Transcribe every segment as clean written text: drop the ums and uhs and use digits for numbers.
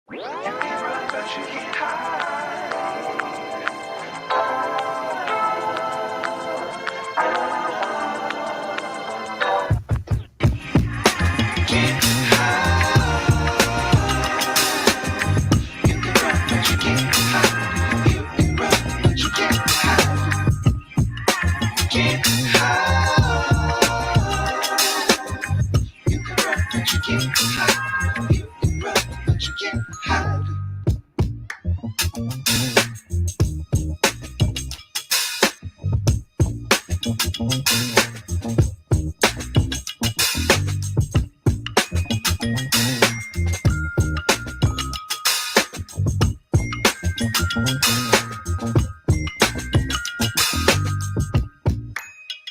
You can run, but you can't hide. Can't hide. You can run, but you can't hide. You can run, but you can't hide. Can't hide. You can run, but you can't hide. You can run, but you can't hide.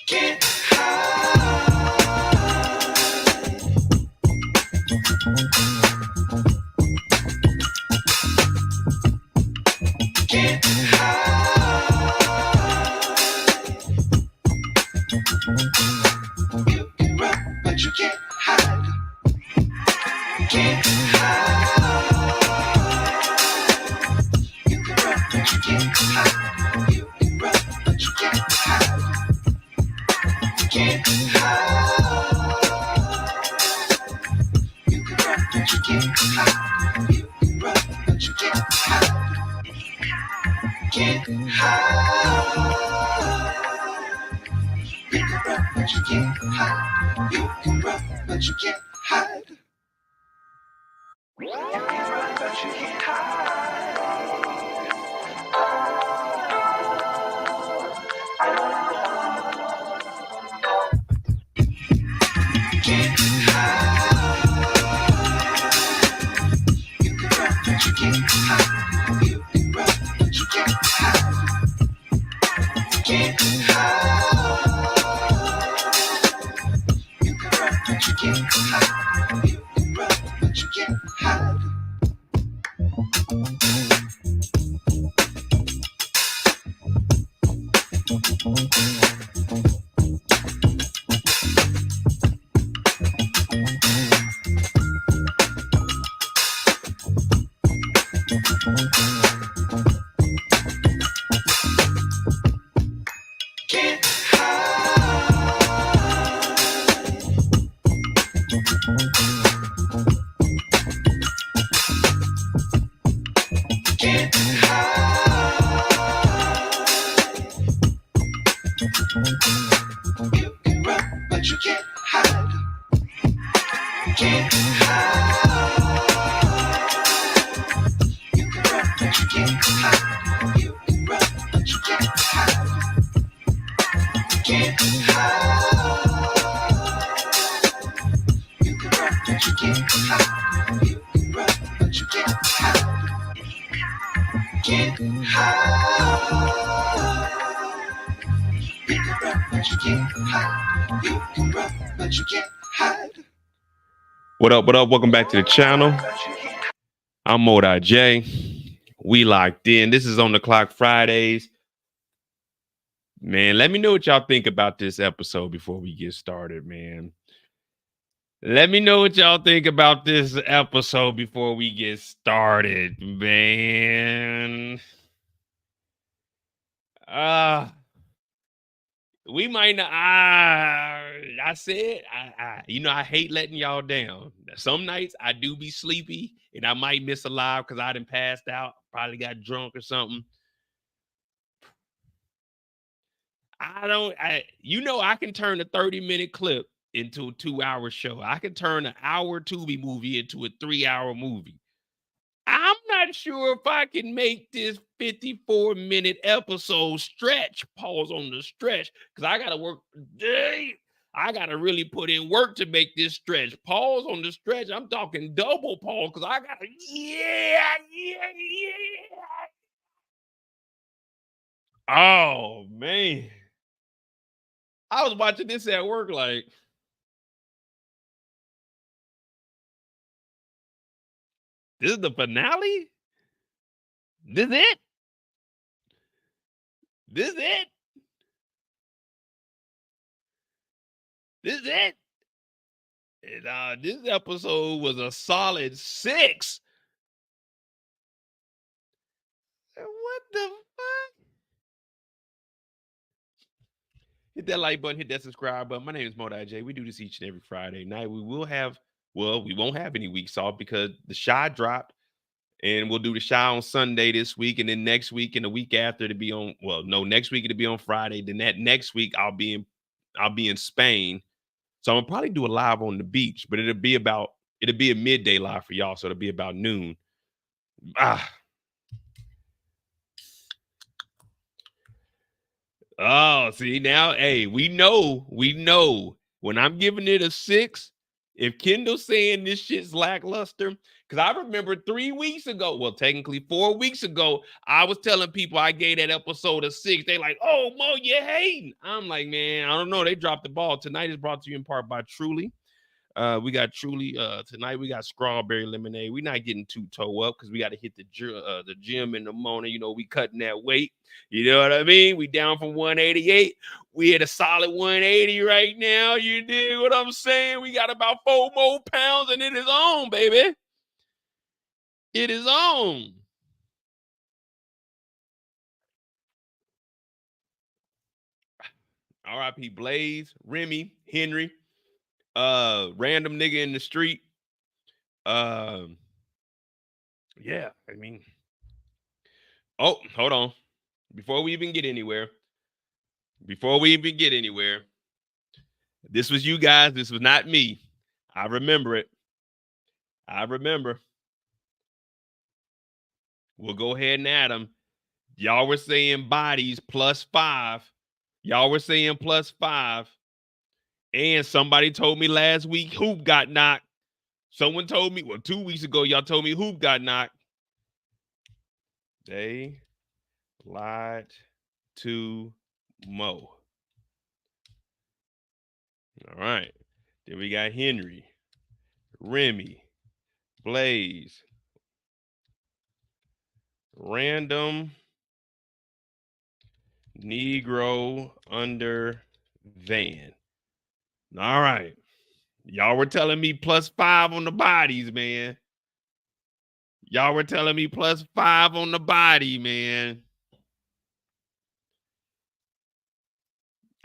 Can't Can't hide. You can run, but you can't hide. Can't hide. You can run, but you can't hide. You can run, but you can't hide. Can't hide. You can run, but you can't hide. You can run, but you can't hide. Can't hide. You can run, but you can't hide. You can run, but you can't hide. You can run, but you can't hide. Can't hide. You can run, but you can't hide. You can run, but you can't hide. Can't hide. You can run, but you can't hide. You can run, but you can't hide. Can't Can't hide. You can run, but you can't hide. Can't hide. You can run, but you can't hide. You can run, but you can't hide. Can't hide. You can run, but you can't hide. You can run, but you can't hide. Can't hide. You can run, but you can't hide. You can run, but you can't hide. What up? What up? Welcome back to the channel. I'm Moda J. We locked in. This is On the Clock Fridays. Man, let me know what y'all think about this episode before we get started, man. Let me know what y'all think about this episode before we get started, man. We might not. I said, I hate letting y'all down. Some nights I do be sleepy and I might miss a live because I done passed out, probably got drunk or something. I can turn a 30-minute clip into a 2-hour show. I can turn an hour Tubi movie into a 3-hour movie. I'm not sure if I can make this 54-minute episode stretch. Pause on the stretch. Because I got to work. I got to really put in work to make this stretch. Pause on the stretch. I'm talking double pause because I got to. Yeah. Oh, man. I was watching this at work like. This is the finale? This it? This it? This it? And, this episode was a solid 6. Hit that like button, hit that subscribe button. My name is Modi J. We do this each and every Friday night. We won't have any weeks off because the Shy dropped, and we'll do the Shy on Sunday this week, and then next week and the week after to be on. Well, no, next week it'll be on Friday. Then that next week I'll be in Spain, so I'm gonna probably do a live on the beach, but it'll be a midday live for y'all, so it'll be about noon. Oh, see now, hey, we know when I'm giving it a 6, if Kendall's saying this shit's lackluster, because I remember 3 weeks ago, well, technically 4 weeks ago, I was telling people I gave that episode a 6. They like, oh, Mo, you hating. I'm like, man, I don't know. They dropped the ball. Tonight is brought to you in part by Truly. We got Truly tonight. We got strawberry lemonade. We're not getting too toe up because we got to hit the gym in the morning. You know, we cutting that weight. You know what I mean? We down from 188. We at a solid 180 right now. You dig what I'm saying? We got about 4 more pounds, and it is on, baby. It is on. R.I.P. Blaze, Remy, Henry, random nigga in the street. Yeah, I mean, oh, hold on. Before we even get anywhere, this was you guys. This was not me. I remember it. We'll go ahead and add them. Y'all were saying bodies +5. Y'all were saying +5. And somebody told me last week Hoop got knocked. Someone told me, 2 weeks ago, y'all told me Hoop got knocked. They lied to Mo. All right. Then we got Henry, Remy, Blaze, random Negro under van. All right. Y'all were telling me +5 on the bodies, man. Y'all were telling me +5 on the body, man.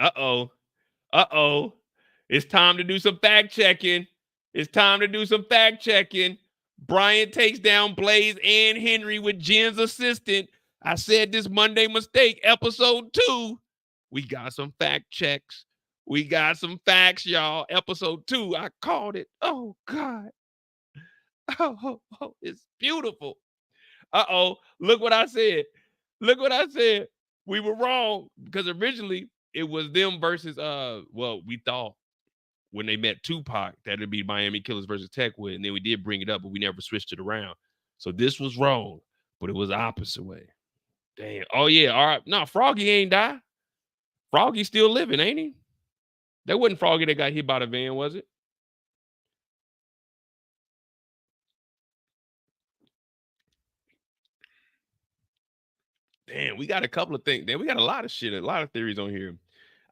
Uh-oh. It's time to do some fact checking. Brian takes down Blaze and Henry with Jen's assistant. I said this Monday mistake, episode 2. We got some fact checks. We got some facts, y'all. Episode 2, I called it. Oh, God. Oh, it's beautiful. Uh-oh. Look what I said. We were wrong because originally it was them versus, we thought when they met Tupac that it'd be Miami Killers versus Techwood, and then we did bring it up, but we never switched it around. So this was wrong, but it was the opposite way. Damn. Oh, yeah. All right. No, Froggy ain't die. Froggy's still living, ain't he? That wasn't Froggy that got hit by the van, was it? Damn, we got a couple of things. Damn, we got a lot of shit, a lot of theories on here.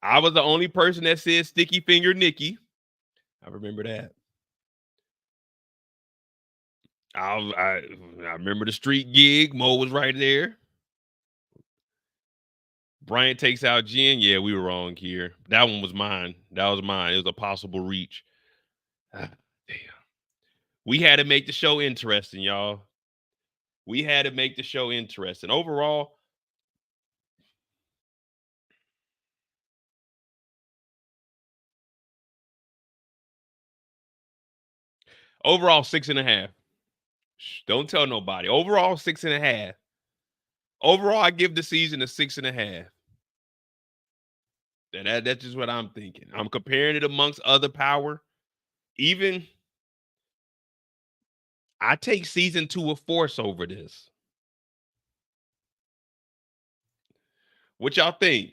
I was the only person that said Sticky Finger Nikki. I remember that. I remember the street gig. Mo was right there. Brian takes out Jen. Yeah, we were wrong here. That one was mine. It was a possible reach. Damn. We had to make the show interesting, y'all. Overall, Overall, 6.5. Don't tell nobody. Overall, 6.5. Overall, I give the season a 6.5. And that's just what I'm thinking. I'm comparing it amongst other power. Even I take season 2 of Force over this. What y'all think?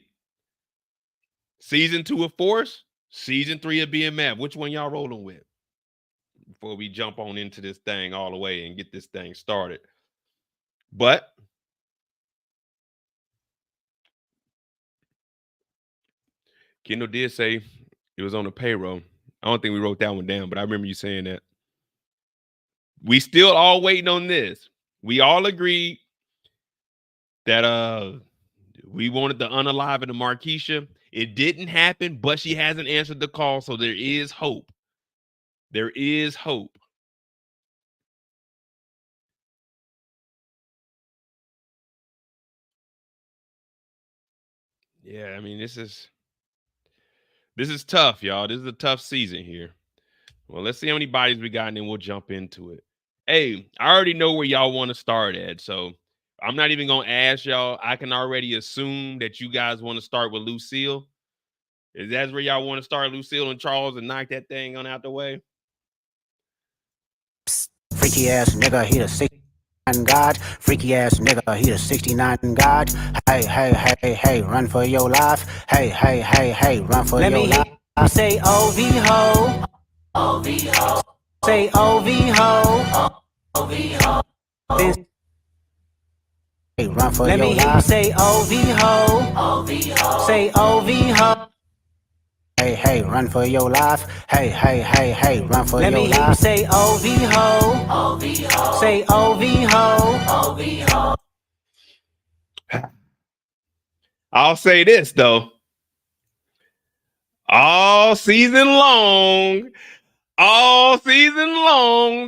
Season 2 of Force? Season 3 of BMF? Which one y'all rolling with? Before we jump on into this thing all the way and get this thing started. But Kendall did say it was on the payroll. I don't think we wrote that one down, but I remember you saying that. We still all waiting on this. We all agreed that we wanted the unalive and the Marquisha. It didn't happen, but she hasn't answered the call, so there is hope. There is hope. Yeah, I mean, this is tough, y'all. This is a tough season here. Well, let's see how many bodies we got, and then we'll jump into it. Hey, I already know where y'all want to start at, so I'm not even gonna ask y'all. I can already assume that you guys want to start with Lucille. Is that where y'all want to start, Lucille and Charles, and knock that thing on out the way? Psst, freaky ass nigga, he the 69 God. Freaky ass nigga, he the 69 God. Hey, hey, hey, hey, run for your life. Hey, hey, hey, hey, run for your life. I say OV ho. OV ho. Say OV ho. OV ho. Hey, run for your life. Let me hear you say OV ho. OV ho. Say OV ho. Hey, hey, run for your life. Hey, hey, hey, hey, run for your life. Let me hear you say OV ho. OV ho. Say OV ho. OV ho. I'll say this though. All season long,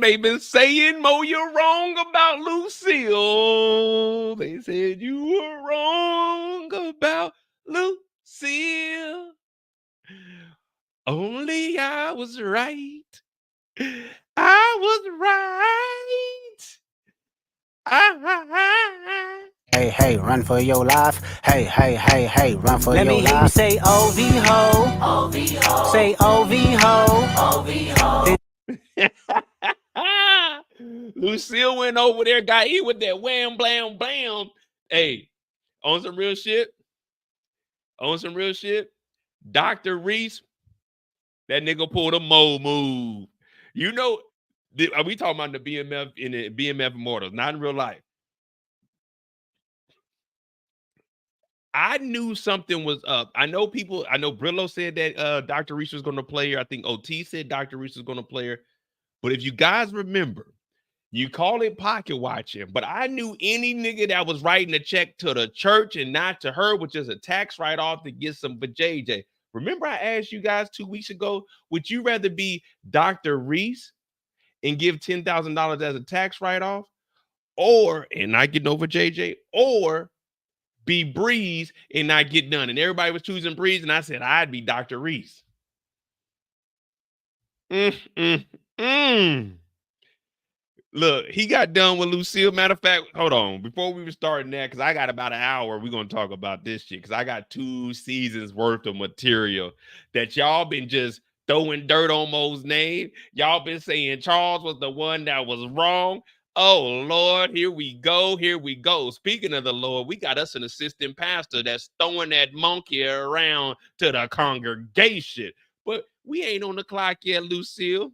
they've been saying, Mo, you're wrong about Lucille. They said you were wrong about Lucille. Only I was right. I was right. Hey, hey, run for your life. Hey, hey, hey, hey, run for your life. Let me hear you say OV ho. OV ho. Say OV ho. OV ho. Lucille went over there, got hit with that wham, blam, blam. Hey, on some real shit. Dr. Reese, that nigga pulled a Mo move. You know, are we talking about the BMF in the BMF Immortals, not in real life? I knew something was up. I know Brillo said that Dr. Reese was going to play her. I think OT said Dr. Reese was going to play her. But if you guys remember, you call it pocket watching, but I knew any nigga that was writing a check to the church and not to her, which is a tax write-off to get some for JJ. Remember I asked you guys 2 weeks ago, would you rather be Dr. Reese and give $10,000 as a tax write-off, or and not getting over JJ, or be Breeze and not get none? And everybody was choosing Breeze, and I said I'd be Dr. Reese. Look, he got done with Lucille. Matter of fact, hold on. Before we were starting that, because I got about an hour, we're going to talk about this shit, because I got 2 seasons worth of material that y'all been just throwing dirt on Mo's name. Y'all been saying Charles was the one that was wrong. Oh, Lord, here we go. Speaking of the Lord, we got us an assistant pastor that's throwing that monkey around to the congregation. But we ain't on the clock yet, Lucille.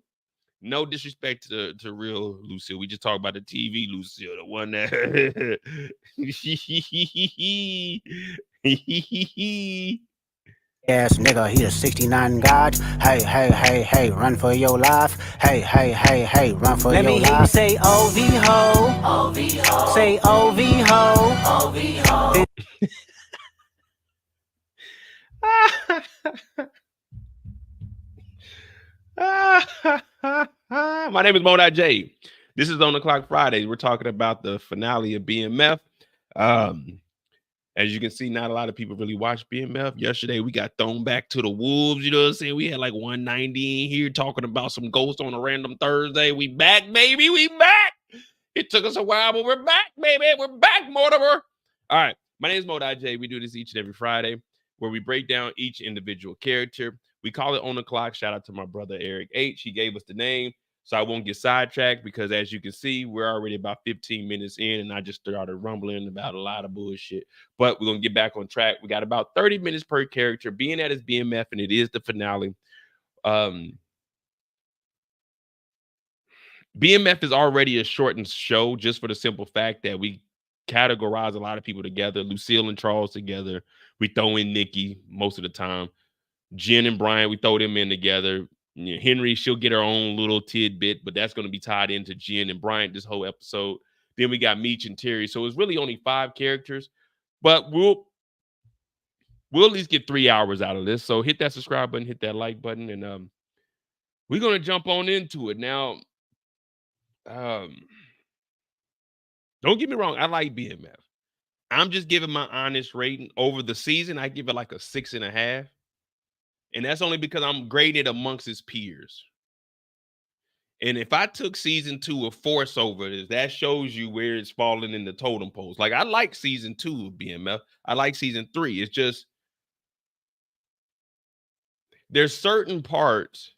No disrespect to real Lucille. We just talk about the TV Lucille, the one that Ass nigga, he a 69 God. Hey, hey, hey, hey, run for your life. Hey, hey, hey, hey, run for your life. Let me hear you say OV ho. OV ho. Say OV ho. OV ho. My name is Mo.J. This is On the Clock Fridays. We're talking about the finale of BMF. As you can see, not a lot of people really watch BMF. Yesterday, we got thrown back to the wolves. You know what I'm saying? We had like 190 in here talking about some ghosts on a random Thursday. We back, baby. We back. It took us a while, but we're back, baby. We're back, Mortimer. All right. My name is Mo.J. We do this each and every Friday where we break down each individual character. We call it On the Clock. Shout out to my brother, Eric H. He gave us the name, so I won't get sidetracked, because as you can see, we're already about 15 minutes in, and I just started rumbling about a lot of bullshit. But we're going to get back on track. We got about 30 minutes per character, being that it's BMF and it is the finale. BMF is already a shortened show just for the simple fact that we categorize a lot of people together. Lucille and Charles together. We throw in Nikki most of the time. Jen and Brian, we throw them in together. You know, Henry, she'll get her own little tidbit, but that's going to be tied into Jen and Brian this whole episode. Then we got Meech and Terry. So it's really only 5 characters, but we'll we'll at least get 3 hours out of this. So hit that subscribe button, hit that like button, and we're gonna jump on into it now. Don't get me wrong, I like BMF. I'm just giving my honest rating over the season. I give it like a 6.5. And that's only because I'm graded amongst his peers. And if I took season 2 of Force over this, that shows you where it's falling in the totem poles. Like I like season 2 of BMF. I like season 3. It's just there's certain parts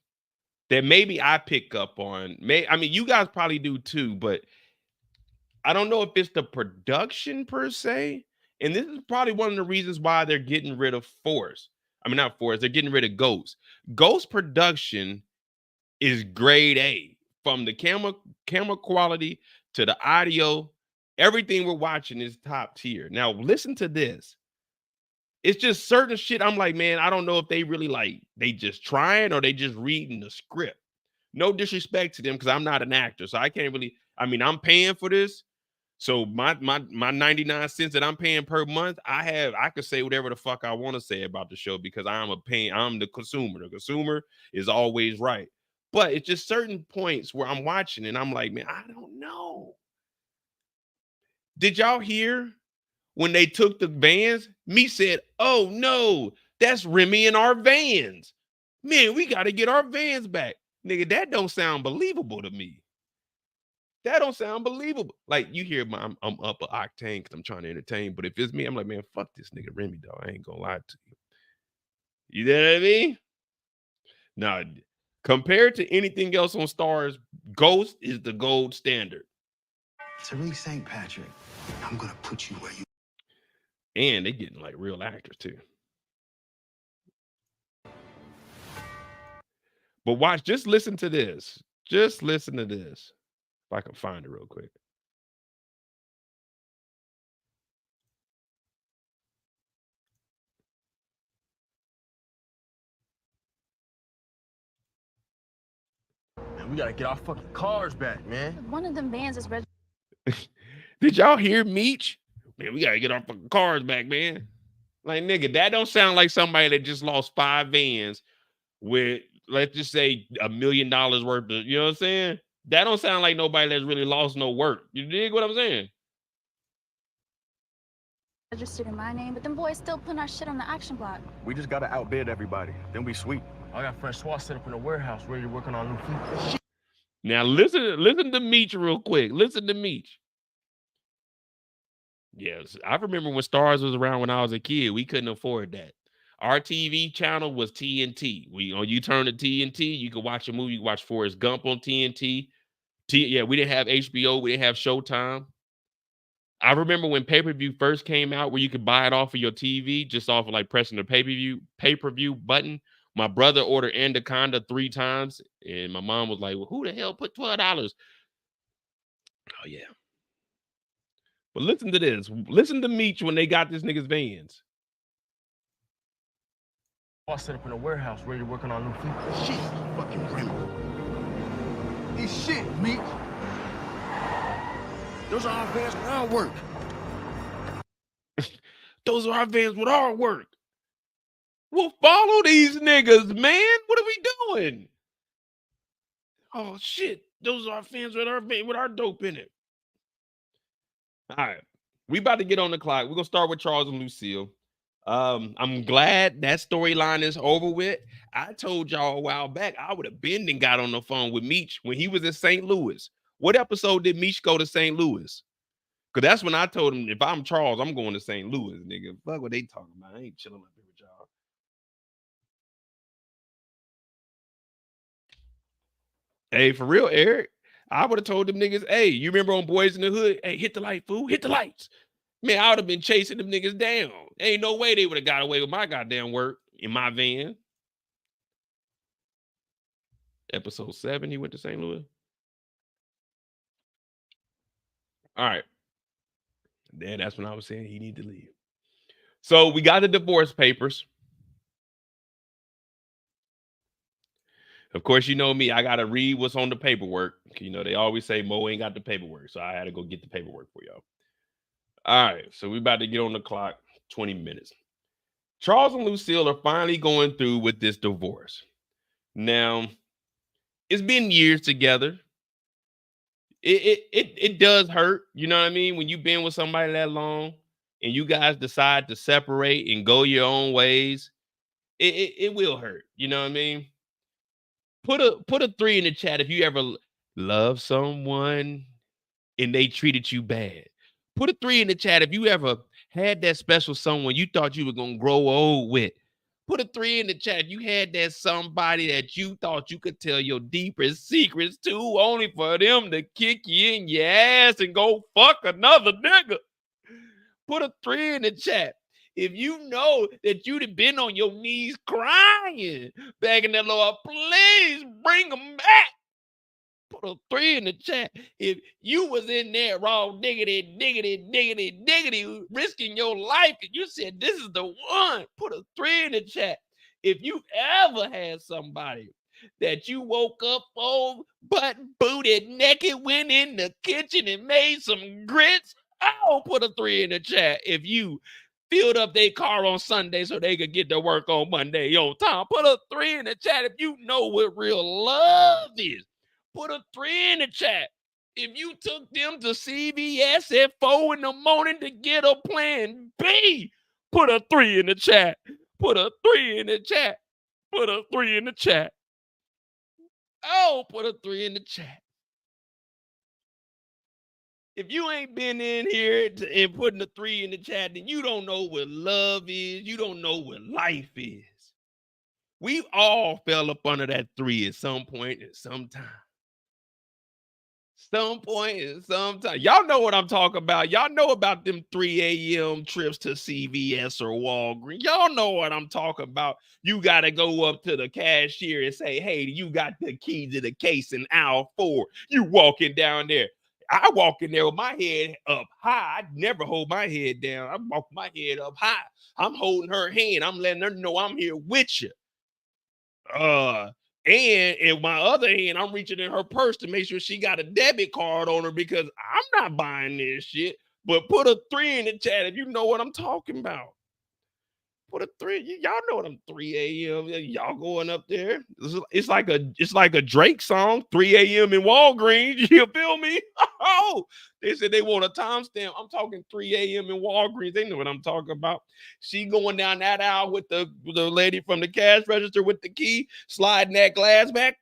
that maybe I pick up on. I mean, you guys probably do too, but I don't know if it's the production per se. And this is probably one of the reasons why they're getting rid of Force. I mean, not Force, they're getting rid of Ghost. Ghost production is grade A, from the camera quality to the audio. Everything we're watching is top tier. Now, listen to this. It's just certain shit. I'm like, man, I don't know if they really they just trying or they just reading the script. No disrespect to them because I'm not an actor, so I can't really. I mean, I'm paying for this. So my 99 cents that I'm paying per month, I could say whatever the fuck I want to say about the show because I'm the consumer. The consumer is always right. But it's just certain points where I'm watching and I'm like, man, I don't know. Did y'all hear when they took the vans? Me said, oh no, that's Remy and our vans. Man, we got to get our vans back. Nigga, that don't sound believable to me. That don't sound believable. Like you hear I'm up an octane because I'm trying to entertain. But if it's me, I'm like, man, fuck this nigga Remy, dog. I ain't gonna lie to you. You know what I mean? Now, compared to anything else on Stars, Ghost is the gold standard. Tariq St. Patrick, I'm gonna put you where you. And they getting like real actors too. But watch, just listen to this. Just listen to this. If I can find it real quick. Man, we gotta get our fucking cars back, man. One of them vans is red. Did y'all hear Meech? Man, we gotta get our fucking cars back, man. Like, nigga, that don't sound like somebody that just lost 5 vans with, let's just say, $1 million worth of, you know what I'm saying? That don't sound like nobody that's really lost no work. You dig what I'm saying? Registered in my name, but them boys still putting our shit on the action block. We just gotta outbid everybody. Then we sweet. I got fresh SWAT set up in the warehouse ready to work on our new fleet. Now listen to Meech real quick. Listen to Meech. Yes, I remember when Stars was around when I was a kid. We couldn't afford that. Our TV channel was TNT. You turn to TNT, you could watch a movie. You could watch Forrest Gump on TNT. Yeah, we didn't have HBO. We didn't have Showtime. I remember when pay-per-view first came out, where you could buy it off of your TV, just off of like pressing the pay-per-view button. My brother ordered Anaconda 3 times, and my mom was like, well, who the hell put $12? Oh, yeah. But listen to this. Listen to Meech when they got this nigga's vans. I set up in the warehouse ready to work on our new fleet. Shit, fucking Remy. This shit, Meek. Those are our vans with our work. Those are our vans with our work. We'll follow these niggas, man. What are we doing? Oh shit. Those are our fans with our dope in it. All right. We about to get on the clock. We're gonna start with Charles and Lucille. I'm glad that storyline is over with. I told y'all a while back I would have been and got on the phone with Meech when he was in St. Louis. What episode did Meech go to St. Louis? Because that's when I told him, if I'm Charles, I'm going to St. Louis, nigga. Fuck what they talking about. I ain't chilling up here with y'all. Hey, for real, Eric, I would have told them niggas, hey, you remember on Boys in the Hood? Hey, hit the light, fool. Hit the lights. Man, I would have been chasing them niggas down. Ain't no way they would have got away with my goddamn work in my van. Episode 7, he went to St. Louis. All right. Then that's when I was saying he need to leave. So we got the divorce papers. Of course, you know me. I got to read what's on the paperwork. You know, they always say Mo ain't got the paperwork. So I had to go get the paperwork for y'all. All right. So we about to get on the clock. 20 minutes. Charles and Lucille are finally going through with this divorce. Now, it's been years together. It does hurt, you know what I mean? When you've been with somebody that long and you guys decide to separate and go your own ways, it will hurt, you know what I mean? Put a 3 in the chat if you ever love someone and they treated you bad. Put a 3 in the chat if you ever had that special someone you thought you were gonna grow old with. Put a 3 in the chat if you had that somebody that you thought you could tell your deepest secrets to, only for them to kick you in your ass and go fuck another nigga. Put a 3 in the chat if you know that you'd have been on your knees crying, begging the Lord, please bring them back. Put a 3 in the chat if you was in there raw diggity, risking your life and you said this is the one. Put a 3 in the chat if you ever had somebody that you woke up on butt booted naked, went in the kitchen and made some grits. I'll put a 3 in the chat if you filled up their car on Sunday so they could get to work on Monday on time. Put a 3 in the chat if you know what real love is. Put a 3 in the chat if you took them to CVS at 4 in the morning to get a plan B. Put a 3 in the chat. Put a 3 in the chat. Put a 3 in the chat. Oh, put a 3 in the chat. If you ain't been in here and putting a 3 in the chat, then you don't know what love is. You don't know what life is. We all fell up under that 3 at some point at some time. Some point at some time. Y'all know what I'm talking about. Y'all know about them 3 a.m. trips to CVS or Walgreens. Y'all know what I'm talking about. You got to go up to the cashier and say, hey, you got the key to the case in aisle 4. You walking down there. I walk in there with my head up high. I never hold my head down. I walk my head up high. I'm holding her hand. I'm letting her know I'm here with you. And in my other hand, I'm reaching in her purse to make sure she got a debit card on her because I'm not buying this shit. But put a 3 in the chat if you know what I'm talking about. Put a 3. Y'all know what I'm 3 a.m. Y'all going up there. It's like a Drake song, 3 a.m. in Walgreens. You feel me? Oh, they said they want a timestamp. I'm talking 3 a.m. in Walgreens. They know what I'm talking about. She going down that aisle with the lady from the cash register with the key, sliding that glass back.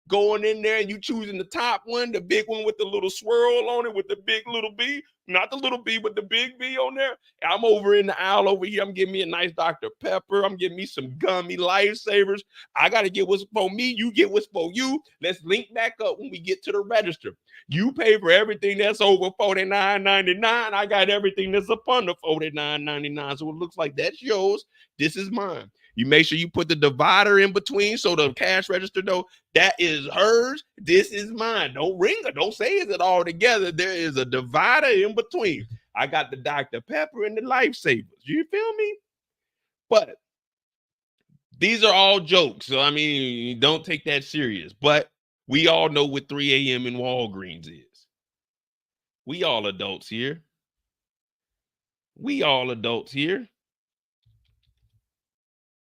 Going in there and you choosing the top one, the big one with the little swirl on it with the big little B, not the little B, but the big B on there. I'm over in the aisle over here. I'm getting me a nice Dr. Pepper. I'm getting me some gummy lifesavers. I got to get what's for me. You get what's for you. Let's link back up when we get to the register. You pay for everything that's over $49.99. I got everything that's up under $49.99. So it looks like that's yours. This is mine. You make sure you put the divider in between so the cash register know that is hers. This is mine. Don't ring her. Don't say is it all together. There is a divider in between. I got the Dr. Pepper and the lifesavers. You feel me? But these are all jokes. So, I mean, don't take that serious. But we all know what 3 a.m. in Walgreens is. We all adults here. We all adults here.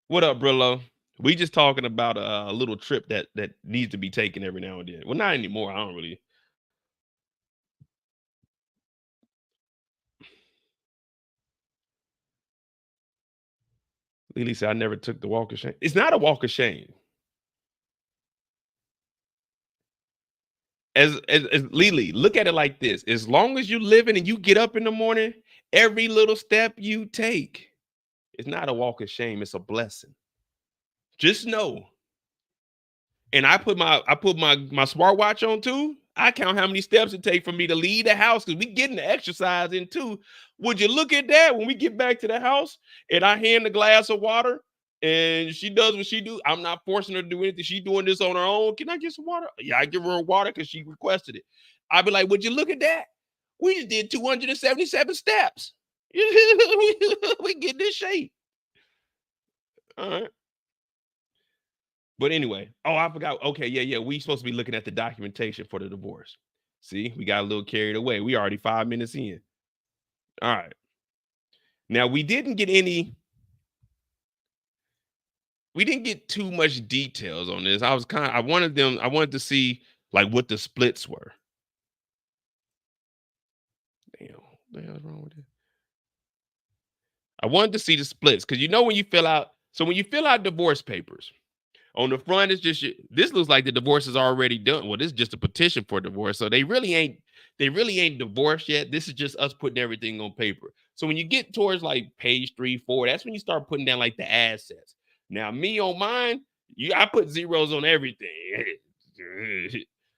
What up, Brillo? We just talking about a little trip that needs to be taken every now and then. Well, not anymore. I don't really. Lily said, I never took the walk of shame. It's not a walk of shame. As Lily, look at it like this. As long as you're living and you get up in the morning, every little step you take, it's not a walk of shame. It's a blessing. Just know. And I put my smartwatch on too. I count how many steps it takes for me to leave the house because we getting the exercise in too. Would you look at that when we get back to the house and I hand the glass of water and she does what she do? I'm not forcing her to do anything. She's doing this on her own. Can I get some water? Yeah, I give her water because she requested it. I'd be like, would you look at that? We just did 277 steps. We get this shape. All right. But anyway, oh, I forgot. Okay, yeah. We supposed to be looking at the documentation for the divorce. See, we got a little carried away. We already 5 minutes in. All right. Now, we didn't get any we didn't get too much details on this. I wanted to see like what the splits were. Damn, what the hell's wrong with it? I wanted to see the splits because when you fill out divorce papers, on the front it's just this looks like the divorce is already done. Well, this is just a petition for divorce, so they really ain't divorced yet. This is just us putting everything on paper. So when you get towards like page 3, 4, that's when you start putting down like the assets. Now, me on mine, I put zeros on everything.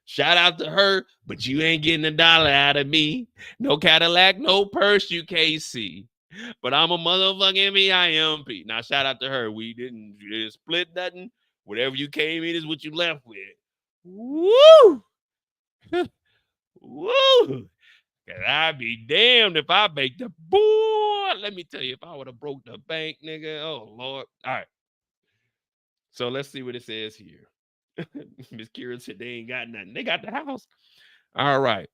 Shout out to her, but you ain't getting $1 out of me. No Cadillac, no purse, you can't see. But I'm a motherfucking MIMP. Now, shout out to her. We didn't split nothing. Whatever you came in is what you left with. Woo! Woo! Cause I'd be damned if I baked the boy. Let me tell you, if I would have broke the bank, nigga. Oh, Lord. All right. So let's see what it says here. Miss Kira said they ain't got nothing. They got the house. All right.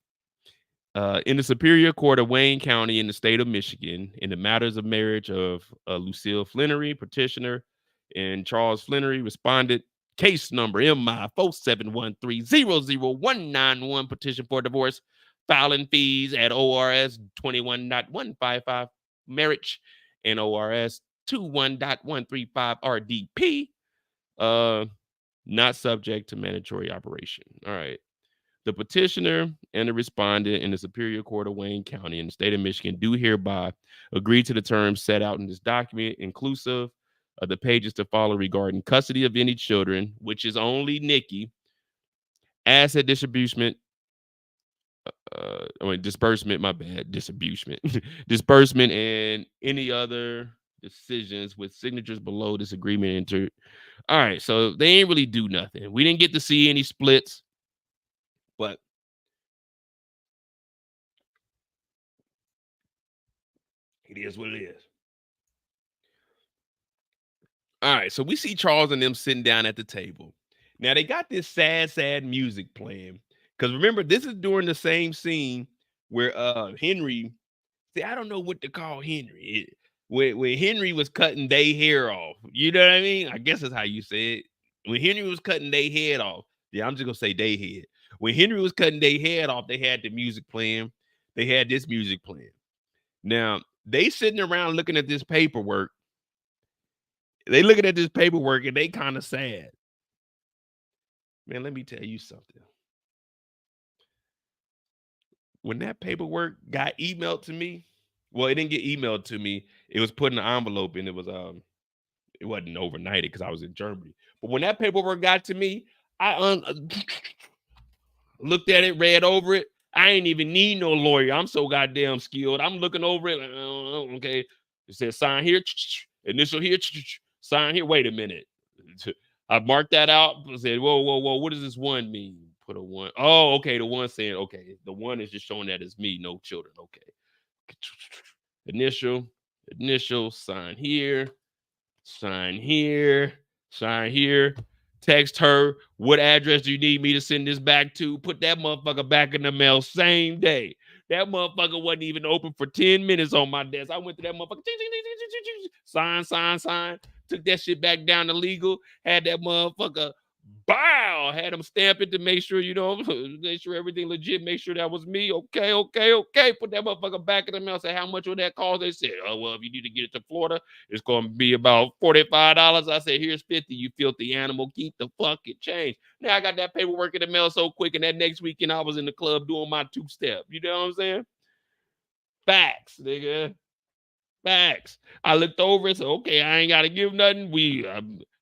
In the Superior Court of Wayne County in the state of Michigan, in the matters of marriage of Lucille Flennory, petitioner, and Charles Flennory, responded, case number MI 471300191, petition for divorce, filing fees at ORS 21.155 marriage and ORS 21.135 RDP, not subject to mandatory operation. All right. The petitioner and the respondent in the Superior Court of Wayne County in the state of Michigan do hereby agree to the terms set out in this document, inclusive of the pages to follow regarding custody of any children, which is only Nikki, asset distribution, disbursement, disbursement, and any other decisions with signatures below this agreement entered. All right, so they ain't really do nothing. We didn't get to see any splits. But it is what it is. All right, so we see Charles and them sitting down at the table. Now they got this sad music playing. Because remember, this is during the same scene where Henry, see, I don't know what to call Henry. When Henry was cutting their hair off. You know what I mean? I guess that's how you say it. When Henry was cutting their head off. Yeah, I'm just going to say they head. When Henry was cutting their head off, they had the music playing. They had this music playing. Now, they sitting around looking at this paperwork. They looking at this paperwork and they kind of sad. Man, let me tell you something. When that paperwork got emailed to me, well, it didn't get emailed to me. It was put in an envelope and it wasn't overnighted because I was in Germany. But when that paperwork got to me, I looked at it, read over it. I ain't even need no lawyer. I'm so goddamn skilled. I'm looking over it. Like, okay. It says sign here, initial here, sign here. Wait a minute. I marked that out. I said, whoa. What does this one mean? Put a 1. Oh, okay. The one saying, okay. The 1 is just showing that it's me, no children. Okay. Initial, sign here, sign here. Text her, what address do you need me to send this back to? Put that motherfucker back in the mail same day. That motherfucker wasn't even open for 10 minutes on my desk. I went to that motherfucker, sign. Took that shit back down to legal. Had that motherfucker, had him stamp it to make sure, make sure everything legit, make sure that was me. Okay. Put that motherfucker back in the mail. Say, how much would that cost? They said, oh, well, if you need to get it to Florida, it's going to be about $45. I said, here's 50. You filthy animal. Keep the fucking change. Now I got that paperwork in the mail so quick, and that next weekend I was in the club doing my 2-step. You know what I'm saying? Facts, nigga. Facts. I looked over and said, okay, I ain't got to give nothing.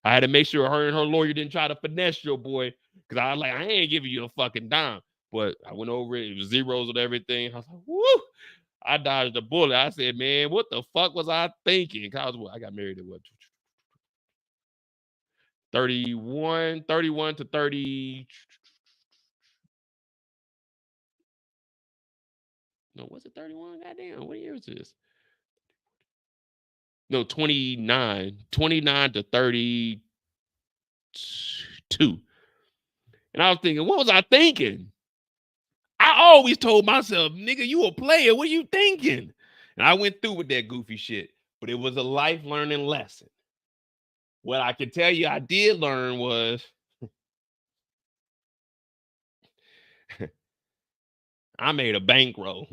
I had to make sure her and her lawyer didn't try to finesse your boy. Because I was like, I ain't giving you a fucking dime. But I went over it. It was zeros and everything. I was like, woo. I dodged a bullet. I said, man, what the fuck was I thinking? I got married at what? 31 to 30. No, was it 31? Goddamn, what year is this? No, 29 to 32. And I was thinking, what was I thinking? I always told myself, nigga, you a player. What are you thinking? And I went through with that goofy shit. But it was a life learning lesson. What I can tell you I did learn was I made a bankroll.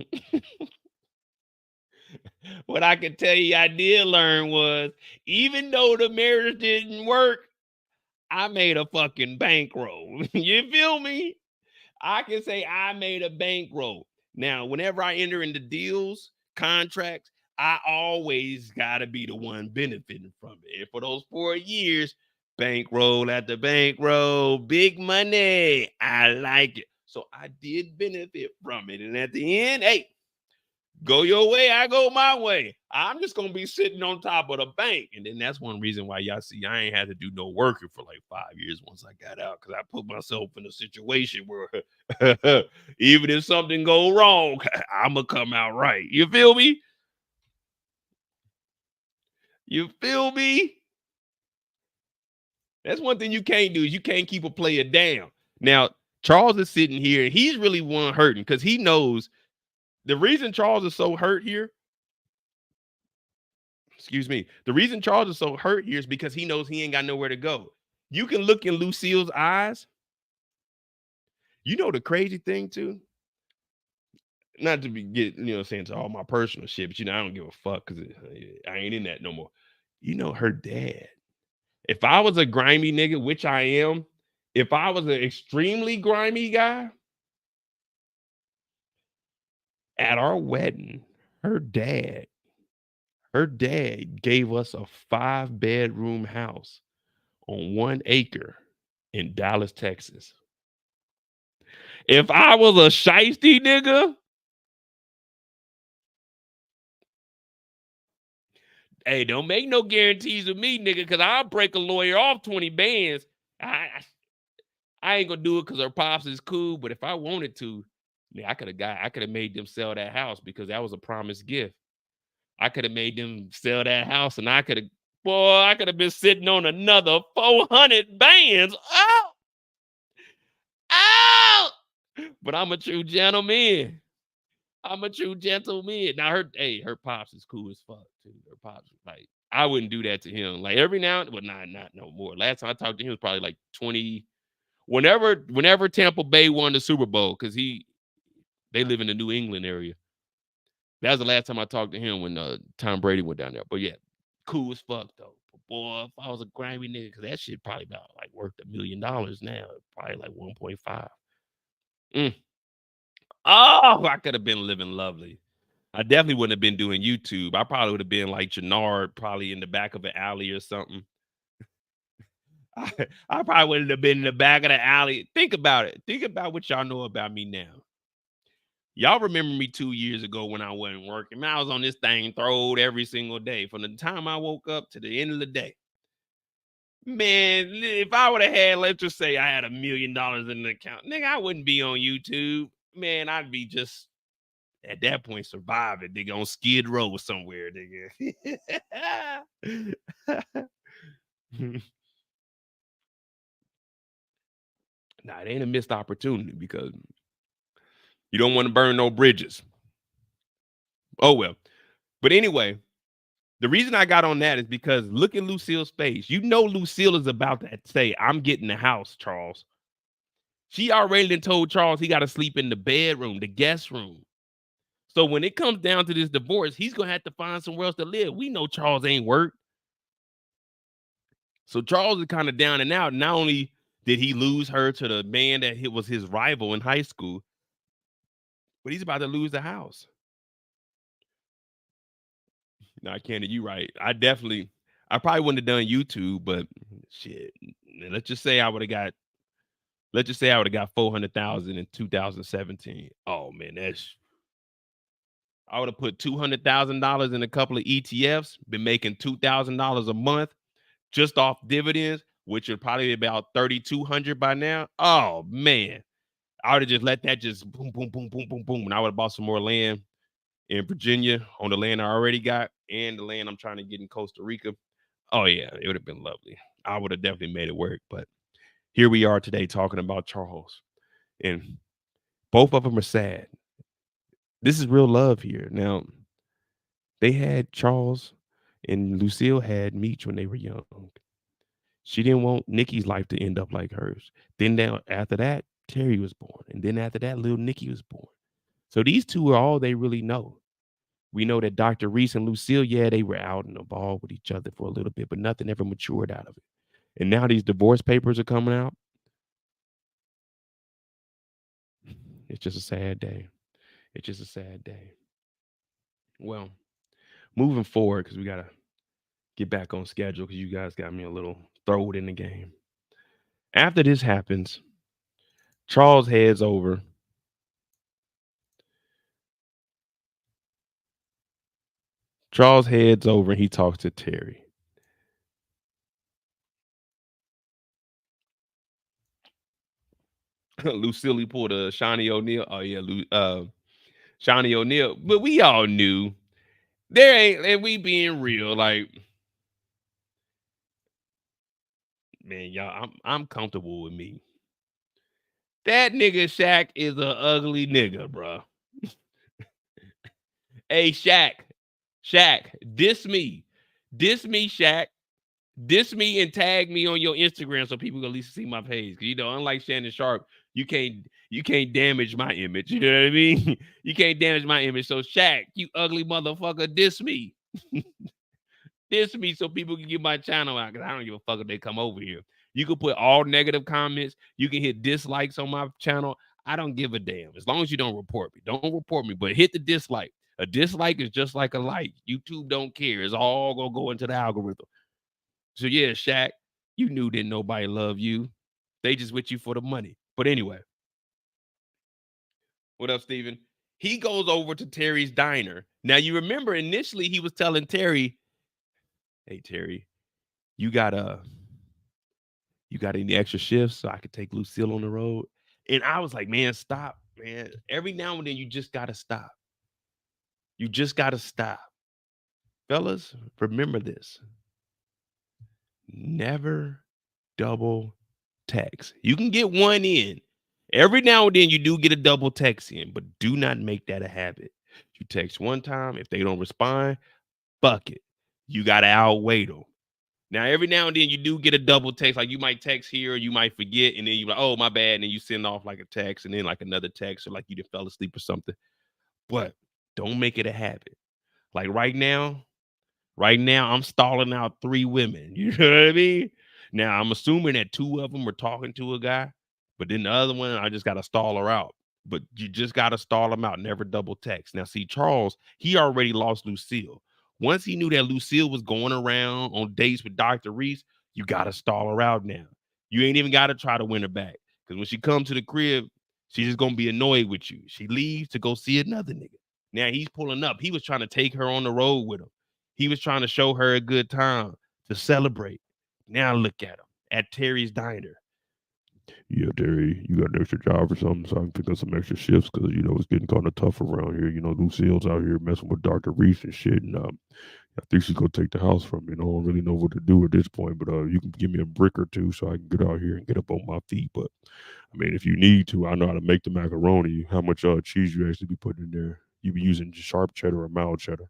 What I can tell you I did learn was even though the marriage didn't work, I made a fucking bankroll. You feel me? I can say I made a bankroll. Now, whenever I enter into deals, contracts, I always got to be the one benefiting from it. And for those 4 years, bankroll after bankroll, big money. I like it. So I did benefit from it. And at the end, hey, go your way, I go my way. I'm just gonna be sitting on top of the bank. And then that's one reason why y'all see I ain't had to do no working for like 5 years once I got out, because I put myself in a situation where even if something go wrong, I'ma come out right. You feel me? You feel me? That's one thing you can't do, is you can't keep a player down. Now, Charles is sitting here and he's really one hurting because he knows the reason Charles is so hurt here. Excuse me. The reason Charles is so hurt here is because he knows he ain't got nowhere to go. You can look in Lucille's eyes. You know the crazy thing too? Not to be saying to all my personal shit, but I don't give a fuck because I ain't in that no more. You know her dad. If I was a grimy nigga, which I am, if I was an extremely grimy guy, at our wedding, her dad gave us a 5-bedroom house on 1 acre in Dallas, Texas. If I was a shiesty nigga, hey, don't make no guarantees with me, nigga, because I'll break a lawyer off 20 bands. I ain't gonna do it because her pops is cool, but if I wanted to, I could have made them sell that house because that was a promised gift. I could have made them sell that house, and I could have been sitting on another 400 bands. Oh! But I'm a true gentleman. Now her pops is cool as fuck too. Her pops, like, I wouldn't do that to him. Like every now and then, but not no more. Last time I talked to him was probably like 20. Whenever Tampa Bay won the Super Bowl, because they live in the New England area. That was the last time I talked to him when Tom Brady went down there. But yeah, cool as fuck though. But boy, if I was a grimy nigga, because that shit probably about like worth $1 million now, probably like 1.5. Oh, I could have been living lovely. I definitely wouldn't have been doing YouTube. I probably would have been like Jannard, probably in the back of an alley or something. I probably wouldn't have been in the back of the alley. Think about it. Think about what y'all know about me now. Y'all remember me 2 years ago when I wasn't working. Man, I was on this thing throwed every single day from the time I woke up to the end of the day. Man, if I would have had, let's just say I had $1 million in the account, nigga, I wouldn't be on YouTube. Man, I'd be just at that point surviving, nigga, on Skid Row somewhere, nigga. Nah, it ain't a missed opportunity because you don't want to burn no bridges. Oh, well. But anyway, the reason I got on that is because look at Lucille's face. You know Lucille is about to say, I'm getting the house, Charles. She already done told Charles he got to sleep in the bedroom, the guest room. So when it comes down to this divorce, he's going to have to find somewhere else to live. We know Charles ain't worked. So Charles is kind of down and out. Not only did he lose her to the man that was his rival in high school, but he's about to lose the house. Nah, Candy, you right. I probably wouldn't have done YouTube, but shit. Let's just say I would have got 400,000 in 2017. Oh man, I would have put $200,000 in a couple of ETFs, been making $2,000 a month just off dividends, which would probably be about 3,200 by now. Oh man, I would have just let that just boom, boom, boom, boom, boom, boom, and I would have bought some more land in Virginia on the land I already got and the land I'm trying to get in Costa Rica. Oh yeah, it would have been lovely. I would have definitely made it work. But here we are today talking about Charles, and both of them are sad. This is real love here. Now, they had Charles and Lucille had Meech when they were young. She didn't want Nikki's life to end up like hers. Then after that, Terry was born. And then after that, little Nikki was born. So these two are all they really know. We know that Dr. Reese and Lucille, yeah, they were out and involved with each other for a little bit, but nothing ever matured out of it. And now these divorce papers are coming out. It's just a sad day. It's just a sad day. Well, moving forward, because we got to get back on schedule because you guys got me a little throwed in the game. After this happens, Charles heads over. Charles heads over and he talks to Terry. Lucille pulled a Shawnee O'Neal. Oh, yeah, Shawnee O'Neal. But we all knew there ain't, and we being real, like, man, y'all, I'm comfortable with me. That nigga Shaq is an ugly nigga, bro. Hey, Shaq, diss me, Shaq. Diss me and tag me on your Instagram so people can at least see my page. Cause unlike Shannon Sharp, you can't damage my image. You know what I mean? You can't damage my image. So Shaq, you ugly motherfucker, diss me. Diss me so people can get my channel out. Cause I don't give a fuck if they come over here. You can put all negative comments. You can hit dislikes on my channel. I don't give a damn. As long as you don't report me. Don't report me, but hit the dislike. A dislike is just like a like. YouTube don't care. It's all gonna go into the algorithm. So yeah, Shaq, you knew didn't nobody love you. They just with you for the money. But anyway, what up, Steven? He goes over to Terry's diner. Now you remember initially he was telling Terry, "Hey Terry, you got any extra shifts so I could take Lucille on the road?" And I was like, "Man, stop, man. Every now and then you just gotta stop. You just gotta stop, fellas. Remember this." Never double text. You can get one in. Every now and then you do get a double text in, but do not make that a habit. You text one time. If they don't respond, fuck it. You got to outweigh them. Now, every now and then you do get a double text. Like you might text here, or you might forget, and then you're like, oh, my bad. And then you send off like a text and then like another text, or like you just fell asleep or something. But don't make it a habit. Like right now, I'm stalling out 3 women. You know what I mean? Now, I'm assuming that 2 of them were talking to a guy, but then the other one, I just got to stall her out. But you just got to stall them out, never double text. Now, see, Charles, he already lost Lucille. Once he knew that Lucille was going around on dates with Dr. Reese, you got to stall her out now. You ain't even got to try to win her back. Because when she comes to the crib, she's just going to be annoyed with you. She leaves to go see another nigga. Now, he's pulling up. He was trying to take her on the road with him. He was trying to show her a good time to celebrate. Now look at him at Terry's diner. Yeah, Terry, you got an extra job or something so I can pick up some extra shifts because, it's getting kind of tough around here. Lucille's out here messing with Dr. Reese and shit. And I think she's going to take the house from me. I don't really know what to do at this point, but you can give me a brick or 2 so I can get out here and get up on my feet. But, I mean, if you need to, I know how to make the macaroni. How much cheese you actually be putting in there? You be using sharp cheddar or mild cheddar?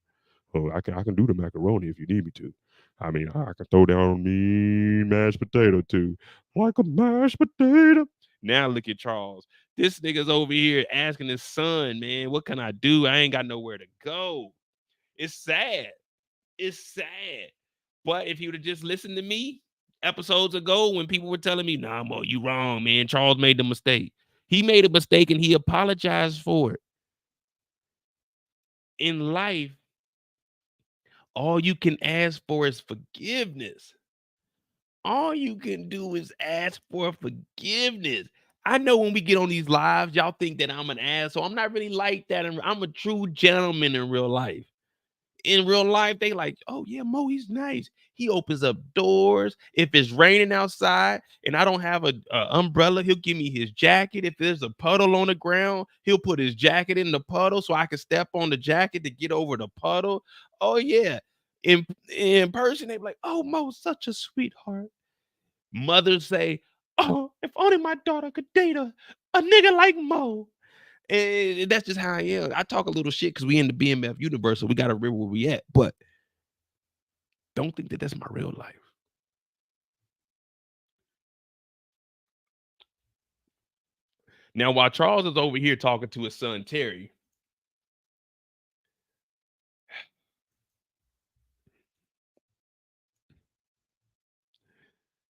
Oh, I can do the macaroni if you need me to. I mean, I can throw down me mashed potato too, like a mashed potato. Now look at Charles. This nigga's over here asking his son, man, what can I do? I ain't got nowhere to go. It's sad. It's sad. But if he would have just listened to me episodes ago when people were telling me, nah, Mo, you wrong, man. Charles made the mistake. He made a mistake and he apologized for it. In life, all you can ask for is forgiveness. All you can do is ask for forgiveness. I know when we get on these lives, y'all think that I'm an asshole. I'm not really like that. I'm a true gentleman in real life. In real life, they like, oh yeah, Mo, he's nice. He opens up doors. If it's raining outside and I don't have a umbrella, he'll give me his jacket. If there's a puddle on the ground, he'll put his jacket in the puddle so I can step on the jacket to get over the puddle. Oh yeah. In person, they be like, oh, Mo's such a sweetheart. Mothers say, oh, if only my daughter could date a nigga like Mo. And that's just how I am. I talk a little shit because we in the BMF universe, so we got to remember where we at. But don't think that that's my real life. Now, while Charles is over here talking to his son, Terry,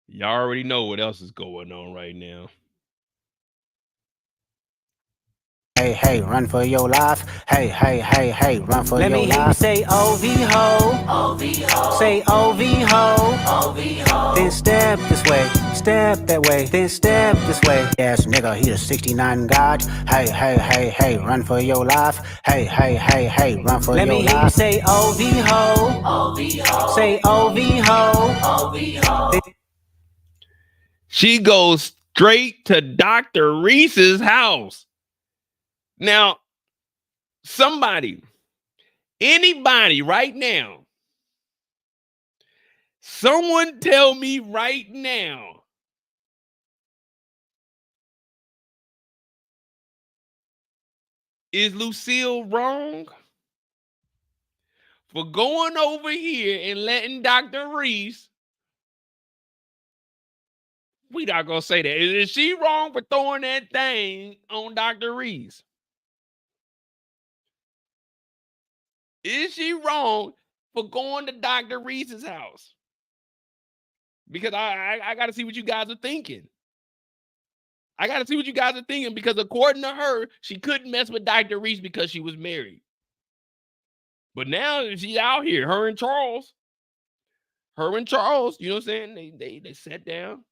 y'all already know what else is going on right now. Hey, hey, run for your life. Hey, hey, hey, hey, run for your life. Let me hear you say OV-ho. OV-ho. Say OV-ho. OV-ho. Then step this way, step that way, then step this way. Yes, nigga, he the 69 God. Hey, hey, hey, hey, run for your life. Hey, hey, hey, hey, run for your life. Let me hear you say OV-ho. OV-ho. Say OV-ho. OV-ho. She goes straight to Dr. Reese's house. Now, anybody right now, someone tell me right now, is Lucille wrong for going over here and letting Dr. Reese? We not gonna say that. Is she wrong for throwing that thing on Dr. Reese? Is she wrong for going to Dr. Reese's house? Because I got to see what you guys are thinking. I got to see what you guys are thinking, because according to her, she couldn't mess with Dr. Reese because she was married. But now she's out here, her and Charles, you know what I'm saying? They sat down.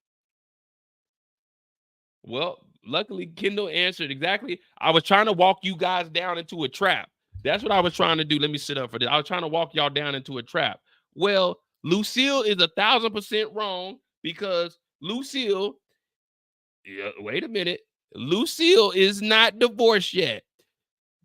Well, luckily, Kendall answered exactly. I was trying to walk you guys down into a trap. That's what I was trying to do. Let me sit up for this. I was trying to walk y'all down into a trap. Well, Lucille is 1,000% wrong, because Lucille, wait a minute. Lucille is not divorced yet.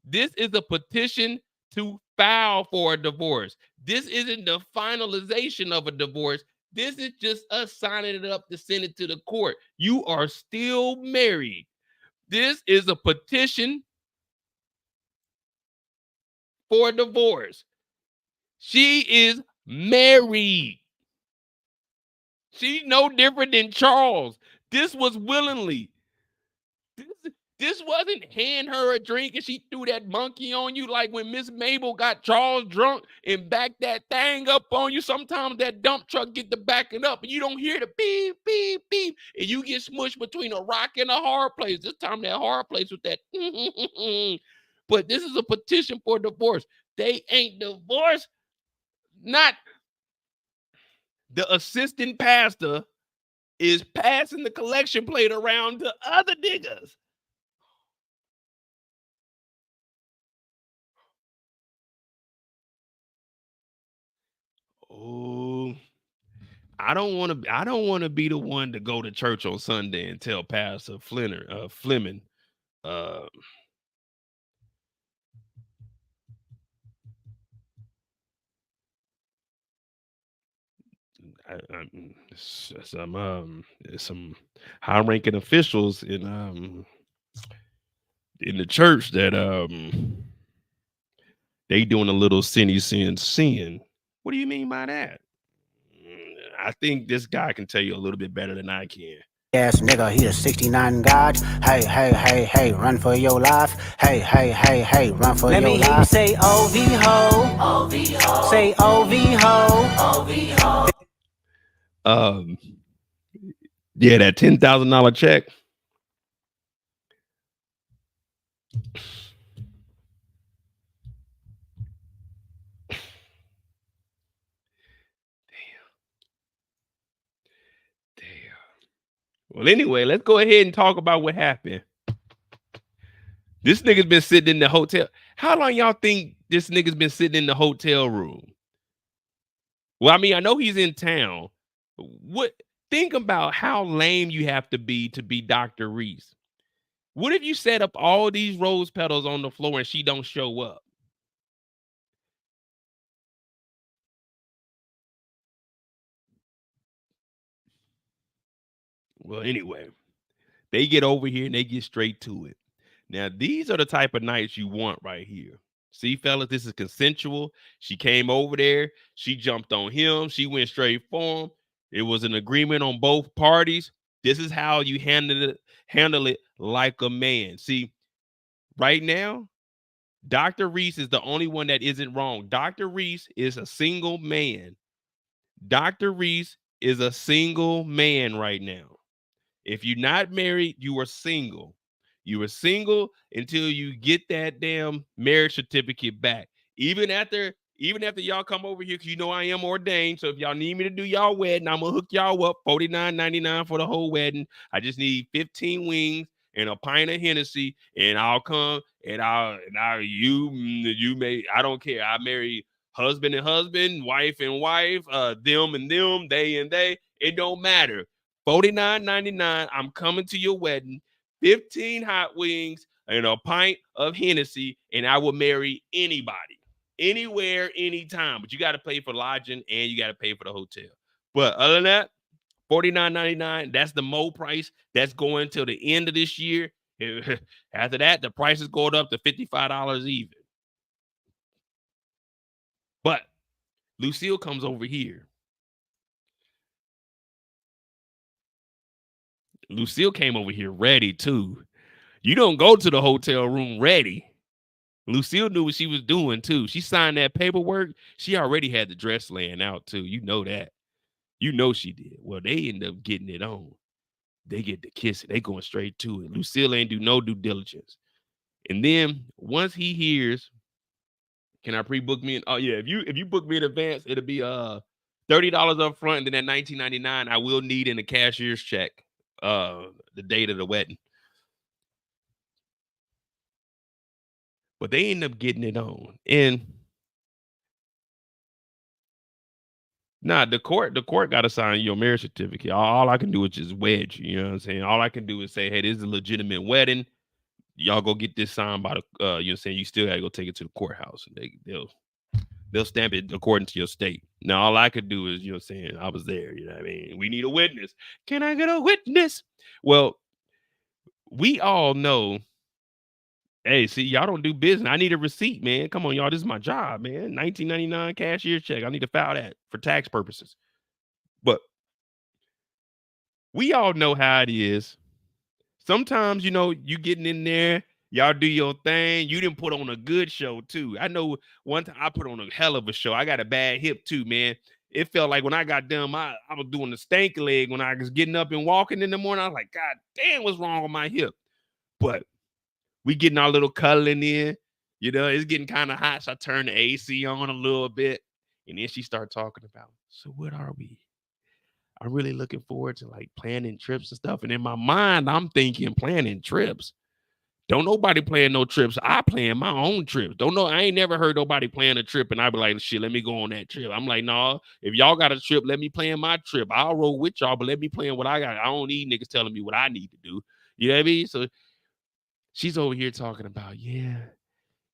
This is a petition to file for a divorce. This isn't the finalization of a divorce. This is just us signing it up to send it to the court. You are still married. This is a petition for a divorce. She is married. She's no different than Charles. This was willingly. This wasn't hand her a drink and she threw that monkey on you like when Miss Mabel got Charles drunk and backed that thing up on you. Sometimes that dump truck get to backing up and you don't hear the beep, beep, beep, and you get smushed between a rock and a hard place. This time that hard place with that. But this is a petition for divorce. They ain't divorced. Not the assistant pastor is passing the collection plate around to other niggas. Oh, I don't want to be the one to go to church on Sunday and tell Pastor Fleming, some high-ranking officials in the church that they doing a little sin. What do you mean by that? I think this guy can tell you a little bit better than I can. Yes, nigga, he the 69 God. Hey, hey, hey, hey, run for your life. Hey, hey, hey, hey, run for your life. Let me hear you say OV-ho. OV-ho. Say OV-ho. OV-ho. Yeah, that $10,000 check. Well, anyway, let's go ahead and talk about what happened. This nigga's been sitting in the hotel. How long y'all think this nigga's been sitting in the hotel room? Well, I mean, I know he's in town. Think about how lame you have to be Dr. Reese. What if you set up all these rose petals on the floor and she don't show up? Well, anyway, they get over here and they get straight to it. Now, these are the type of nights you want right here. See, fellas, this is consensual. She came over there. She jumped on him. She went straight for him. It was an agreement on both parties. This is how you handle it like a man. See, right now, Dr. Reese is the only one that isn't wrong. Dr. Reese is a single man. Dr. Reese is a single man right now. If you're not married, you are single. You are single until you get that damn marriage certificate back. Even after y'all come over here, because you know I am ordained. So if y'all need me to do y'all wedding, I'm gonna hook y'all up. $49.99 for the whole wedding. I just need 15 wings and a pint of Hennessy, and I'll come and you may, I don't care. I marry husband and husband, wife and wife, them and them, they and they. It don't matter. $49.99. I'm coming to your wedding. 15 hot wings and a pint of Hennessy, and I will marry anybody, anywhere, anytime. But you got to pay for lodging and you got to pay for the hotel. But other than that, $49.99. That's the Mo price. That's going till the end of this year. After that, the price is going up to $55 even. But Lucille comes over here. Lucille came over here ready too. You don't go to the hotel room ready. Lucille knew what she was doing too. She signed that paperwork. She already had the dress laying out too. You know that. You know she did. Well, they end up getting it on. They get to kiss it. They going straight to it. Lucille ain't do no due diligence. And then once he hears, can I pre-book me? Oh yeah, if you book me in advance, it'll be $30 up front, and then that $19.99 I will need in the cashier's check. The date of the wedding. But they end up getting it on. And the court got to sign your marriage certificate. All I can do is just wedge. You know what I'm saying? All I can do is say, hey, this is a legitimate wedding. Y'all go get this signed by the you know what I'm saying? You still gotta go take it to the courthouse, and they'll stamp it according to your state. Now all I could do is, you know what I'm saying, I was there, you know what I mean? We need a witness. Can I get a witness? Well, we all know, hey, see, y'all don't do business. I need a receipt, man. Come on, y'all. This is my job, man. $19.99 cashier check. I need to file that for tax purposes. But we all know how it is. Sometimes, you know, you getting in there, y'all do your thing. You didn't put on a good show, too. I know one time I put on a hell of a show. I got a bad hip, too, man. It felt like when I got done, I was doing the stank leg when I was getting up and walking in the morning. I was like, God damn, what's wrong with my hip? But we getting our little cuddling in. You know, it's getting kind of hot. So I turned the AC on a little bit. And then she started talking about, so what are we? I'm really looking forward to like planning trips and stuff. And in my mind, I'm thinking planning trips. Don't nobody plan no trips. I plan my own trips. Don't know. I ain't never heard nobody plan a trip and I be like, shit, let me go on that trip. I'm like, nah, if y'all got a trip, let me plan my trip. I'll roll with y'all, but let me plan what I got. I don't need niggas telling me what I need to do. You know what I mean? So she's over here talking about, yeah,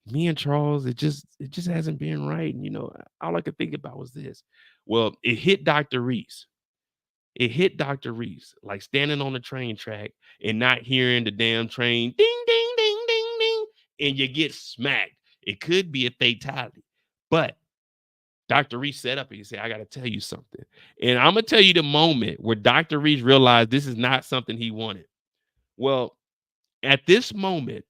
me and Charles, it just hasn't been right. And you know, all I could think about was this. Well, it hit Dr. Reese. It hit Dr. Reese, like standing on the train track and not hearing the damn train ding, ding, ding, ding, ding, and you get smacked. It could be a fatality. But Dr. Reese set up and he said, I got to tell you something. And I'm going to tell you the moment where Dr. Reese realized this is not something he wanted. Well, at this moment,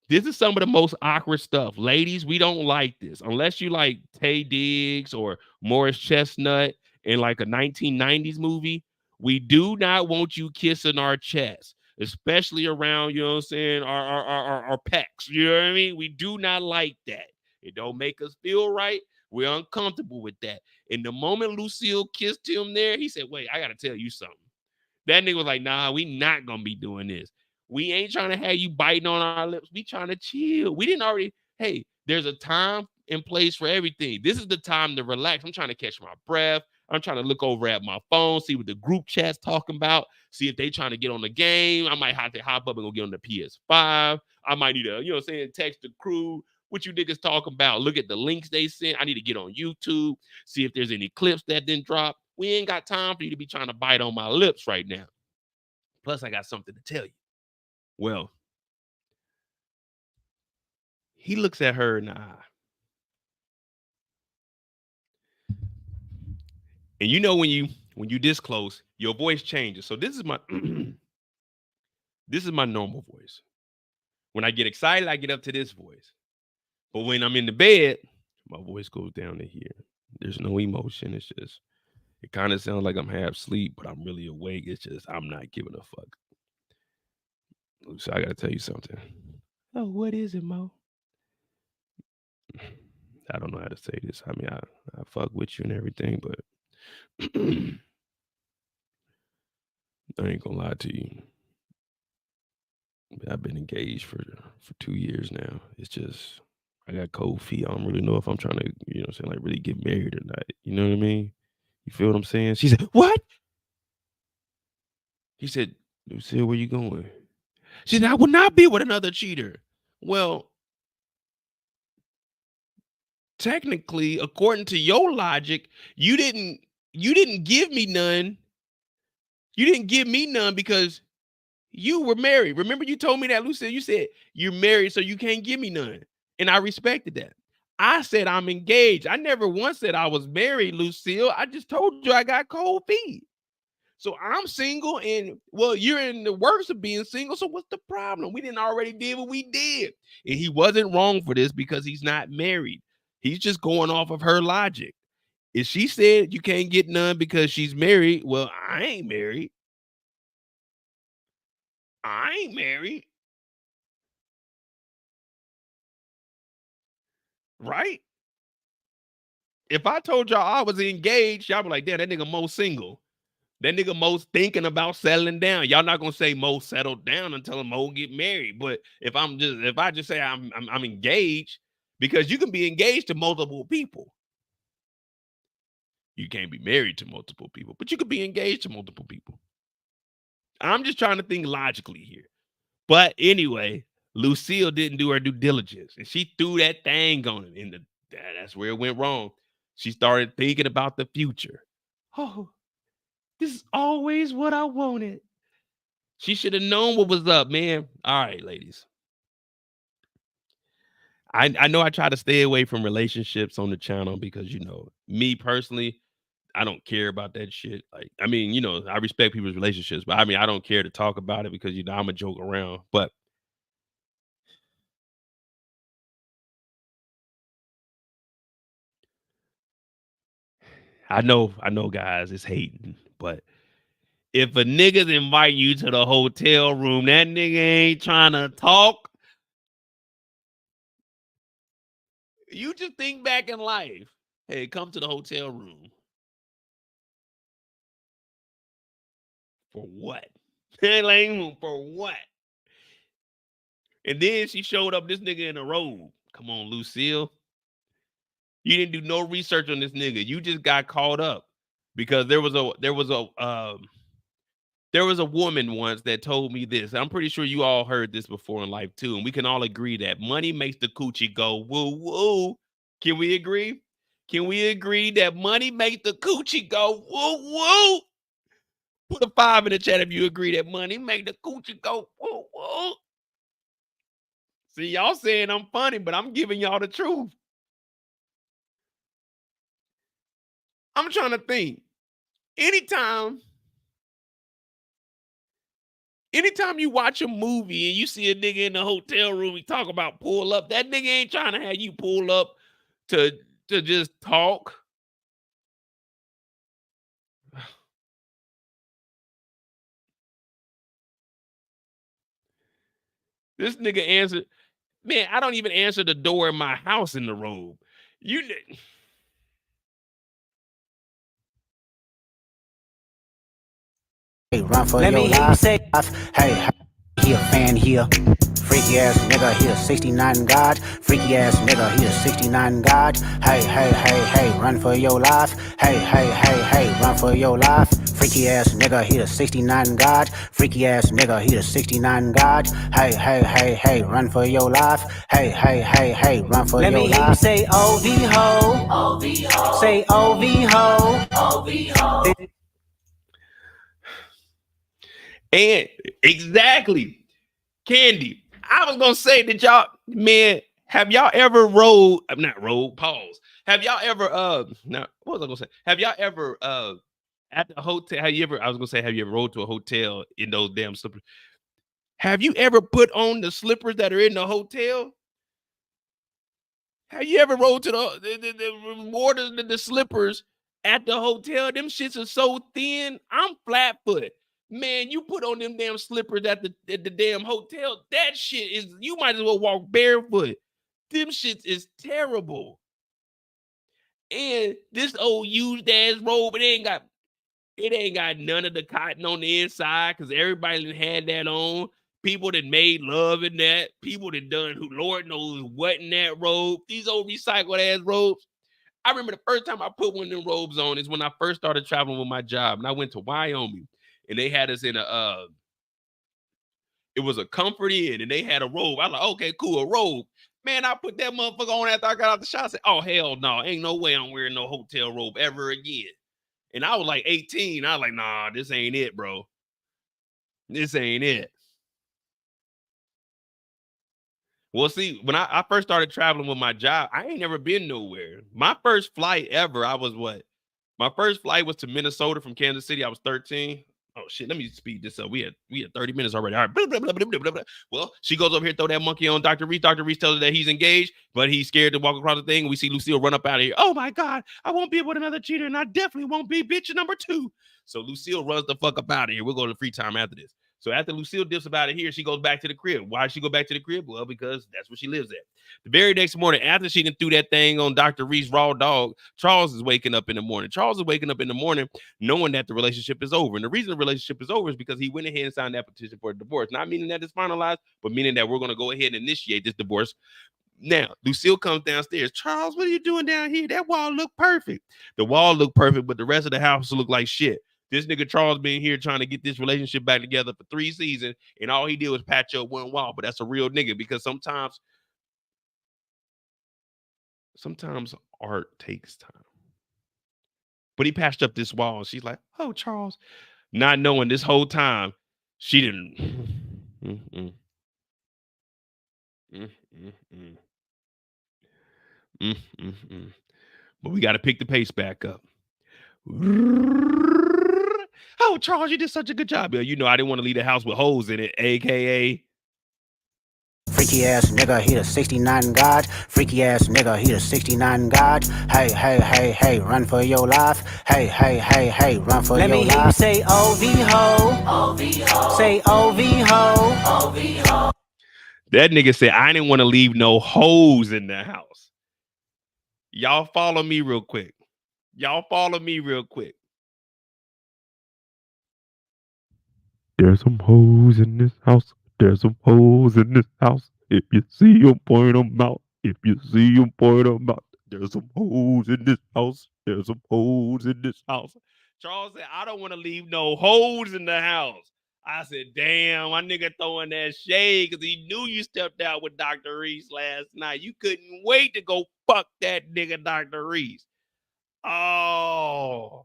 this is some of the most awkward stuff. Ladies, we don't like this. Unless you like Taye Diggs or Morris Chestnut in like a 1990s movie, we do not want you kissing our chest, especially around, you know what I'm saying, our pecs. You know what I mean? We do not like that. It don't make us feel right. We're uncomfortable with that. And the moment Lucille kissed him there, he said, wait, I got to tell you something. That nigga was like, nah, we not going to be doing this. We ain't trying to have you biting on our lips. We trying to chill. We didn't already, hey, there's a time and place for everything. This is the time to relax. I'm trying to catch my breath. I'm trying to look over at my phone, see what the group chat's talking about, see if they trying to get on the game. I might have to hop up and go get on the PS5. I might need to, you know what I'm saying, text the crew. What you niggas talking about? Look at the links they sent. I need to get on YouTube, see if there's any clips that didn't drop. We ain't got time for you to be trying to bite on my lips right now. Plus, I got something to tell you. Well, he looks at her in the eye. And you know when when you this close, your voice changes. So this is my this is my normal voice. When I get excited, I get up to this voice. But when I'm in the bed, my voice goes down to here. There's no emotion. It's just, it kind of sounds like I'm half asleep, but I'm really awake. It's just, I'm not giving a fuck. So I got to tell you something. Oh, what is it, Mo? I don't know how to say this. I mean, I fuck with you and everything, but I ain't gonna lie to you. I've been engaged for 2 years now. It's just, I got cold feet. I don't really know if I'm trying to, you know what I'm saying, like really get married or not. You know what I mean? You feel what I'm saying? She said, what? He said, Lucille, where you going? She said, I will not be with another cheater. Well, technically, according to your logic, you didn't give me none. You didn't give me none because you were married. Remember you told me that, Lucille? You said you're married, so you can't give me none. And I respected that. I said I'm engaged. I never once said I was married, Lucille. I just told you I got cold feet. So I'm single, and well, you're in the works of being single. So what's the problem? We didn't already did what we did. And he wasn't wrong for this because he's not married. He's just going off of her logic. If she said you can't get none because she's married, well, I ain't married. I ain't married. Right? If I told y'all I was engaged, y'all be like, damn, that nigga Mo single. That nigga Mo's thinking about settling down. Y'all not gonna say Mo settled down until Mo get married. But if I just say I'm engaged, because you can be engaged to multiple people. You can't be married to multiple people, but you could be engaged to multiple people. I'm just trying to think logically here. But anyway, Lucille didn't do her due diligence, and she threw that thing on it. And that's where it went wrong. She started thinking about the future. Oh, this is always what I wanted. She should have known what was up, man. All right, ladies. I know I try to stay away from relationships on the channel because, you know, me personally, I don't care about that shit. Like, I mean, you know, I respect people's relationships, but I mean, I don't care to talk about it because, you know, I'm a joke around. But I know, guys, it's hating, but if a nigga's invite you to the hotel room, that nigga ain't trying to talk. You just think back in life. Hey, come to the hotel room. For what? Like, for what? And then she showed up, this nigga in a robe. Come on, Lucille. You didn't do no research on this nigga. You just got caught up because there was a woman once that told me this. I'm pretty sure you all heard this before in life too, and we can all agree that money makes the coochie go woo woo. Can we agree? Can we agree that money makes the coochie go woo woo? Put a 5 in the chat if you agree that money make the coochie go woo woo. See, y'all saying I'm funny, but I'm giving y'all the truth. I'm trying to think. Anytime you watch a movie and you see a nigga in the hotel room, he talk about pull up, that nigga ain't trying to have you pull up to just talk. This nigga answered, man, I don't even answer the door in my house in the robe. You Hey, run for your life. Hey, he a fan here. Freaky ass nigga, he a 69 God. Freaky ass nigga, he a 69 God. Hey, run for your life. Hey, run for your life. Freaky ass nigga, he a 69 God. Freaky ass nigga, he a 69 God. Hey, run for your life. Hey, run for your life. Let me hear you say OV ho. OV ho. Say OV ho. OV ho. And exactly, Candy. I was gonna say that y'all, man, have y'all ever rode? I'm not rode. Pause. Have y'all ever? Now, what was I gonna say? Have y'all ever At the hotel, have you ever rode to a hotel in those damn slippers? Have you ever put on the slippers that are in the hotel? Have you ever rode to the slippers at the hotel? Them shits are so thin. I'm flat foot. Man, you put on them damn slippers at the damn hotel. That shit is, you might as well walk barefoot. Them shits is terrible. And this old used ass robe, it ain't got none of the cotton on the inside because everybody that had that on. People that made love in that. People that done who Lord knows what in that robe. These old recycled ass robes. I remember the first time I put one of them robes on is when I first started traveling with my job. And I went to Wyoming. And they had us in it was a comfort inn. And they had a robe. I was like, okay, cool, a robe. Man, I put that motherfucker on after I got out the shop. I said, oh, hell no. Ain't no way I'm wearing no hotel robe ever again. And I was like 18. I was like, nah, this ain't it, bro. This ain't it. Well, see, when I first started traveling with my job, I ain't never been nowhere. My first flight ever, my first flight was to Minnesota from Kansas City. I was 13. Oh shit, let me speed this up. We had 30 minutes already. All right. Blah, blah, blah, blah, blah, blah. Well, she goes over here, throw that monkey on Dr. Reese. Dr. Reese tells her that he's engaged, but he's scared to walk across the thing. We see Lucille run up out of here. Oh my God, I won't be with another cheater, and I definitely won't be bitch number 2. So Lucille runs the fuck up out of here. We'll go to free time after this. So after Lucille dips about it here, she goes back to the crib. Why did she go back to the crib? Well, because that's where she lives at. The very next morning, after she done threw that thing on Dr. Reese raw dog, Charles is waking up in the morning. Charles is waking up in the morning knowing that the relationship is over. And the reason the relationship is over is because he went ahead and signed that petition for a divorce. Not meaning that it's finalized, but meaning that we're going to go ahead and initiate this divorce. Now, Lucille comes downstairs. Charles, what are you doing down here? That wall looked perfect. The wall looked perfect, but the rest of the house looked like shit. This nigga Charles been here trying to get this relationship back together for 3 seasons, and all he did was patch up one wall. But that's a real nigga, because sometimes art takes time. But he patched up this wall, and she's like, oh, Charles. Not knowing this whole time, she didn't. But we got to pick the pace back up. Oh, Charles, you did such a good job. You know, I didn't want to leave the house with holes in it, a.k.a. Freaky ass nigga, he the 69 God. Freaky ass nigga, he the 69 God. Hey, hey, hey, hey, run for your life. Hey, hey, hey, hey, run for your life. Let me hear you say OV-ho. OV-ho. Say OV-ho. OV-ho. That nigga said, I didn't want to leave no hoes in the house. Y'all follow me real quick. There's some hoes in this house. There's some hoes in this house. If you see them, point them out. If you see them, point them out. There's some hoes in this house. There's some hoes in this house. Charles said, I don't want to leave no hoes in the house. I said, damn, my nigga throwing that shade because he knew you stepped out with Dr. Reese last night. You couldn't wait to go fuck that nigga Dr. Reese. Oh.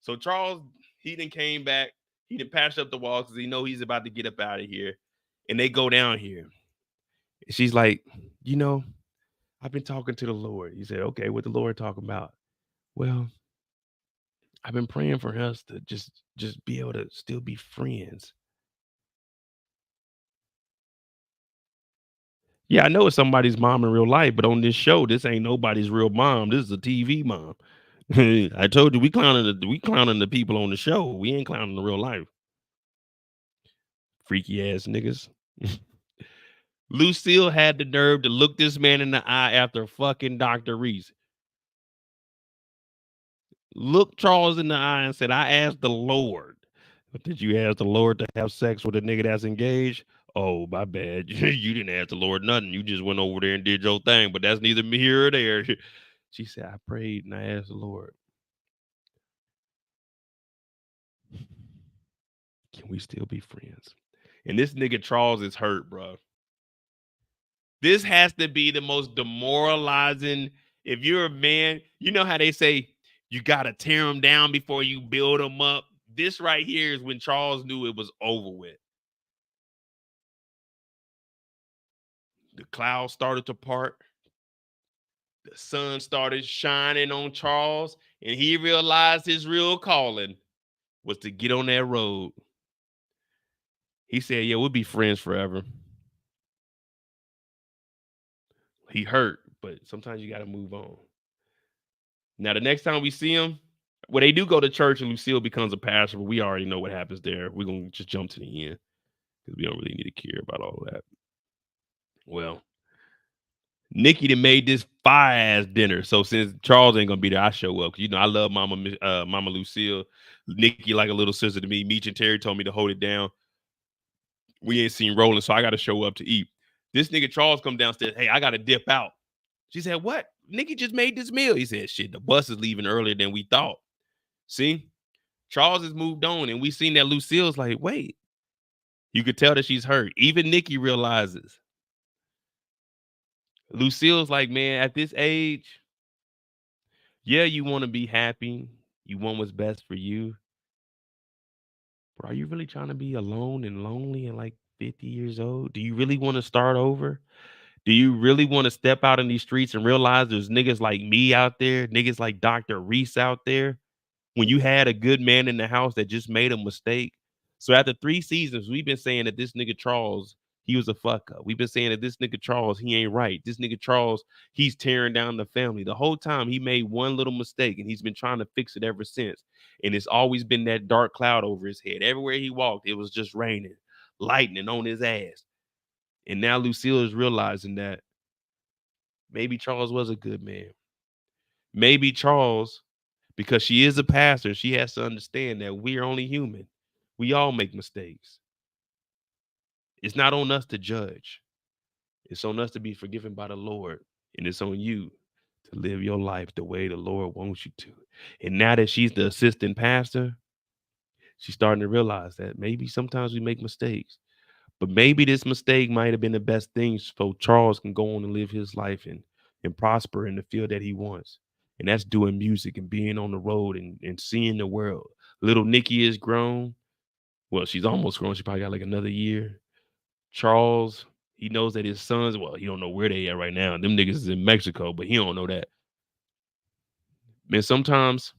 So Charles, he done came back. He done patched up the walls because he know he's about to get up out of here. And they go down here. She's like, you know, I've been talking to the Lord. He said, okay, what the Lord talking about? Well, I've been praying for us to just be able to still be friends. Yeah, I know it's somebody's mom in real life, but on this show, this ain't nobody's real mom. This is a TV mom. I told you we clowning the people on the show. We ain't clowning the real life. Freaky ass niggas. Lucille had the nerve to look this man in the eye after fucking Dr. Reese. Looked Charles in the eye and said, I asked the Lord. But did you ask the Lord to have sex with a nigga that's engaged? Oh, my bad. You didn't ask the Lord nothing. You just went over there and did your thing, but that's neither here or there. She said, I prayed and I asked the Lord, can we still be friends? And this nigga Charles is hurt, bro. This has to be the most demoralizing. If you're a man, you know how they say you got to tear them down before you build them up. This right here is when Charles knew it was over with. The clouds started to part. The sun started shining on Charles. And he realized his real calling was to get on that road. He said, yeah, we'll be friends forever. He hurt, but sometimes you got to move on. Now, the next time we see him, well, they do go to church and Lucille becomes a pastor, but we already know what happens there. We're going to just jump to the end because we don't really need to care about all of that. Well, Nikki done made this fire-ass dinner. So since Charles ain't going to be there, I show up. You know, I love Mama Lucille. Nikki like a little sister to me. Meech and Terry told me to hold it down. We ain't seen Roland, so I got to show up to eat. This nigga Charles come downstairs. Hey, I got to dip out. She said, what? Nikki just made this meal. He said, shit, the bus is leaving earlier than we thought. See? Charles has moved on, and we seen that Lucille's like, wait. You could tell that she's hurt. Even Nikki realizes. Lucille's like, man, at this age, yeah, you want to be happy. You want what's best for you. But are you really trying to be alone and lonely at like 50 years old? Do you really want to start over? Do you really want to step out in these streets and realize there's niggas like me out there, niggas like Dr. Reese out there, when you had a good man in the house that just made a mistake? So after 3 seasons, we've been saying that this nigga Charles, he was a fuck up. We've been saying that this nigga Charles, he ain't right. This nigga Charles, he's tearing down the family. The whole time he made one little mistake and he's been trying to fix it ever since. And it's always been that dark cloud over his head. Everywhere he walked, it was just raining, lightning on his ass. And now Lucille is realizing that maybe Charles was a good man. Maybe Charles, because she is a pastor, she has to understand that we're only human. We all make mistakes. It's not on us to judge. It's on us to be forgiven by the Lord. And it's on you to live your life the way the Lord wants you to. And now that she's the assistant pastor, she's starting to realize that maybe sometimes we make mistakes. But maybe this mistake might have been the best thing so Charles can go on and live his life and prosper in the field that he wants. And that's doing music and being on the road and seeing the world. Little Nikki is grown. Well, she's almost grown. She probably got like another year. Charles, he knows that his sons, well, he don't know where they at right now. Them niggas is in Mexico, but he don't know that. Man, sometimes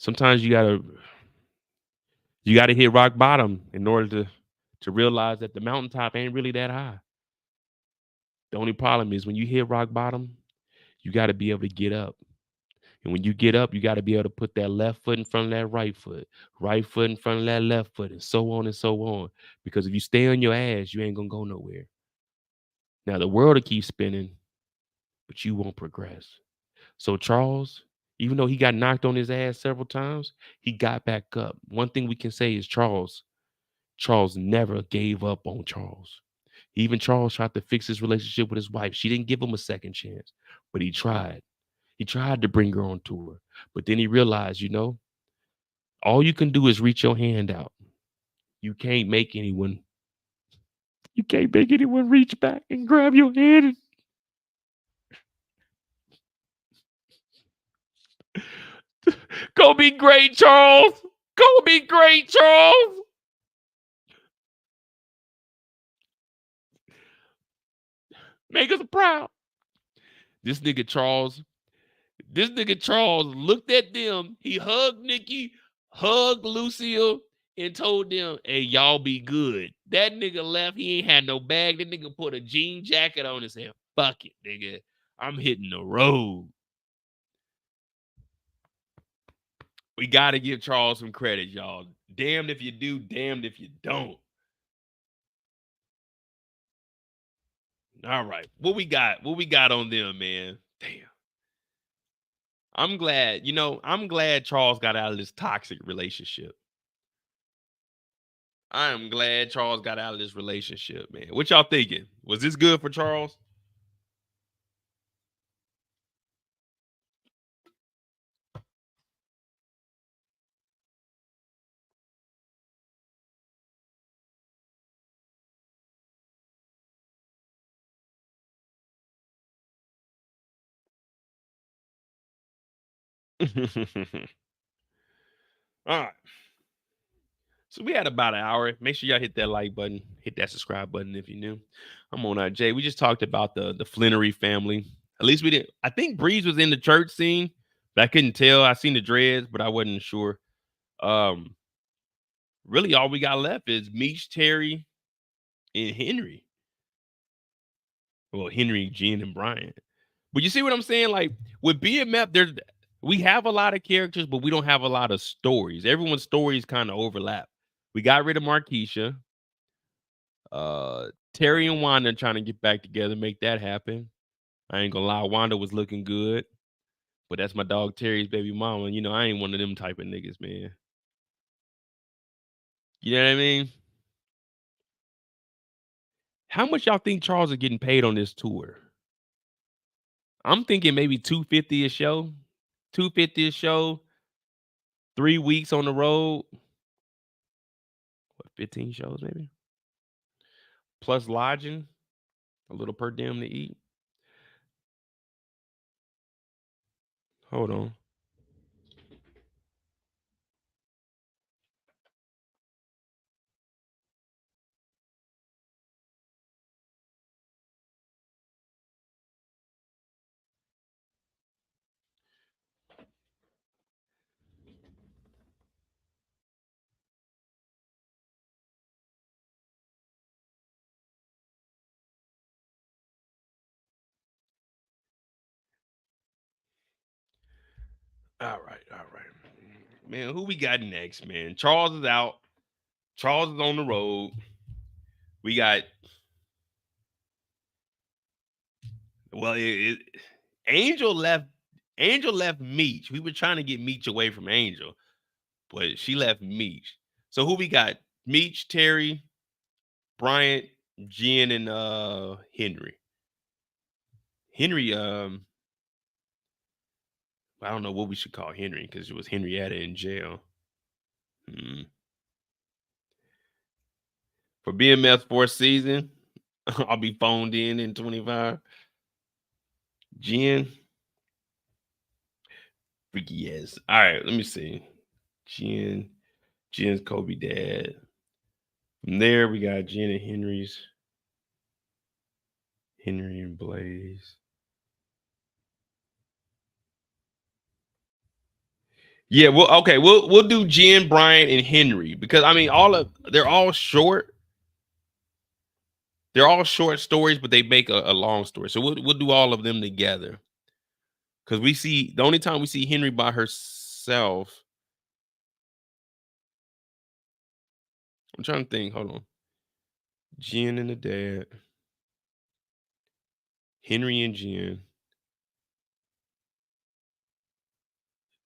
you gotta hit rock bottom in order to realize that the mountaintop ain't really that high. The only problem is when you hit rock bottom, you got to be able to get up. And when you get up, you got to be able to put that left foot in front of that right foot in front of that left foot, and so on and so on. Because if you stay on your ass, you ain't going to go nowhere. Now, the world will keep spinning, but you won't progress. So Charles, even though he got knocked on his ass several times, he got back up. One thing we can say is Charles never gave up on Charles. Even Charles tried to fix his relationship with his wife. She didn't give him a second chance, but he tried. He tried to bring her on tour, but then he realized, all you can do is reach your hand out. You can't make anyone reach back and grab your hand. Go be great, Charles. Go be great, Charles. Make us proud. This nigga Charles looked at them. He hugged Nikki, hugged Lucille, and told them, hey, y'all be good. That nigga left. He ain't had no bag. That nigga put a jean jacket on and said, fuck it, nigga. I'm hitting the road. We got to give Charles some credit, y'all. Damned if you do, damned if you don't. All right. What we got? What we got on them, man? Damn. I'm glad Charles got out of this toxic relationship. I am glad Charles got out of this relationship, man. What y'all thinking? Was this good for Charles? All right. So we had about an hour. Make sure y'all hit that like button, hit that subscribe button if you're new. I'm on Jay. We just talked about the Flennory family. At least we didn't. I think Breeze was in the church scene, I couldn't tell. I seen the dreads, but I wasn't sure. Really all we got left is Meech, Terry, and Henry. Well, Henry, Jen, and Brian. But you see what I'm saying? Like with BMF, we have a lot of characters, but we don't have a lot of stories. Everyone's stories kind of overlap. We got rid of Markeisha. Terry and Wanda trying to get back together, make that happen. I ain't gonna lie, Wanda was looking good, but that's my dog Terry's baby mama. You know, I ain't one of them type of niggas, man. You know what I mean? How much y'all think Charles is getting paid on this tour? I'm thinking maybe $250 a show. $250 a show. 3 weeks on the road. What, 15 shows maybe? Plus lodging. A little per diem to eat. Hold on. All right. Man, who we got next, man? Charles is out. Charles is on the road. We got Angel left Meech. We were trying to get Meech away from Angel, but she left Meech. So who we got? Meech, Terry, Bryant, Jen, and Henry. Henry, I don't know what we should call Henry because it was Henrietta in jail. For BMF fourth season, I'll be phoned in 25. Jen. Freaky yes. All right, let me see. Jen's Kobe dad. From there, we got Jen and Henry and Blaze. Yeah, we'll do Jen, Brian, and Henry because I mean they're all short. They're all short stories, but they make a long story. So we'll do all of them together. Because the only time we see Henry by herself. I'm trying to think. Hold on. Jen and the dad. Henry and Jen.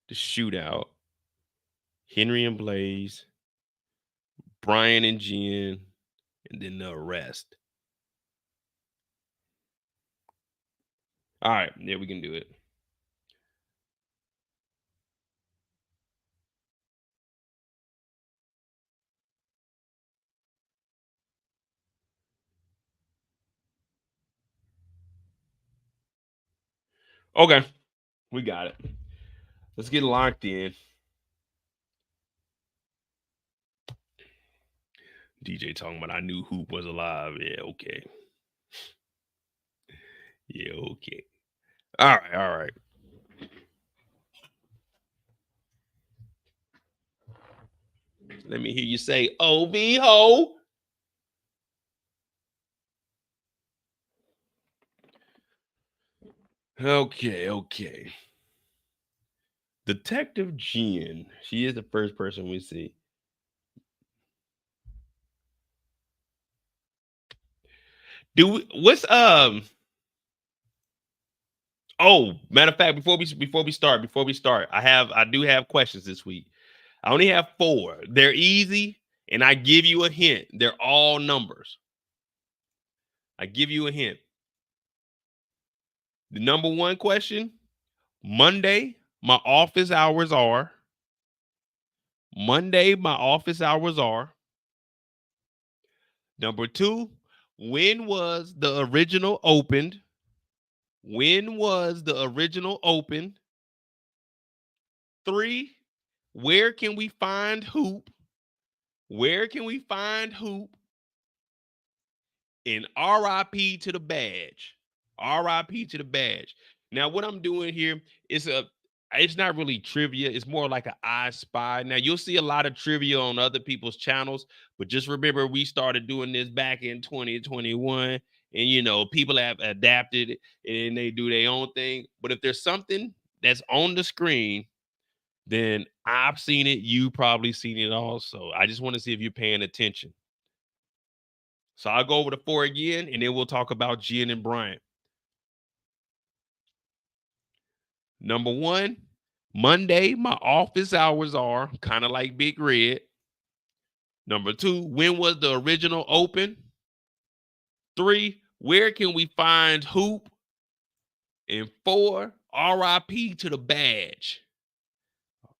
The shootout. Henry and Blaze. Brian and Jen. And then the arrest. All right. Yeah, we can do it. Okay. We got it. Let's get locked in. DJ talking about I knew Hoop was alive. Yeah, okay. Yeah, okay. All right. Let me hear you say, OB ho. Okay. Detective Jen. She is the first person we see. Oh, matter of fact, before we start, I do have questions this week. I only have 4. They're easy, and I give you a hint. They're all numbers. I give you a hint. The number 1 question, Monday, my office hours are. Number 2, when was the original opened? 3, where can we find Hoop? And RIP to the badge. Now, what I'm doing here is it's not really trivia. It's more like an I Spy. Now you'll see a lot of trivia on other people's channels, but just remember we started doing this back in 2021, and you know people have adapted and they do their own thing. But if there's something that's on the screen, then I've seen it. You probably seen it also. I just want to see if you're paying attention. So I'll go over the 4 again, and then we'll talk about Jen and Bryant. Number 1, Monday, my office hours are kind of like Big Red. Number 2, when was the original open? 3, where can we find Hoop? And 4, RIP to the badge.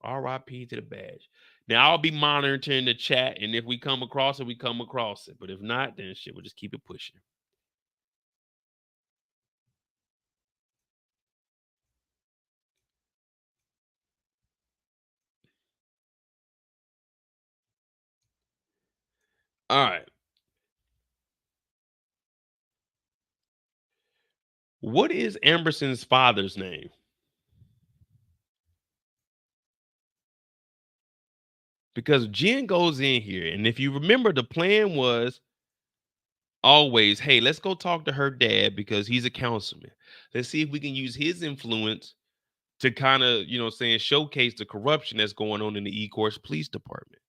RIP to the badge. Now I'll be monitoring the chat, and if we come across it, we come across it. But if not, then shit, we'll just keep it pushing. All right. What is Amberson's father's name? Because Jen goes in here, and if you remember, the plan was always, hey, let's go talk to her dad because he's a councilman. Let's see if we can use his influence to kind of, you know, saying showcase the corruption that's going on in the E-Course Police Department.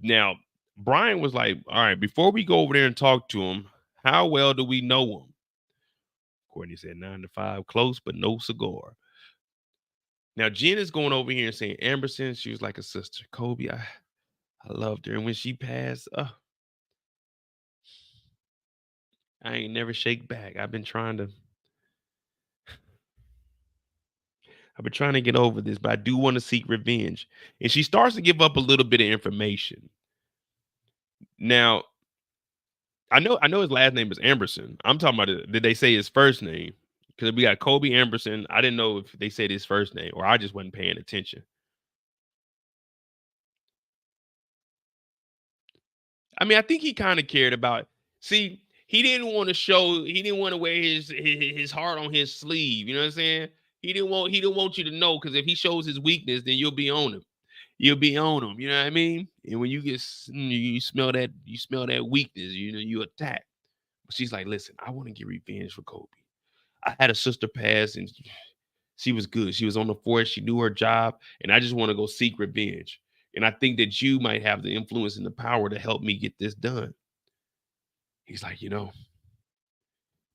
Now, Brian was like, all right, before we go over there and talk to him, how well do we know him? Courtney said 9 to 5, close, but no cigar. Now, Jen is going over here and saying, Amberson, she was like a sister. Kobe, I loved her. And when she passed, I ain't never shake back. I've been trying to get over this, but I do want to seek revenge. And she starts to give up a little bit of information. Now, I know his last name is Amberson. I'm talking about, did they say his first name? Because we got Kobe Amberson. I didn't know if they said his first name, or I just wasn't paying attention. I mean, I think he kind of cared about. See, he didn't want to wear his heart on his sleeve. You know what I'm saying? He didn't want you to know, because if he shows his weakness, then you'll be on him. You'll be on him. You know what I mean? And when you get you smell that weakness, you know, you attack. But she's like, listen, I want to get revenge for Kobe. I had a sister pass, and she was good. She was on the force. She knew her job, and I just want to go seek revenge. And I think that you might have the influence and the power to help me get this done. He's like, you know,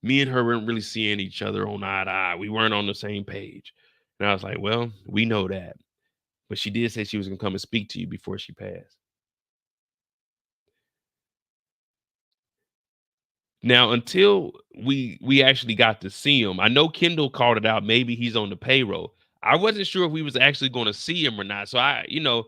me and her weren't really seeing each other on eye to eye. We weren't on the same page. And I was like, well, we know that. But she did say she was going to come and speak to you before she passed. Now, until we actually got to see him, I know Kendall called it out. Maybe he's on the payroll. I wasn't sure if we was actually going to see him or not. So I, you know,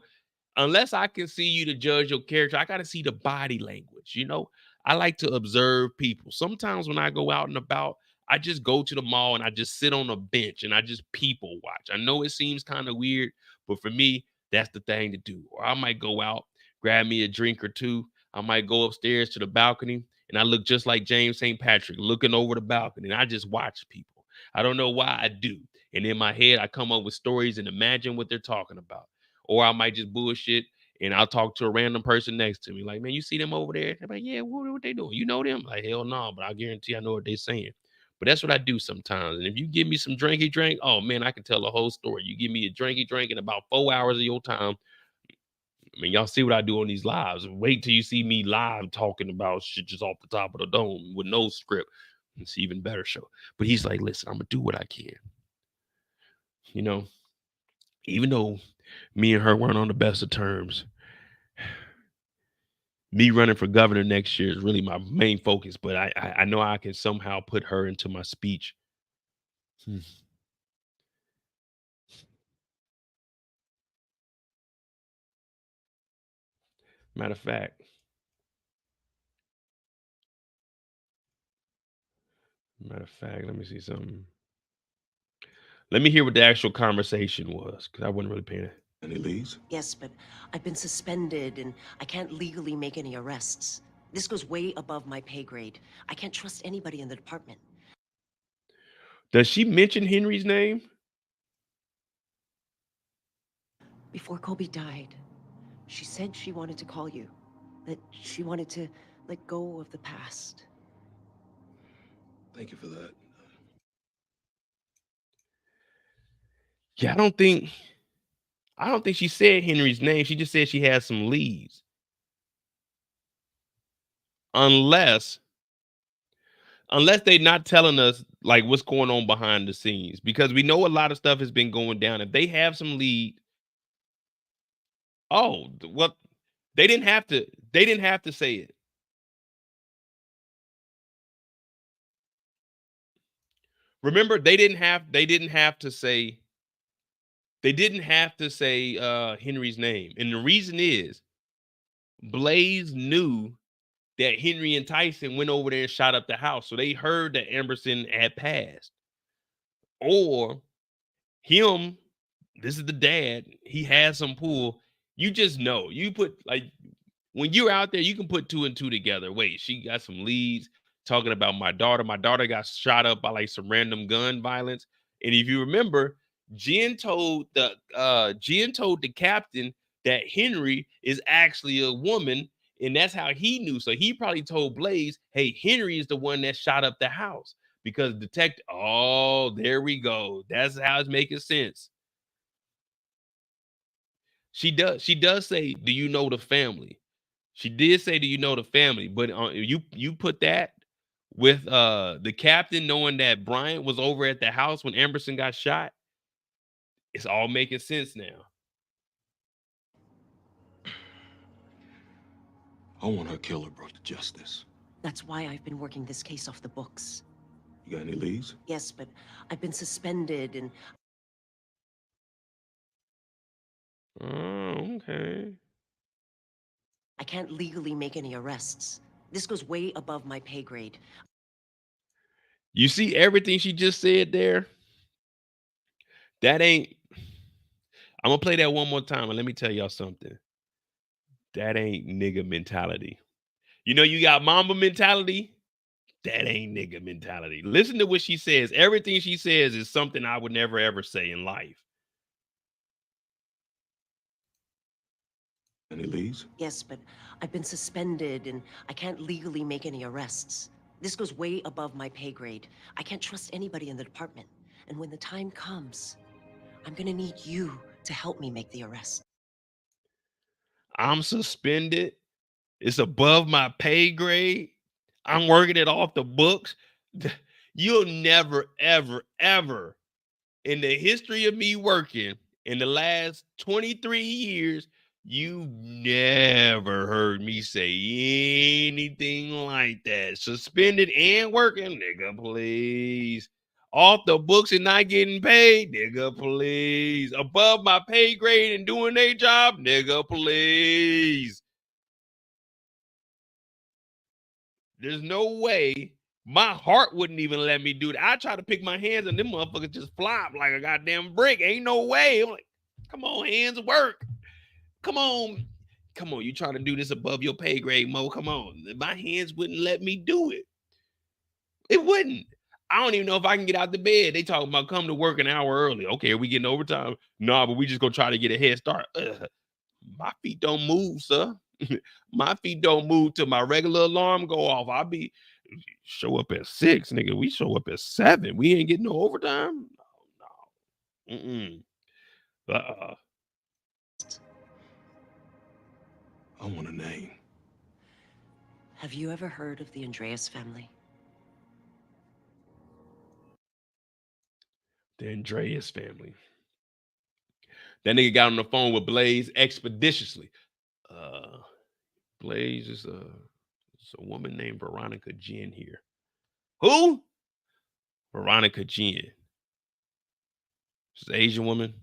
unless I can see you to judge your character, I got to see the body language. You know, I like to observe people. Sometimes when I go out and about, I just go to the mall and I just sit on a bench and I just people watch. I know it seems kind of weird, but for me, that's the thing to do. Or I might go out, grab me a drink or two. I might go upstairs to the balcony, and I look just like James St. Patrick looking over the balcony, and I just watch people. I don't know why I do. And in my head, I come up with stories and imagine what they're talking about. Or I might just bullshit and I'll talk to a random person next to me. Like, man, you see them over there? They're like, yeah, what they doing? You know them? Like, hell no, but I guarantee I know what they're saying. But that's what I do sometimes. And if you give me some drinky drink, oh man, I can tell a whole story. You give me a drinky drink in about 4 hours of your time. I mean, y'all see what I do on these lives. Wait till you see me live talking about shit just off the top of the dome with no script. It's an even better show. But he's like, listen, I'm going to do what I can. You know, even though me and her weren't on the best of terms, me running for governor next year is really my main focus. But I know I can somehow put her into my speech. Matter of fact, let me see something. Let me hear what the actual conversation was, because I wasn't really paying it. Any leads? Yes, but I've been suspended and I can't legally make any arrests. This goes way above my pay grade. I can't trust anybody in the department. Does she mention Henry's name? Before Kobe died, she said she wanted to call you. That she wanted to let go of the past. Thank you for that. Yeah, I don't think she said Henry's name. She just said she had some leads. Unless they're not telling us like what's going on behind the scenes, because we know a lot of stuff has been going down. If they have some lead, oh, well, they didn't have to say it. Remember, they didn't have to say Henry's name. And the reason is Blaze knew that Henry and Tyshon went over there and shot up the house. So they heard that Emerson had passed. Or him, this is the dad, he has some pull. You just know. You put, like, when you're out there, you can put 2 and 2 together. Wait, she got some leads talking about my daughter. My daughter got shot up by like some random gun violence. And if you remember, Jen told the captain that Henry is actually a woman, and that's how he knew. So he probably told Blaze, hey, Henry is the one that shot up the house, because detective, oh, there we go. That's how it's making sense. She does say, do you know the family? She did say, do you know the family? But you put that with the captain knowing that Bryant was over at the house when Emerson got shot. It's all making sense now. I want her killer brought to justice. That's why I've been working this case off the books. You got any leads? Yes, but I've been suspended and... Oh, okay. I can't legally make any arrests. This goes way above my pay grade. You see everything she just said there? That ain't... I'm going to play that one more time, and let me tell y'all something. That ain't nigga mentality. You know, you got mamba mentality. That ain't nigga mentality. Listen to what she says. Everything she says is something I would never, ever say in life. Any leads? Yes, but I've been suspended and I can't legally make any arrests. This goes way above my pay grade. I can't trust anybody in the department. And when the time comes, I'm gonna need you to help me make the arrest. I'm suspended. It's above my pay grade. I'm working it off the books. You'll never, ever, ever in the history of me working in the last 23 years, you never heard me say anything like that. Suspended and working, nigga, please. Off the books and not getting paid, nigga, please. Above my pay grade and doing their job, nigga, please. There's no way my heart wouldn't even let me do that. I try to pick my hands and them motherfuckers just flop like a goddamn brick. Ain't no way. I'm like, come on, hands, work. Come on. Come on, you trying to do this above your pay grade, Mo. Come on. My hands wouldn't let me do it. It wouldn't. I don't even know if I can get out the bed. They talking about come to work an hour early. Okay, are we getting overtime? No, but we just gonna try to get a head start. My feet don't move, sir. My feet don't move till my regular alarm go off. I'll be show up at 6, nigga. We show up at 7. We ain't getting no overtime. No. I want a name. Have you ever heard of the Andreas family? The Andreas family. That nigga got on the phone with Blaze expeditiously. Blaze is a woman named Veronica Jen here. Who? Veronica Jen. She's an Asian woman,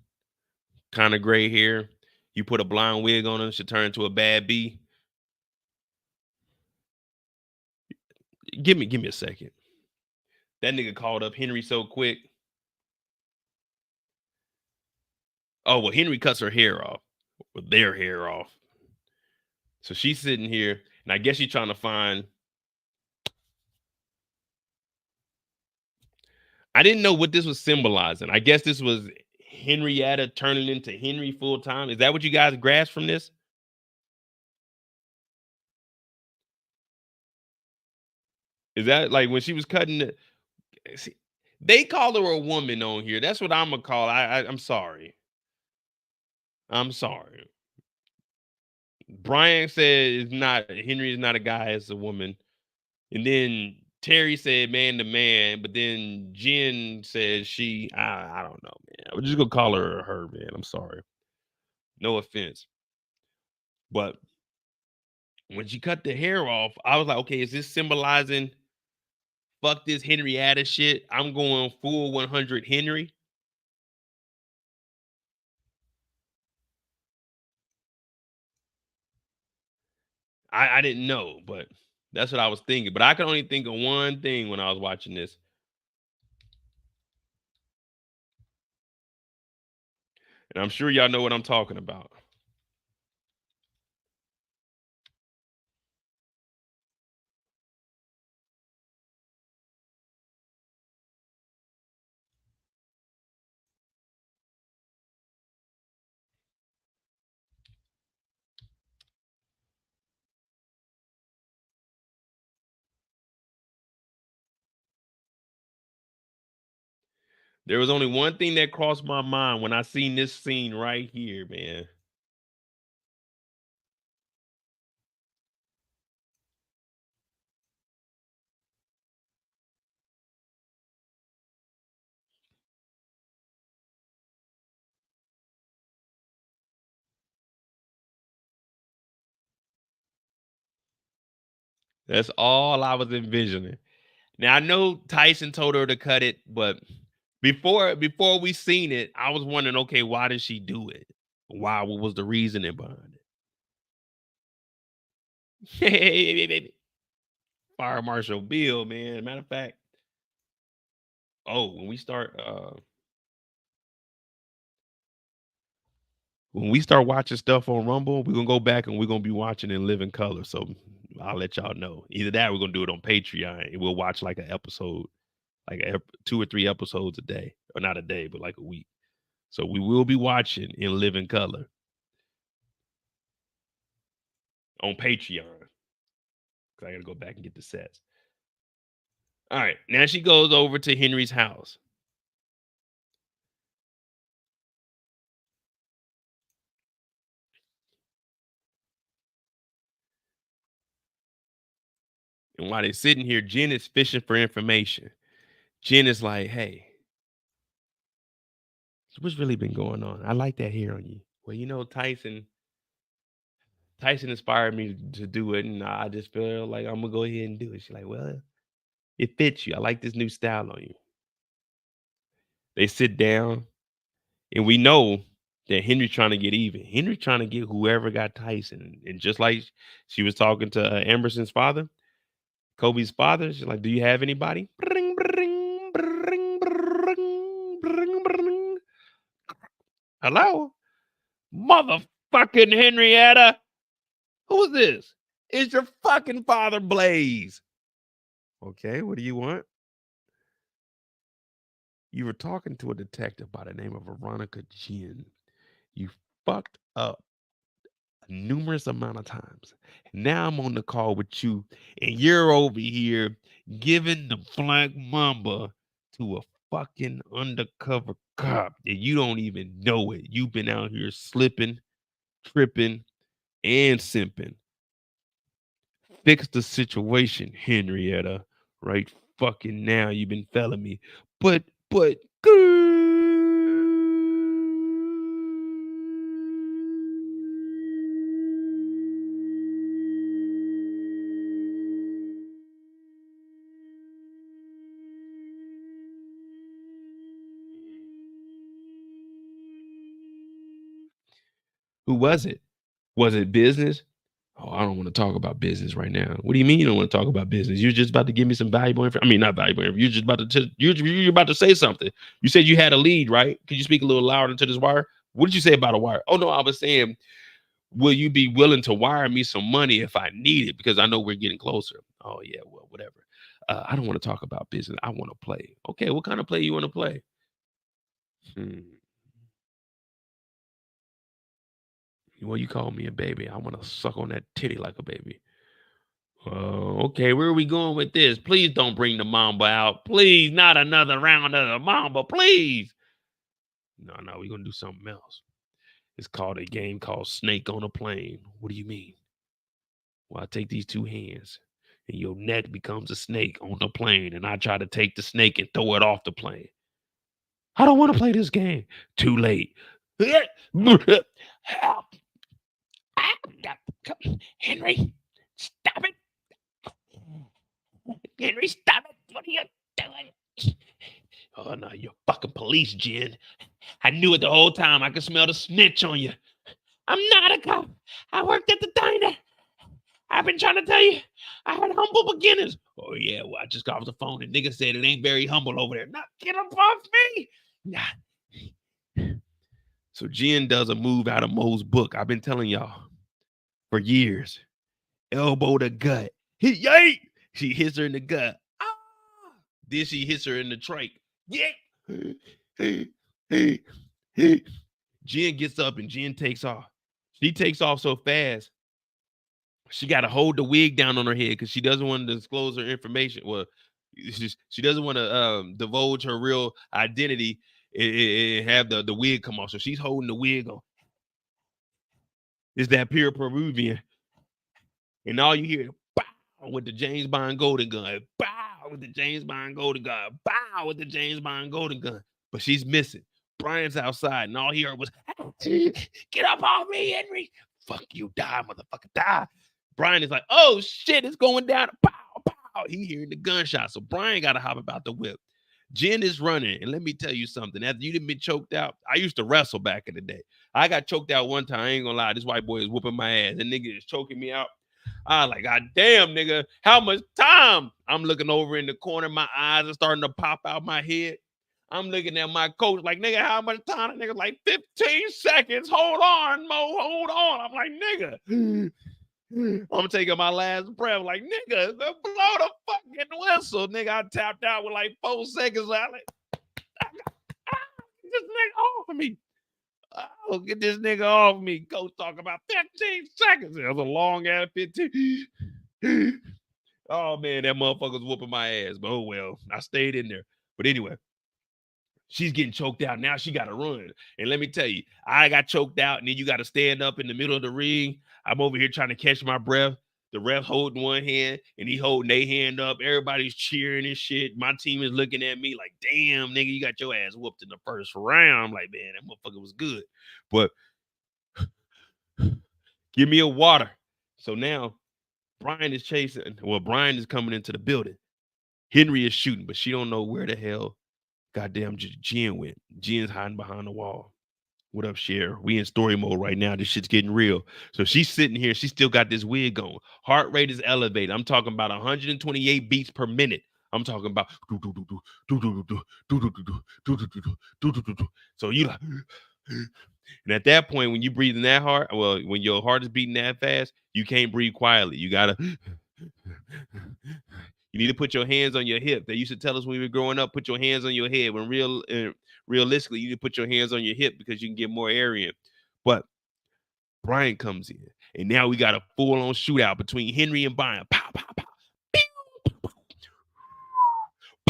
kind of gray hair. You put a blonde wig on her, she'll turn into a bad bee. Give me a second. That nigga called up Henry so quick. Oh, well, Henry cuts her hair off, or their hair off. So she's sitting here, and I guess she's trying to find. I didn't know what this was symbolizing. I guess this was Henrietta turning into Henry full time. Is that what you guys grasp from this? Is that like when she was cutting the, see, they call her a woman on here. That's what I'm gonna call. I'm sorry. I'm sorry. Brian said it's not Henry is not a guy, it's a woman. And then Terry said man to man, but then Jen said she, I don't know, man. I'm just gonna call her, man. I'm sorry. No offense. But when she cut the hair off, I was like, okay, is this symbolizing fuck this Henrietta shit? I'm going full 100 Henry. I didn't know, but that's what I was thinking. But I could only think of one thing when I was watching this. And I'm sure y'all know what I'm talking about. There was only one thing that crossed my mind when I seen this scene right here, man. That's all I was envisioning. Now I know Tyshon told her to cut it, but before we seen it, I was wondering, okay, why did she do it? Why? What was the reasoning behind it? Fire Marshal Bill, man. Matter of fact, when we start watching stuff on Rumble, we're gonna go back and we're gonna be watching in living color. So I'll let y'all know. Either that, or we're gonna do it on Patreon, and we'll watch like an episode, like 2 or 3 episodes a day, or not a day, but like a week. So we will be watching in living color on Patreon. Cause I gotta go back and get the sets. All right, now she goes over to Henry's house. And while they're sitting here, Jen is fishing for information. Jen is like, hey, what's really been going on? I like that hair on you. Well, you know, Tyshon inspired me to do it, and I just feel like I'm gonna go ahead and do it. She's like, well, it fits you. I like this new style on you. They sit down, and we know that Henry's trying to get even. Henry trying to get whoever got Tyshon. And just like she was talking to Emerson's father, Kobe's father, she's like, do you have anybody? Hello? Motherfucking Henrietta. Who is this? It's your fucking father, Blaze. Okay, what do you want? You were talking to a detective by the name of Veronica Jen. You fucked up a numerous amount of times. Now I'm on the call with you, and you're over here giving the Black Mamba to a fucking undercover cop, and you don't even know it. You've been out here slipping, tripping, and simping. Fix the situation, Henrietta. Right fucking now. You've been felling me. But who was it? Was it business? Oh, I don't want to talk about business right now. What do you mean you don't want to talk about business? You're just about to give me some valuable information. I mean, not valuable information. You're just about to you're about to say something. You said you had a lead, right? Could you speak a little louder into this wire? What did you say about a wire? Oh no, I was saying, will you be willing to wire me some money if I need it? Because I know we're getting closer. Oh yeah, well, whatever. I don't want to talk about business. I want to play. Okay, what kind of play you want to play? Well, you call me a baby. I want to suck on that titty like a baby. Okay, where are we going with this? Please don't bring the mamba out. Please, not another round of the mamba, please. No, we're going to do something else. It's called a game called Snake on a Plane. What do you mean? Well, I take these two hands and your neck becomes a snake on the plane, and I try to take the snake and throw it off the plane. I don't want to play this game. Too late. Henry, stop it. Henry, stop it. What are you doing? Oh, no, you're fucking police, Jen. I knew it the whole time. I could smell the snitch on you. I'm not a cop. I worked at the diner. I've been trying to tell you. I had humble beginnings. Oh, yeah, well, I just got off the phone and nigga said it ain't very humble over there. Now, get up off me. Nah. So Jen does a move out of Mo's book. I've been telling y'all for years. Elbow to gut. Yay! She hits her in the gut. Ah! Then she hits her in the trach. Yeah. Jen gets up and Jen takes off. She takes off so fast, she got to hold the wig down on her head because she doesn't want to disclose her information. Well, she doesn't want to divulge her real identity and have the wig come off. So she's holding the wig on. It's that pure Peruvian. And all you hear is bow with the James Bond golden gun. Bow with the James Bond golden gun. Bow with the James Bond golden gun. But she's missing. Brian's outside, and all he heard was, get up off me, Henry. Fuck you, die, motherfucker, die. Brian is like, oh, shit, it's going down. Pow, pow. He hearing the gunshot. So Brian got to hop about the whip. Jen is running. And let me tell you something. After you didn't been choked out, I used to wrestle back in the day. I got choked out one time. I ain't going to lie. This white boy is whooping my ass. And nigga is choking me out. I was like, God damn, nigga, how much time? I'm looking over in the corner. My eyes are starting to pop out my head. I'm looking at my coach like, nigga, how much time? Nigga, like 15 seconds. Hold on, Mo. Hold on. I'm like, nigga. I'm taking my last breath. Like, nigga, blow the fucking whistle. Nigga, I tapped out with like 4 seconds. I like, get this nigga off of me. Oh, get this nigga off of me. Coach talking about 15 seconds. It was a long ass 15. Oh, man, that motherfucker's whooping my ass. But oh, well, I stayed in there. But anyway. She's getting choked out. Now she got to run. And let me tell you, I got choked out, and then you got to stand up in the middle of the ring. I'm over here trying to catch my breath. The ref holding one hand, and he holding their hand up. Everybody's cheering and shit. My team is looking at me like, damn, nigga, you got your ass whooped in the first round. I'm like, man, that motherfucker was good. But give me a water. So now Brian is chasing. Well, Brian is coming into the building. Henry is shooting, but she don't know where the hell goddamn Jen went. Jen's hiding behind the wall. What up, Cher? We in story mode right now. This shit's getting real. So she's sitting here. She still got this wig on. Heart rate is elevated. I'm talking about 128 beats per minute. I'm talking about so you like, and at that point, when you breathing that hard, well, when your heart is beating that fast, you can't breathe quietly. You gotta. You need to put your hands on your hip. They used to tell us when we were growing up, put your hands on your head. When realistically, you need to put your hands on your hip because you can get more air in. But Brian comes in, and now we got a full-on shootout between Henry and Brian. Pow, pow, pow. Pew, pow,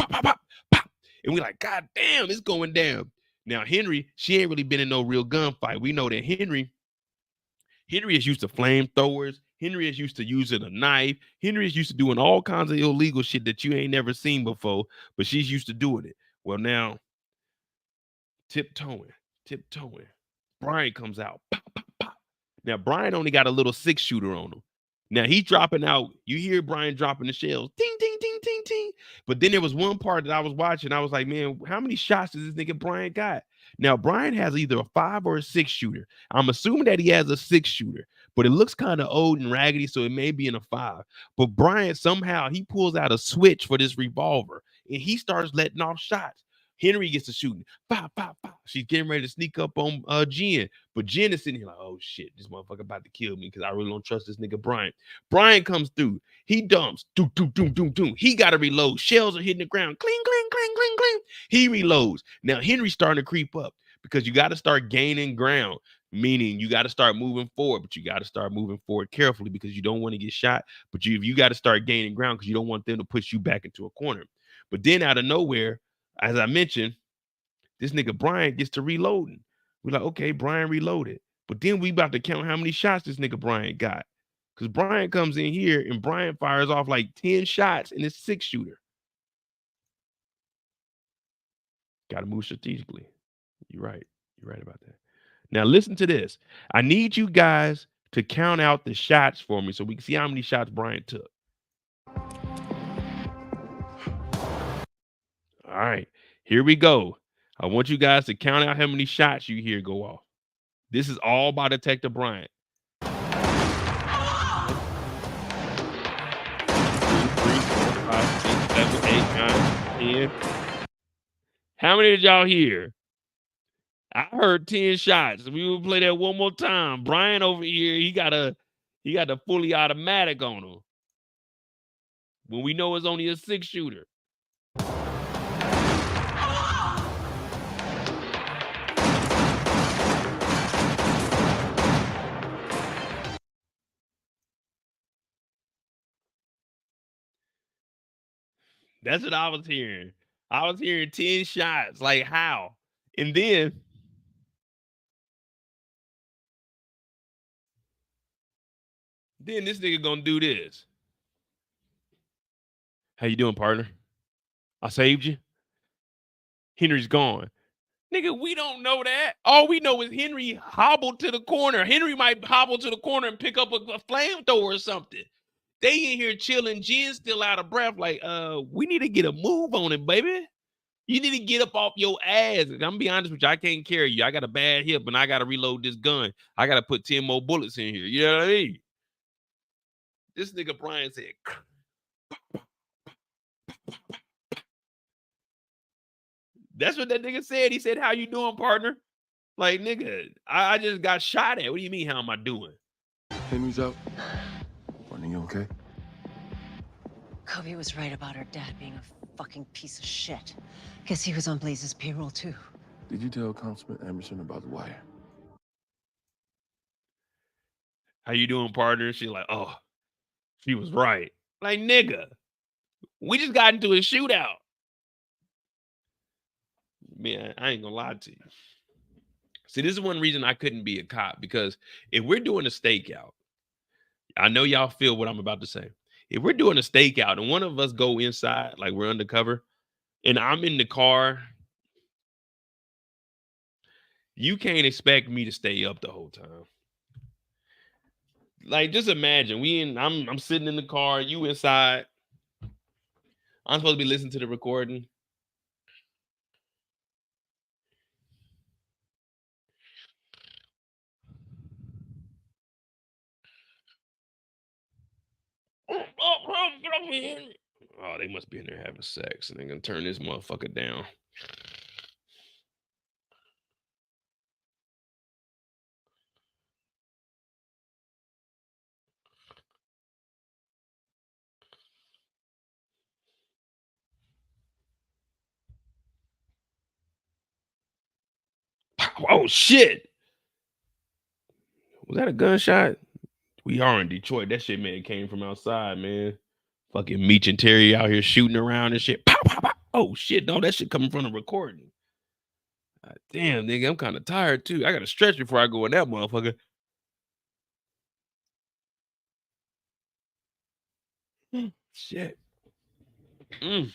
pow, pow, pow, pow. And we like, God damn, it's going down. Now, Henry, she ain't really been in no real gunfight. We know that Henry is used to flamethrowers. Henry is used to using a knife. Henry is used to doing all kinds of illegal shit that you ain't never seen before, but she's used to doing it. Well, now, tiptoeing. Brian comes out. Pop, pop, pop. Now, Brian only got a little 6-shooter on him. Now, he's dropping out. You hear Brian dropping the shells. Ding, ding, ding, ding, ding. But then there was one part that I was watching. I was like, man, how many shots does this nigga Brian got? Now, Brian has either a 5 or a 6-shooter. I'm assuming that he has a 6-shooter, but it looks kind of old and raggedy, so it may be in a 5. But Brian, somehow, he pulls out a switch for this revolver, and he starts letting off shots. Henry gets to shooting. Pow, pow, pow. She's getting ready to sneak up on Jen. But Jen is sitting here like, oh, shit, this motherfucker about to kill me because I really don't trust this nigga Brian. Brian comes through. He dumps. Doom, doom, doom, doom, doom. He got to reload. Shells are hitting the ground. Cling, cling, cling, cling, cling. He reloads. Now, Henry's starting to creep up. because you got to start gaining ground, meaning you got to start moving forward, but you got to start moving forward carefully because you don't want to get shot. But you got to start gaining ground because you don't want them to push you back into a corner. But then out of nowhere, as I mentioned, this nigga Brian gets to reloading. We're like, okay, Brian reloaded. But then we about to count how many shots this nigga Brian got. Because Brian comes in here and Brian fires off like 10 shots in his 6-shooter. Got to move strategically. You're right. You're right about that. Now listen to this. I need you guys to count out the shots for me so we can see how many shots Brian took. All right, here we go. I want you guys to count out how many shots you hear go off. This is all by Detective Brian. 2, 3, 4, 5, 6, 7, 8, 9, 10. How many did y'all hear? I heard 10 shots. We will play that one more time. Brian over here, he got a fully automatic on him. When we know it's only a 6-shooter. That's what I was hearing. I was hearing 10 shots. Like, how? And then this nigga gonna do this. How you doing, partner? I saved you. Henry's gone. Nigga, we don't know that. All we know is Henry hobbled to the corner. Henry might hobble to the corner and pick up a flamethrower or something. They in here chilling. Jen's still out of breath. Like, we need to get a move on it, baby. You need to get up off your ass. I'm gonna be honest with you. I can't carry you. I got a bad hip and I gotta reload this gun. I gotta put 10 more bullets in here. You know what I mean? This nigga Brian said, that's what that nigga said. He said, how you doing, partner? Like, nigga, I just got shot at. What do you mean, how am I doing? Henry's out. Are you okay? Kobe was right about her dad being a fucking piece of shit. Guess he was on Blaze's payroll, too. Did you tell Constable Emerson about the wire? How you doing, partner? She like, oh, she was right. Like, nigga, we just got into a shootout. Man, I ain't gonna lie to you. See, this is one reason I couldn't be a cop, because if we're doing a stakeout, I know y'all feel what I'm about to say. If we're doing a stakeout and one of us go inside, like we're undercover, and I'm in the car, you can't expect me to stay up the whole time. Like, just imagine I'm sitting in the car, you inside. I'm supposed to be listening to the recording. Get over here. Oh, they must be in there having sex, and they're gonna turn this motherfucker down. Oh shit! Was that a gunshot? We are in Detroit. That shit, man, came from outside, man. Fucking Meech and Terry out here shooting around and shit. Pow, pow, pow. Oh shit! No, that shit coming from the recording. God damn, nigga, I'm kind of tired too. I gotta stretch before I go in that motherfucker. Shit. Mm.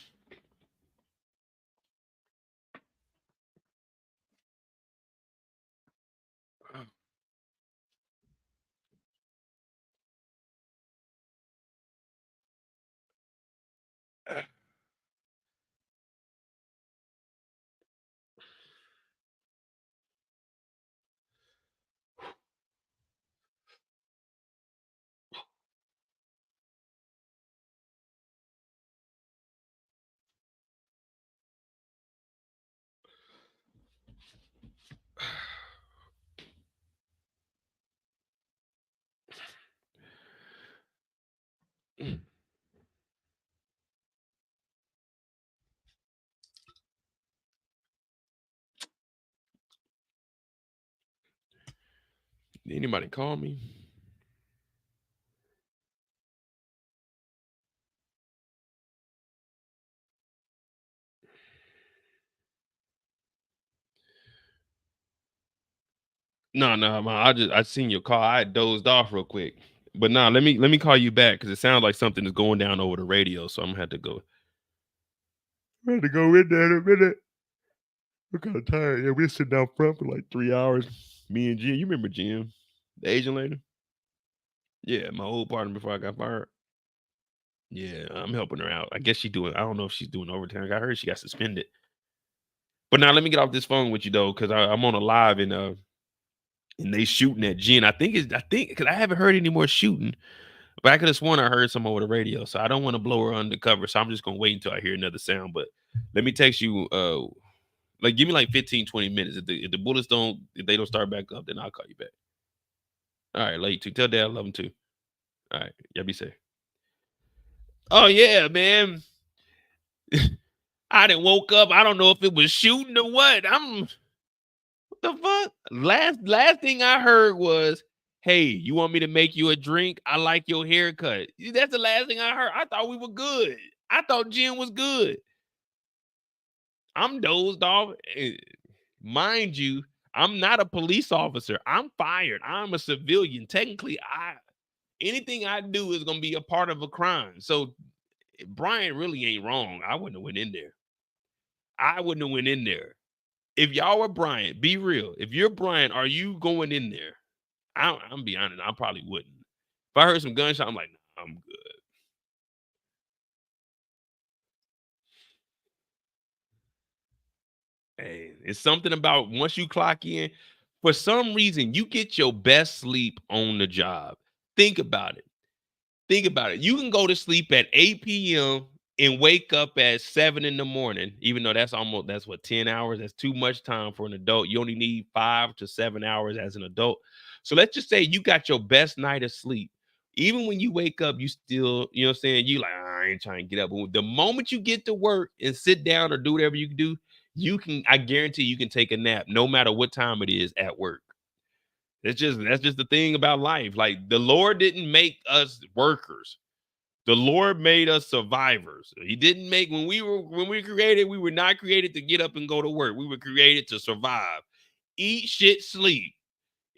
Anybody call me? No, I seen your call. I dozed off real quick. But nah, let me call you back because it sounds like something is going down over the radio. So I'm gonna have to go. I had to go in there in a minute. I'm kind of tired. Yeah, we were sitting down front for like 3 hours. Me and Jim. You remember Jim, the Asian lady? Yeah, my old partner before I got fired. Yeah, I'm helping her out. I guess she doing. I don't know if she's doing overtime. I heard she got suspended. But now let me get off this phone with you though, because I'm on a live and they shooting at Jen. I think because I haven't heard any more shooting. But I could have sworn I heard some over the radio, so I don't want to blow her undercover. So I'm just gonna wait until I hear another sound. But let me text you. Like give me like 15, 20 minutes. If the bullets if they don't start back up, then I'll call you back. All right, late too. Tell Dad I love him too. All right, y'all be safe. Oh yeah, man. I didn't woke up. I don't know if it was shooting or what. What the fuck? Last thing I heard was, hey, you want me to make you a drink? I like your haircut. That's the last thing I heard. I thought we were good. I thought Jen was good. I'm dozed off. Mind you, I'm not a police officer. I'm fired. I'm a civilian. Technically, anything I do is gonna be a part of a crime. So Brian really ain't wrong. I wouldn't have went in there. If y'all were Brian, be real. If you're Brian, are you going in there? I'm be honest, I probably wouldn't. If I heard some gunshot, I'm like, nah, I'm good. Hey, it's something about once you clock in, for some reason, you get your best sleep on the job. Think about it. You can go to sleep at 8 p.m. and wake up at 7 in the morning, even though that's what, 10 hours? That's too much time for an adult. You only need 5 to 7 hours as an adult. So let's just say you got your best night of sleep. Even when you wake up, you still, you know what I'm saying? You like, I ain't trying to get up. But the moment you get to work and sit down or do whatever you can do, I guarantee you can take a nap no matter what time it is at work. That's just the thing about life. Like the Lord didn't make us workers. The Lord made us survivors. He didn't make when we were created, we were not created to get up and go to work. We were created to survive, eat shit, sleep,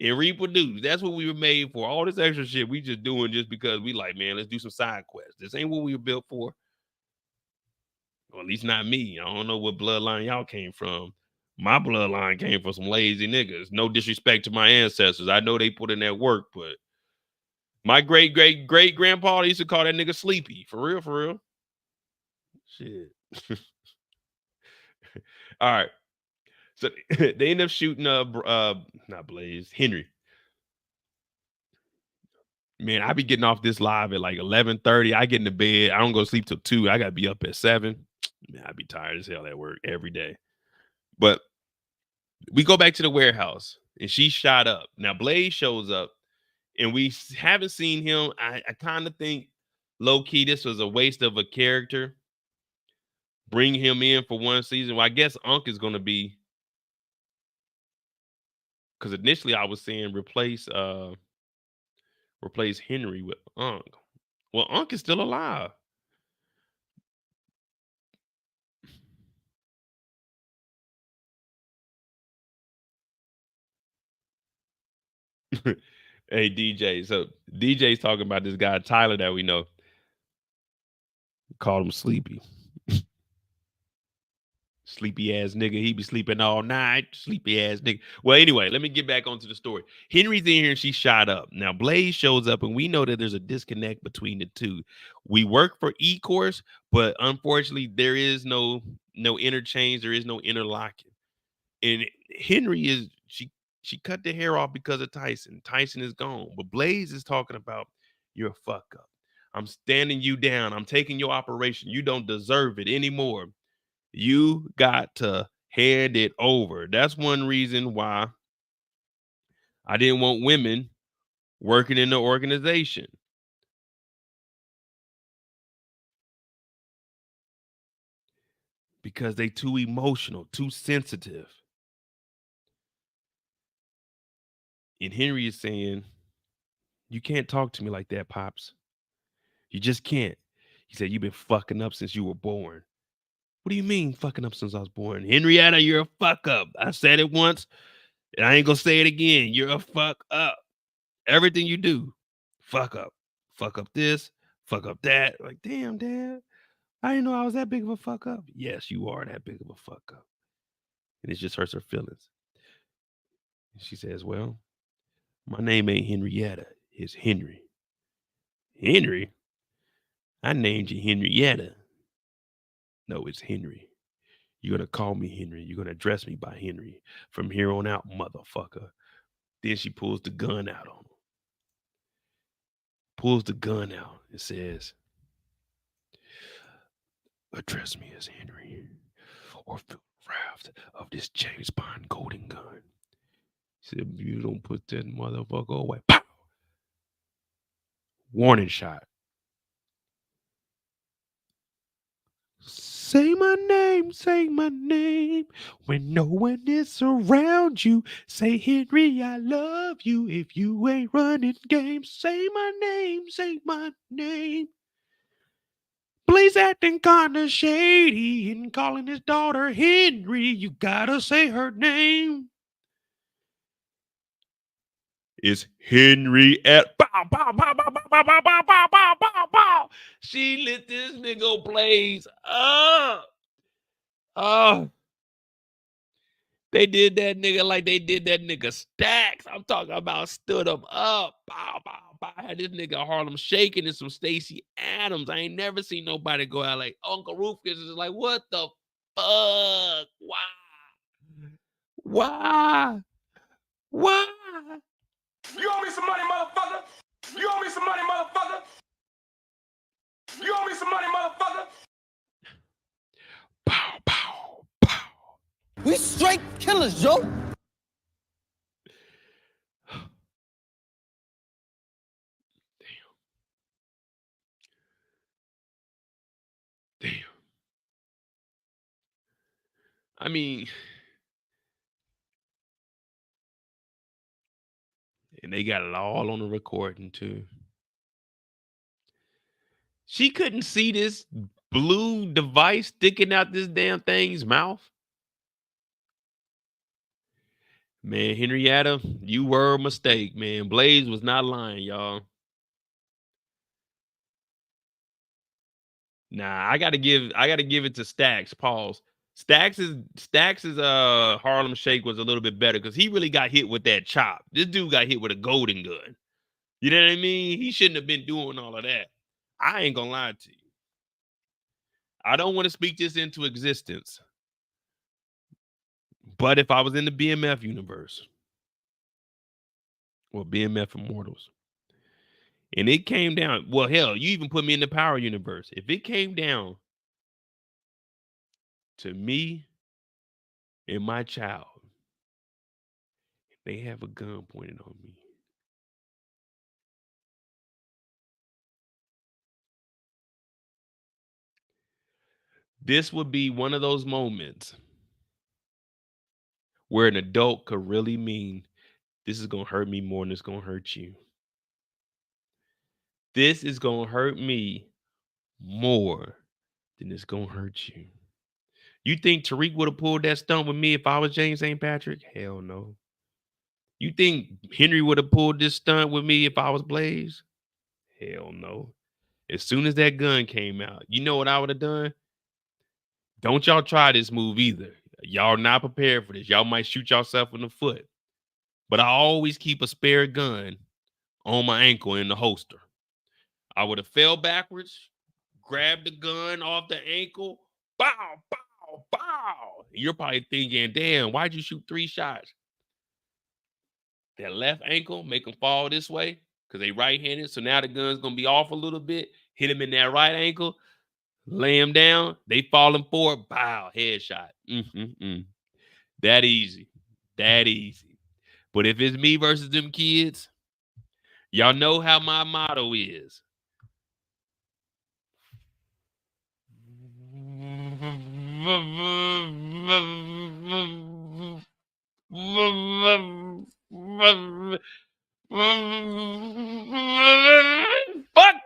and reproduce. That's what we were made for. All this extra shit we just doing just because we like, man, let's do some side quests. This ain't what we were built for. Or at least not me. I don't know what bloodline y'all came from. My bloodline came from some lazy niggas. No disrespect to my ancestors. I know they put in that work, but my great grandpa used to call that nigga Sleepy. For real, for real. Shit. All right. So they end up shooting not Blaze, Henry. Man, I be getting off this live at like 11:30. I get into bed. I don't go to sleep till 2. I gotta be up at 7. Man, I be tired as hell at work every day. But we go back to the warehouse and she shot up. Now Blaze shows up and we haven't seen him. I kind of think low key this was a waste of a character. Bring him in for one season. Well, I guess Unc is gonna be, because initially I was saying replace Henry with Unc. Well, Unc is still alive. Hey DJ, so DJ's talking about this guy Tyler that we know. Called him Sleepy. Sleepy ass nigga. He be sleeping all night. Sleepy ass nigga. Well, anyway, let me get back onto the story. Henry's in here and she shot up. Now Blaze shows up and we know that there's a disconnect between the two. We work for E-Course, but unfortunately there is no interchange. There is no interlocking. And Henry is she cut the hair off because of Tyshon. Tyshon is gone. But Blaze is talking about you're a fuck up. I'm standing you down. I'm taking your operation. You don't deserve it anymore. You got to hand it over. That's one reason why I didn't want women working in the organization. Because they too emotional, too sensitive. And Henry is saying, you can't talk to me like that, Pops. You just can't. He said, you've been fucking up since you were born. What do you mean fucking up since I was born? Henrietta, you're a fuck up. I said it once, and I ain't gonna say it again. You're a fuck up. Everything you do, fuck up. Fuck up this, fuck up that. Like, damn, Dad. I didn't know I was that big of a fuck up. Yes, you are that big of a fuck up. And it just hurts her feelings. And she says, well, my name ain't Henrietta. It's Henry. Henry? I named you Henrietta. No, it's Henry. You're going to call me Henry. You're going to address me by Henry. From here on out, motherfucker. Then she pulls the gun out on him. Pulls the gun out and says, address me as Henry, or feel the wrath of this James Bond golden gun. She said, you don't put that motherfucker away. Pow! Warning shot. Say my name, when no one is around you. Say, Henry, I love you. If you ain't running games, say my name. Blaze acting kinda shady and calling his daughter Henry. You gotta say her name. It's Henry at bow, bow, bow, bow, bow, bow, bow, bow, bow, bow, bow, bow. She lit this nigga Blaze up. Oh, they did that nigga like they did that nigga Stacks. I'm talking about stood him up. Bow, bow, bow. Had this nigga Harlem shaking and some Stacey Adams. I ain't never seen nobody go out like Uncle Rufus is like, what the fuck? Why? You owe me some money, motherfucker! You owe me some money, motherfucker! You owe me some money, motherfucker! Pow, pow, pow. We straight killers, Joe. Damn. I mean, and they got it all on the recording too. She couldn't see this blue device sticking out this damn thing's mouth. Man, Henrietta, you were a mistake, man. Blaze was not lying, y'all. Nah, I gotta give it to Stacks. Pause. Stacks is Harlem Shake was a little bit better because he really got hit with that chop. This dude got hit with a golden gun. You know what I mean? He shouldn't have been doing all of that. I ain't gonna lie to you. I don't want to speak this into existence. But if I was in the BMF universe, or BMF Immortals, and it came down, well, hell, you even put me in the Power universe. If it came down to me and my child, they have a gun pointed on me. This would be one of those moments where an adult could really mean, this is going to hurt me more than it's going to hurt you. This is going to hurt me more than it's going to hurt you. You think Tariq would have pulled that stunt with me if I was James St. Patrick? Hell no. You think Henry would have pulled this stunt with me if I was Blaze? Hell no. As soon as that gun came out, you know what I would have done? Don't y'all try this move either. Y'all not prepared for this. Y'all might shoot yourself in the foot. But I always keep a spare gun on my ankle in the holster. I would have fell backwards, grabbed the gun off the ankle, bow, bow, bow. You're probably thinking, damn, why'd you shoot 3 shots? That left ankle, make them fall this way because they right-handed. So now the gun's going to be off a little bit. Hit him in that right ankle, lay him down. They falling forward, bow, headshot. That easy. That easy. But if it's me versus them kids, y'all know how my motto is. Fuck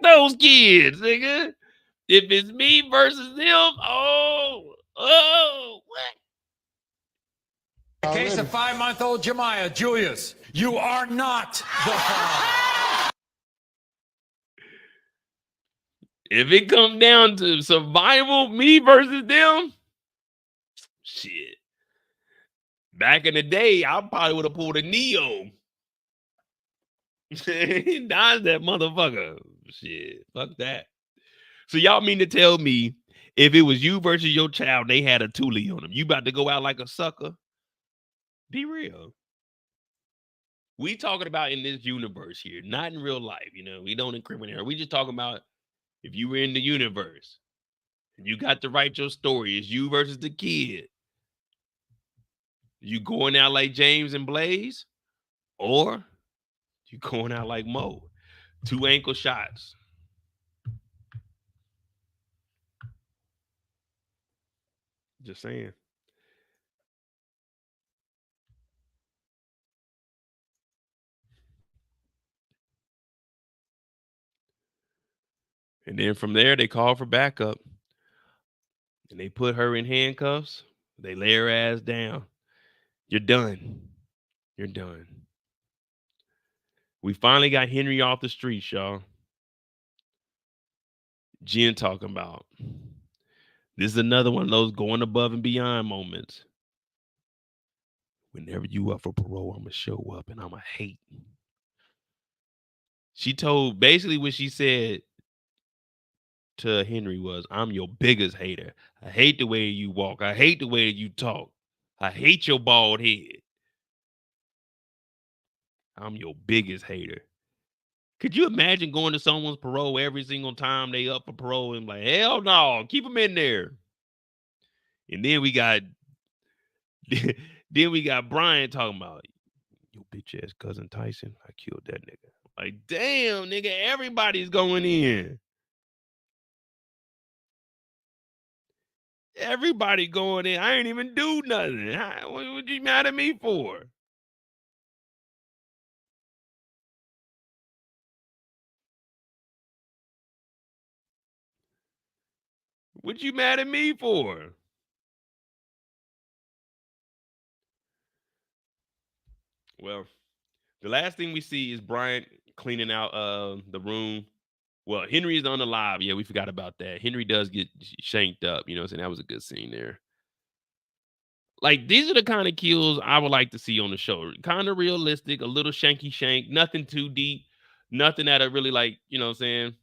those kids, nigga. If it's me versus them, what? In the case of 5-month-old Jemiah, Julius, you are not the father. If it comes down to survival, me versus them, shit. Back in the day, I probably would have pulled a Neo. Dies that motherfucker. Shit, fuck that. So y'all mean to tell me if it was you versus your child, they had a Thule on them, you about to go out like a sucker? Be real. We talking about in this universe here, not in real life. You know, we don't incriminate her. We just talking about if you were in the universe and you got to write your story, it's you versus the kid. You going out like James and Blaze, or you going out like Mo? 2 ankle shots. Just saying. And then from there, they call for backup. And they put her in handcuffs. They lay her ass down. You're done. You're done. We finally got Henry off the streets, y'all. Jen talking about. This is another one of those going above and beyond moments. Whenever you up for parole, I'm going to show up and I'm going to hate. She told, basically what she said to Henry was, I'm your biggest hater. I hate the way you walk. I hate the way you talk. I hate your bald head. I'm your biggest hater. Could you imagine going to someone's parole every single time they up for parole and like, hell no, keep them in there. And then we got Brian talking about your bitch ass cousin Tyshon. I killed that nigga. Like, damn, nigga, everybody's going in. Everybody going in. I ain't even do nothing. What you mad at me for? What you mad at me for? Well, the last thing we see is Brian cleaning out the room. Well, Henry is on the live. Yeah, we forgot about that. Henry does get shanked up. You know what I'm saying? That was a good scene there. Like, these are the kind of kills I would like to see on the show. Kind of realistic, a little shanky shank, nothing too deep, nothing that I really like, you know what I'm saying?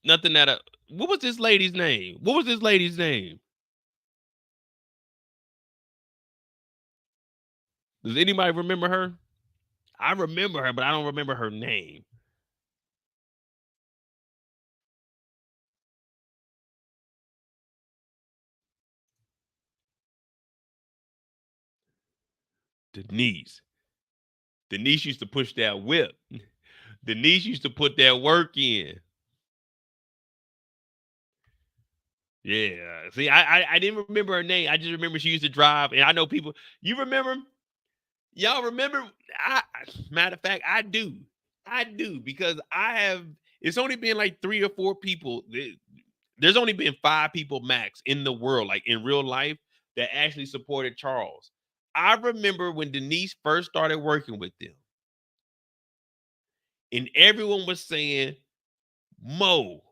Nothing that what was this lady's name? What was this lady's name? Does anybody remember her? I remember her, but I don't remember her name. Denise. Denise used to push that whip. Denise used to put that work in. Yeah. See, I didn't remember her name. I just remember she used to drive. And I know people, you remember? Y'all remember? Matter of fact, I do. I do, because it's only been like 3 or 4 people. There's only been 5 people max in the world, like in real life, that actually supported Charles. I remember when Denise first started working with them. And everyone was saying, Mo,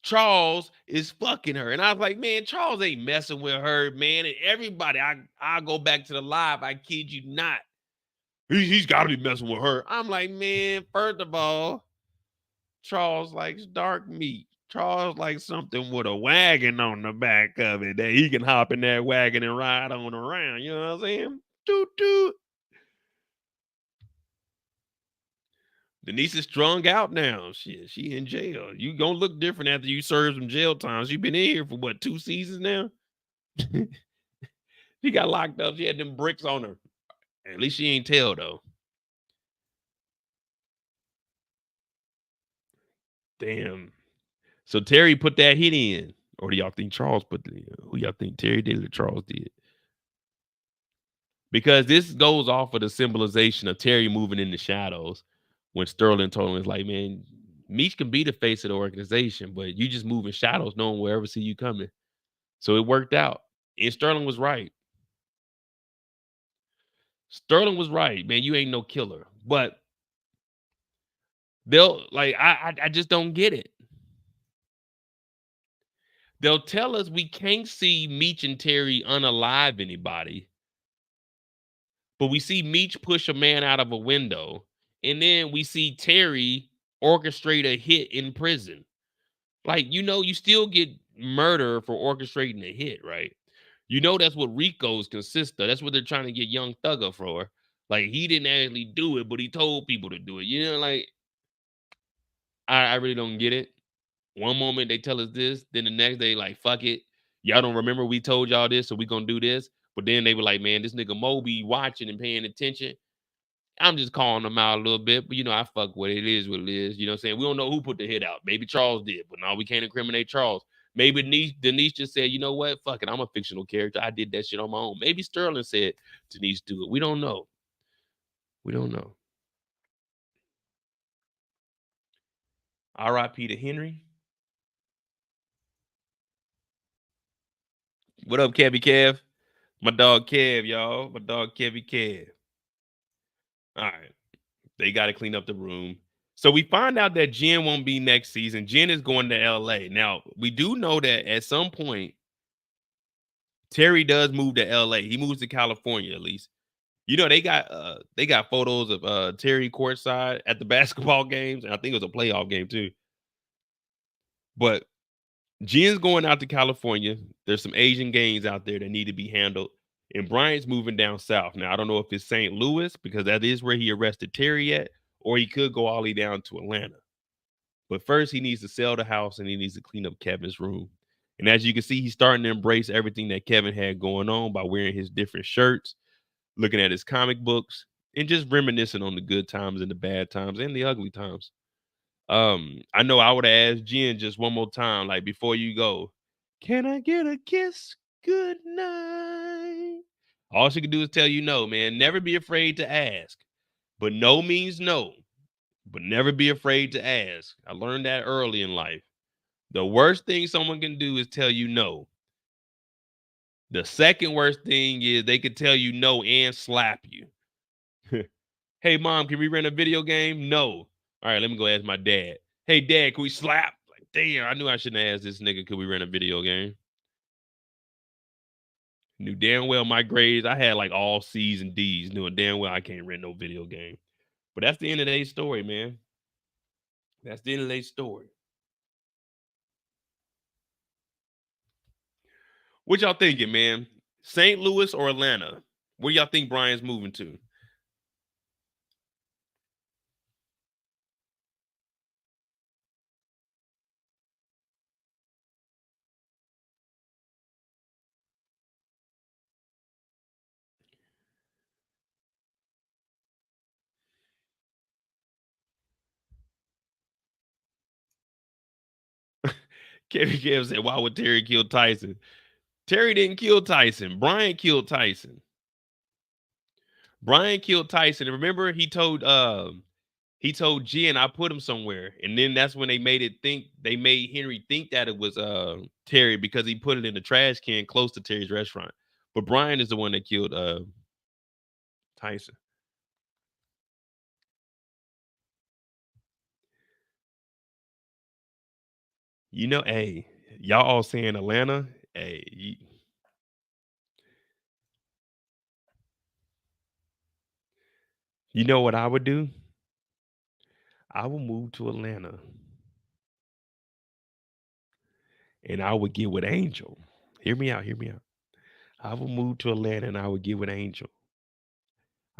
Charles is fucking her. And I was like, man, Charles ain't messing with her, man. And everybody, I'll go back to the live. I kid you not. He's got to be messing with her. I'm like, man, first of all, Charles likes dark meat. Charles likes something with a wagon on the back of it that he can hop in that wagon and ride on around. You know what I'm saying? Toot, toot. Denise is strung out now. Shit, she in jail. You gonna look different after you serve some jail time. She been in here for what, 2 seasons now? She got locked up. She had them bricks on her. At least she ain't tell though. Damn. So Terry put that hit in. Or do y'all think Charles put the, who y'all think Terry did or Charles did? Because this goes off of the symbolization of Terry moving in the shadows when Sterling told him, it's like, man, Meech can be the face of the organization, but you just move in shadows, no one will ever see you coming. So it worked out. And Sterling was right. Sterling was right, man. You ain't no killer. But they'll like, I just don't get it. They'll tell us we can't see Meech and Terry unalive anybody. But we see Meech push a man out of a window. And then we see Terry orchestrate a hit in prison. Like, you still get murder for orchestrating a hit, right? That's what RICO's consist of. That's what they're trying to get Young Thugger for. Like, he didn't actually do it, but he told people to do it. Like, I really don't get it. One moment they tell us this, then the next day, like, fuck it. Y'all don't remember we told y'all this, so we gonna do this. But then they were like, man, this nigga Moby watching and paying attention. I'm just calling them out a little bit, but I fuck with it. It is what it is. You know what I'm saying? We don't know who put the hit out. Maybe Charles did, but no, we can't incriminate Charles. Maybe Denise just said, you know what? Fuck it. I'm a fictional character. I did that shit on my own. Maybe Sterling said Denise do it. We don't know. We don't know. R.I.P. to Henry. What up, Kevy Kev? My dog Kev, y'all. My dog Kevy Kev. All right. They got to clean up the room. So we find out that Jen won't be next season. Jen is going to LA. Now, we do know that at some point, Terry does move to LA. He moves to California, at least. They got photos of Terry courtside at the basketball games, and I think it was a playoff game too. But Jen's going out to California. There's some Asian gangs out there that need to be handled. And Brian's moving down south. Now, I don't know if it's St. Louis, because that is where he arrested Terry at, or he could go all the way down to Atlanta. But first, he needs to sell the house and he needs to clean up Kevin's room. And as you can see, he's starting to embrace everything that Kevin had going on by wearing his different shirts, looking at his comic books, and just reminiscing on the good times and the bad times and the ugly times. I know I would have asked Jen just one more time, like, before you go, can I get a kiss? Good night. All she could do is tell you no, man. Never be afraid to ask. But no means no. But never be afraid to ask. I learned that early in life. The worst thing someone can do is tell you no. The second worst thing is they could tell you no and slap you. Hey, mom, can we rent a video game? No. All right, let me go ask my dad. Hey, dad, can we slap? Like, damn, I knew I shouldn't have asked this nigga, could we rent a video game? Knew damn well my grades, I had like all C's and D's, knowing damn well I can't rent no video game. But that's the end of their story, man. That's the end of their story. What y'all thinking, man? St. Louis or Atlanta? Where y'all think Brian's moving to? Kevin Kev said, why would Terry kill Tyson? Terry didn't kill Tyson. Brian killed Tyson. Brian killed Tyson. And remember, he told Jen, I put him somewhere. And then that's when they made Henry think that it was Terry, because he put it in the trash can close to Terry's restaurant. But Brian is the one that killed Tyson. Hey, y'all all saying Atlanta. Hey, you know what I would do? I would move to Atlanta. And I would get with Angel. Hear me out. I would move to Atlanta and I would get with Angel.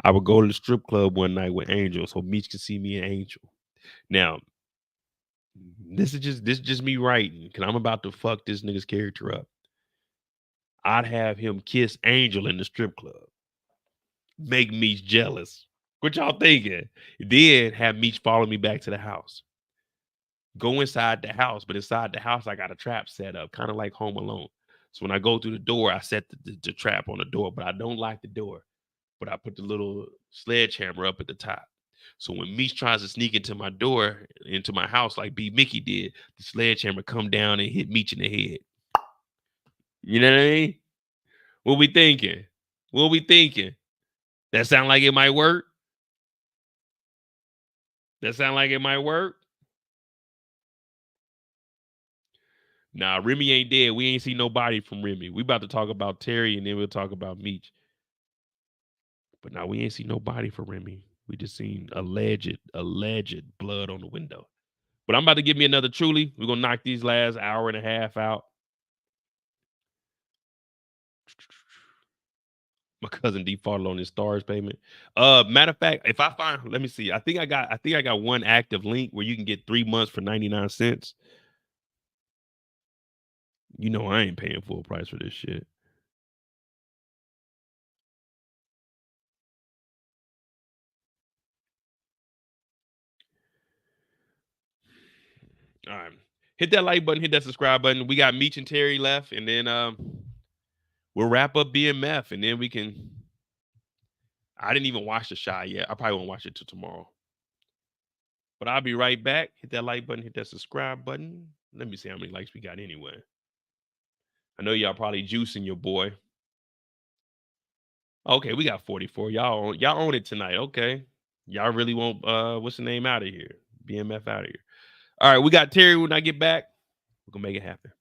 I would go to the strip club one night with Angel so Meech could see me and Angel. Now, this is just me writing, because I'm about to fuck this nigga's character up. I'd have him kiss Angel in the strip club. Make Meech jealous. What y'all thinking? Then have Meech follow me back to the house. Go inside the house, but inside the house, I got a trap set up, kind of like Home Alone. So when I go through the door, I set the trap on the door, but I don't lock the door. but I put the little sledgehammer up at the top. So when Meech tries to sneak into my door, into my house, like B Mickey did, the sledgehammer come down and hit Meech in the head. You know what I mean? What we thinking? What we thinking? That sound like it might work? That sound like it might work? Nah, Remy ain't dead. We ain't see nobody from Remy. We about to talk about Terry and then we'll talk about Meech. But now we ain't see nobody for Remy. We just seen alleged blood on the window. But I'm about to give me another Truly. We're gonna knock these last hour and a half out. My cousin defaulted on his STARZ payment. Matter of fact, if I find, let me see. I think I got one active link where you can get 3 months for 99 cents. You know I ain't paying full price for this shit. All right. Hit that like button, hit that subscribe button. We got Meech and Terry left, and then we'll wrap up BMF, and then we can. I didn't even watch the shot yet. I probably won't watch it till tomorrow. But I'll be right back. Hit that like button, hit that subscribe button. Let me see how many likes we got anyway. I know y'all probably juicing your boy. Okay, we got 44. Y'all own it tonight. Okay. Y'all really want what's the name out of here? BMF out of here. All right, we got Terry when I get back. We're gonna make it happen.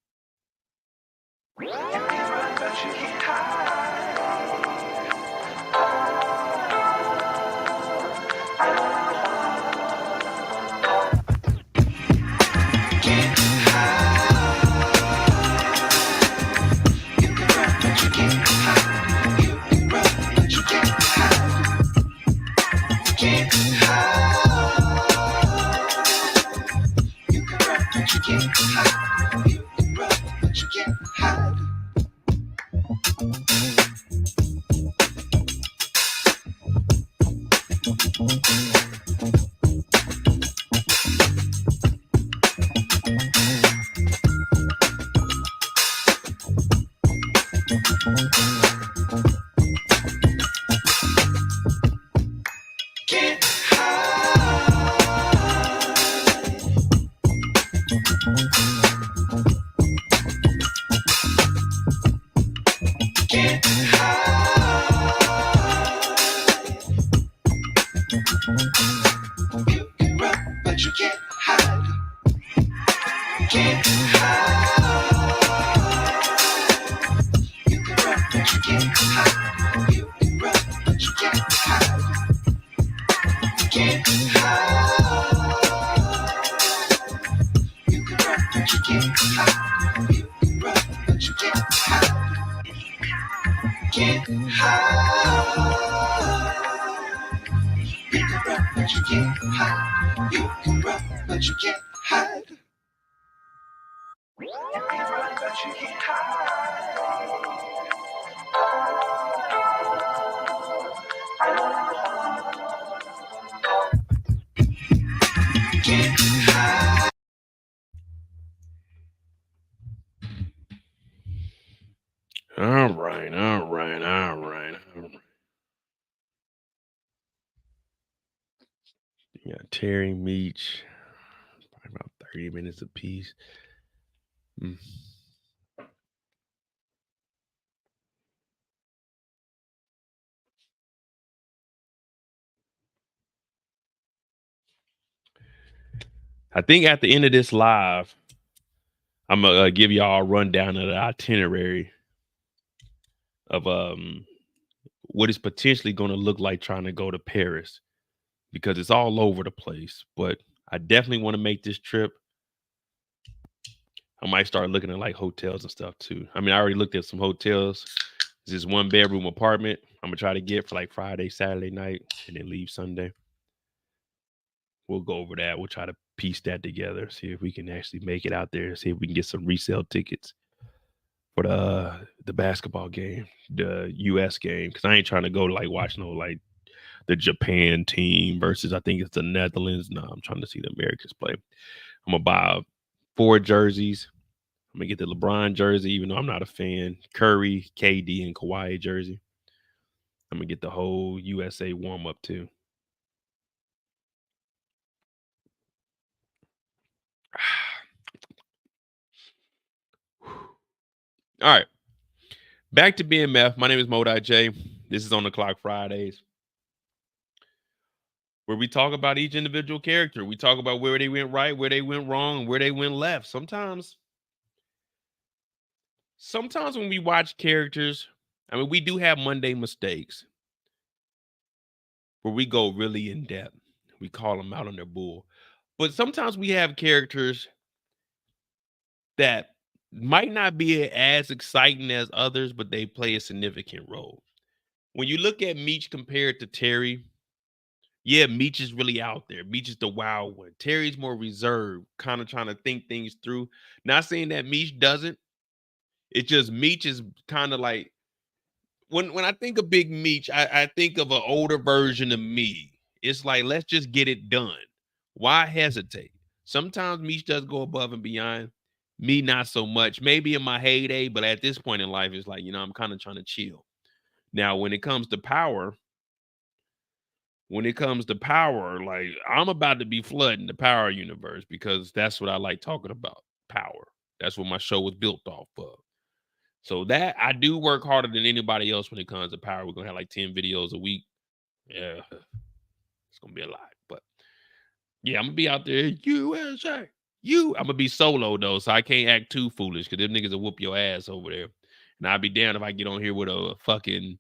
All right. Yeah, Terry, Meech, probably about 30 minutes apiece. I think at the end of this live, I'm gonna give y'all a rundown of the itinerary of what is potentially going to look like trying to go to Paris, because it's all over the place. But I definitely want to make this trip. I might start looking at like hotels and stuff too. I mean, I already looked at some hotels. It's this 1-bedroom apartment I'm gonna try to get for like Friday, Saturday night, and then leave Sunday. We'll go over that. We'll try to piece that together, see if we can actually make it out there, see if we can get some resale tickets for the basketball game, the US game, because I ain't trying to go to like watch no like the Japan team versus I think it's the Netherlands. No, I'm trying to see the Americans play. I'm gonna buy 4 jerseys. I'm gonna get the LeBron jersey, even though I'm not a fan. Curry, KD, and Kawhi jersey. I'm gonna get the whole USA warm up too. All right. Back to BMF. My name is Mo.J. This is On the Clock Fridays, where we talk about each individual character. We talk about where they went right, where they went wrong, and where they went left. Sometimes when we watch characters, I mean, we do have Monday mistakes where we go really in depth. We call them out on their bull. But sometimes we have characters that might not be as exciting as others, but they play a significant role. When you look at Meech compared to Terry, yeah, Meech is really out there. Meech is the wild one. Terry's more reserved, kind of trying to think things through. Not saying that Meech doesn't. It's just Meech is kind of like, when I think of Big Meech, I think of an older version of me. It's like, let's just get it done. Why hesitate? Sometimes Meech does go above and beyond. Me, not so much. Maybe in my heyday, but at this point in life, it's like, I'm kind of trying to chill. Now, when it comes to power, like, I'm about to be flooding the power universe because that's what I like talking about, power. That's what my show was built off of. So that I do work harder than anybody else when it comes to power. We're going to have like 10 videos a week. Yeah, it's going to be a lot. But yeah, I'm going to be out there, USA. I'm going to be solo, though, so I can't act too foolish because them niggas will whoop your ass over there. And I'll be damned if I get on here with a fucking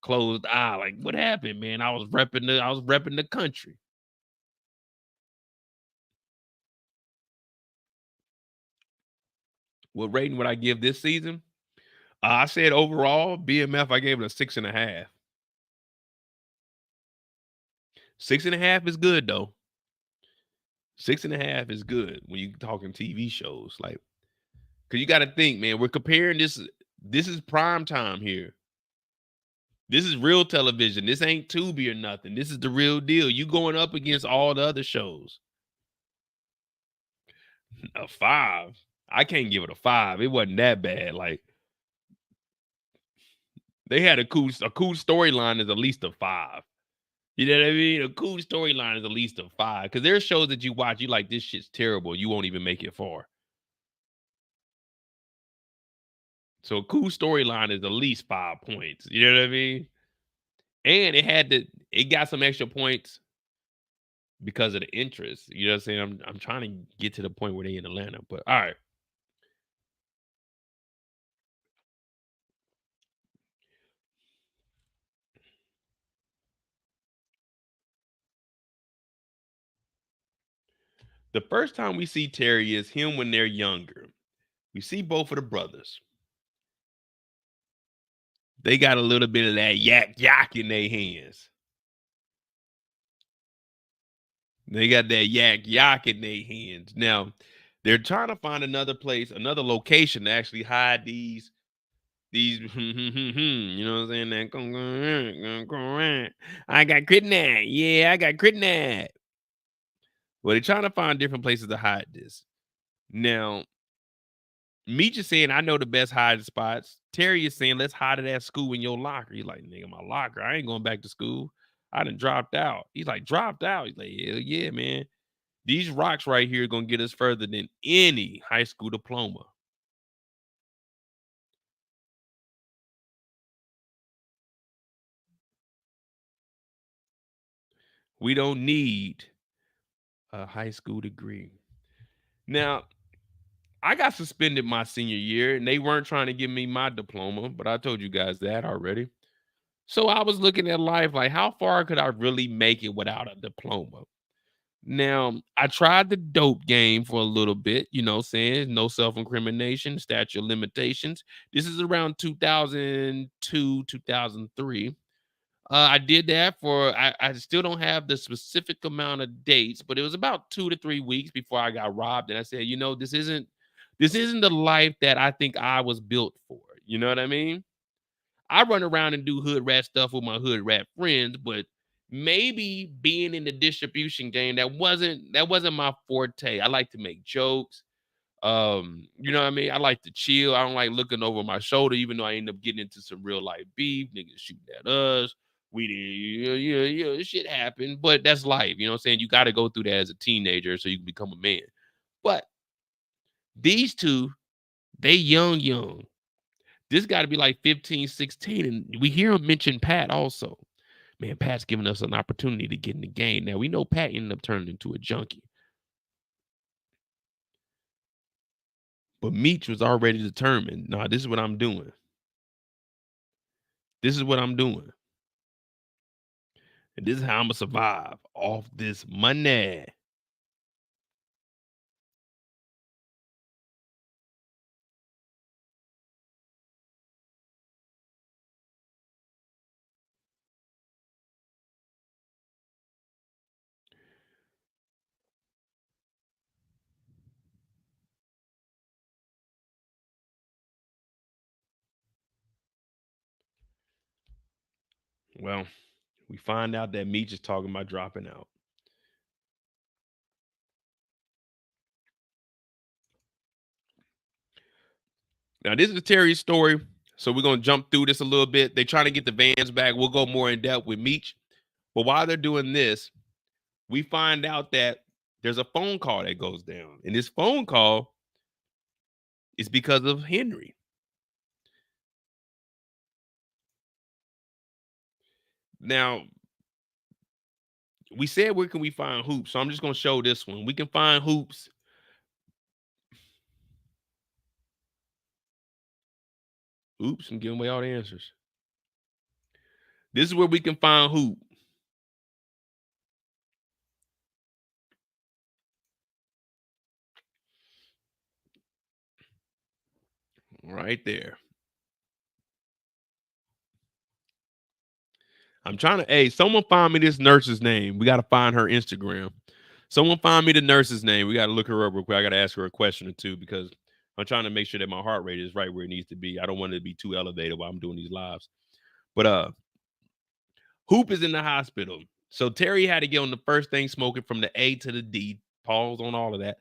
closed eye. Like, what happened, man? I was repping the country. What rating would I give this season? I said overall, BMF, I gave it a 6.5. 6.5 is good, though. 6.5 is good when you're talking TV shows. Like, because you got to think, man, we're comparing this. This is prime time here. This is real television. This ain't Tubi or nothing. This is the real deal. You going up against all the other shows. A 5. I can't give it a 5. It wasn't that bad. Like, they had a cool storyline is at least a 5. You know what I mean? A cool storyline is at least a 5. Because there's shows that you watch, you like, this shit's terrible. You won't even make it far. So a cool storyline is at least 5 points. You know what I mean? And it got some extra points because of the interest. You know what I'm saying? I'm trying to get to the point where they in Atlanta. But all right. The first time we see Terry is him when they're younger. We see both of the brothers. They got a little bit of that yak in their hands. They got that yak in their hands. Now, they're trying to find another place, another location to actually hide these, you know what I'm saying? I got kidnapped. Yeah, I got kidnapped. Well, they're trying to find different places to hide this. Now, Meech is saying, I know the best hiding spots. Terry is saying, let's hide it at school in your locker. He's like, nigga, my locker. I ain't going back to school. I done dropped out. He's like, dropped out? He's like, hell yeah, man. These rocks right here are going to get us further than any high school diploma. We don't need a high school degree. Now, I got suspended my senior year, and they weren't trying to give me my diploma, but I told you guys that already. So I was looking at life like, how far could I really make it without a diploma? Now, I tried the dope game for a little bit, you know, saying no self-incrimination, statute of limitations. This is around 2002, 2003. I did that I still don't have the specific amount of dates, but it was about 2 to 3 weeks before I got robbed. And I said, you know, this isn't the life that I think I was built for. You know what I mean? I run around and do hood rat stuff with my hood rat friends, but maybe being in the distribution game, that wasn't my forte. I like to make jokes. You know what I mean? I like to chill. I don't like looking over my shoulder, even though I end up getting into some real life beef. Niggas shooting at us. We didn't, shit happened, but that's life. You know what I'm saying? You got to go through that as a teenager so you can become a man. But these two, they young. This got to be like 15, 16. And we hear him mention Pat also. Man, Pat's giving us an opportunity to get in the game. Now, we know Pat ended up turning into a junkie. But Meech was already determined. Nah, this is what I'm doing. This is what I'm doing. And this is how I'm going to survive off this money. Well, we find out that Meech is talking about dropping out. Now, this is Terry's story, so we're going to jump through this a little bit. They're trying to get the Vans back. We'll go more in depth with Meech. But while they're doing this, we find out that there's a phone call that goes down. And this phone call is because of Henry. Now, we said where can we find Hoops, so I'm just going to show this one. We can find Hoops. Oops, I'm giving away all the answers. This is where we can find Hoop. Right there. I'm trying to, hey, someone find me this nurse's name. We got to find her Instagram. Someone find me the nurse's name. We got to look her up real quick. I got to ask her a question or two because I'm trying to make sure that my heart rate is right where it needs to be. I don't want it to be too elevated while I'm doing these lives. But Hoop is in the hospital. So Terry had to get on the first thing smoking from the A to the D. Pause on all of that.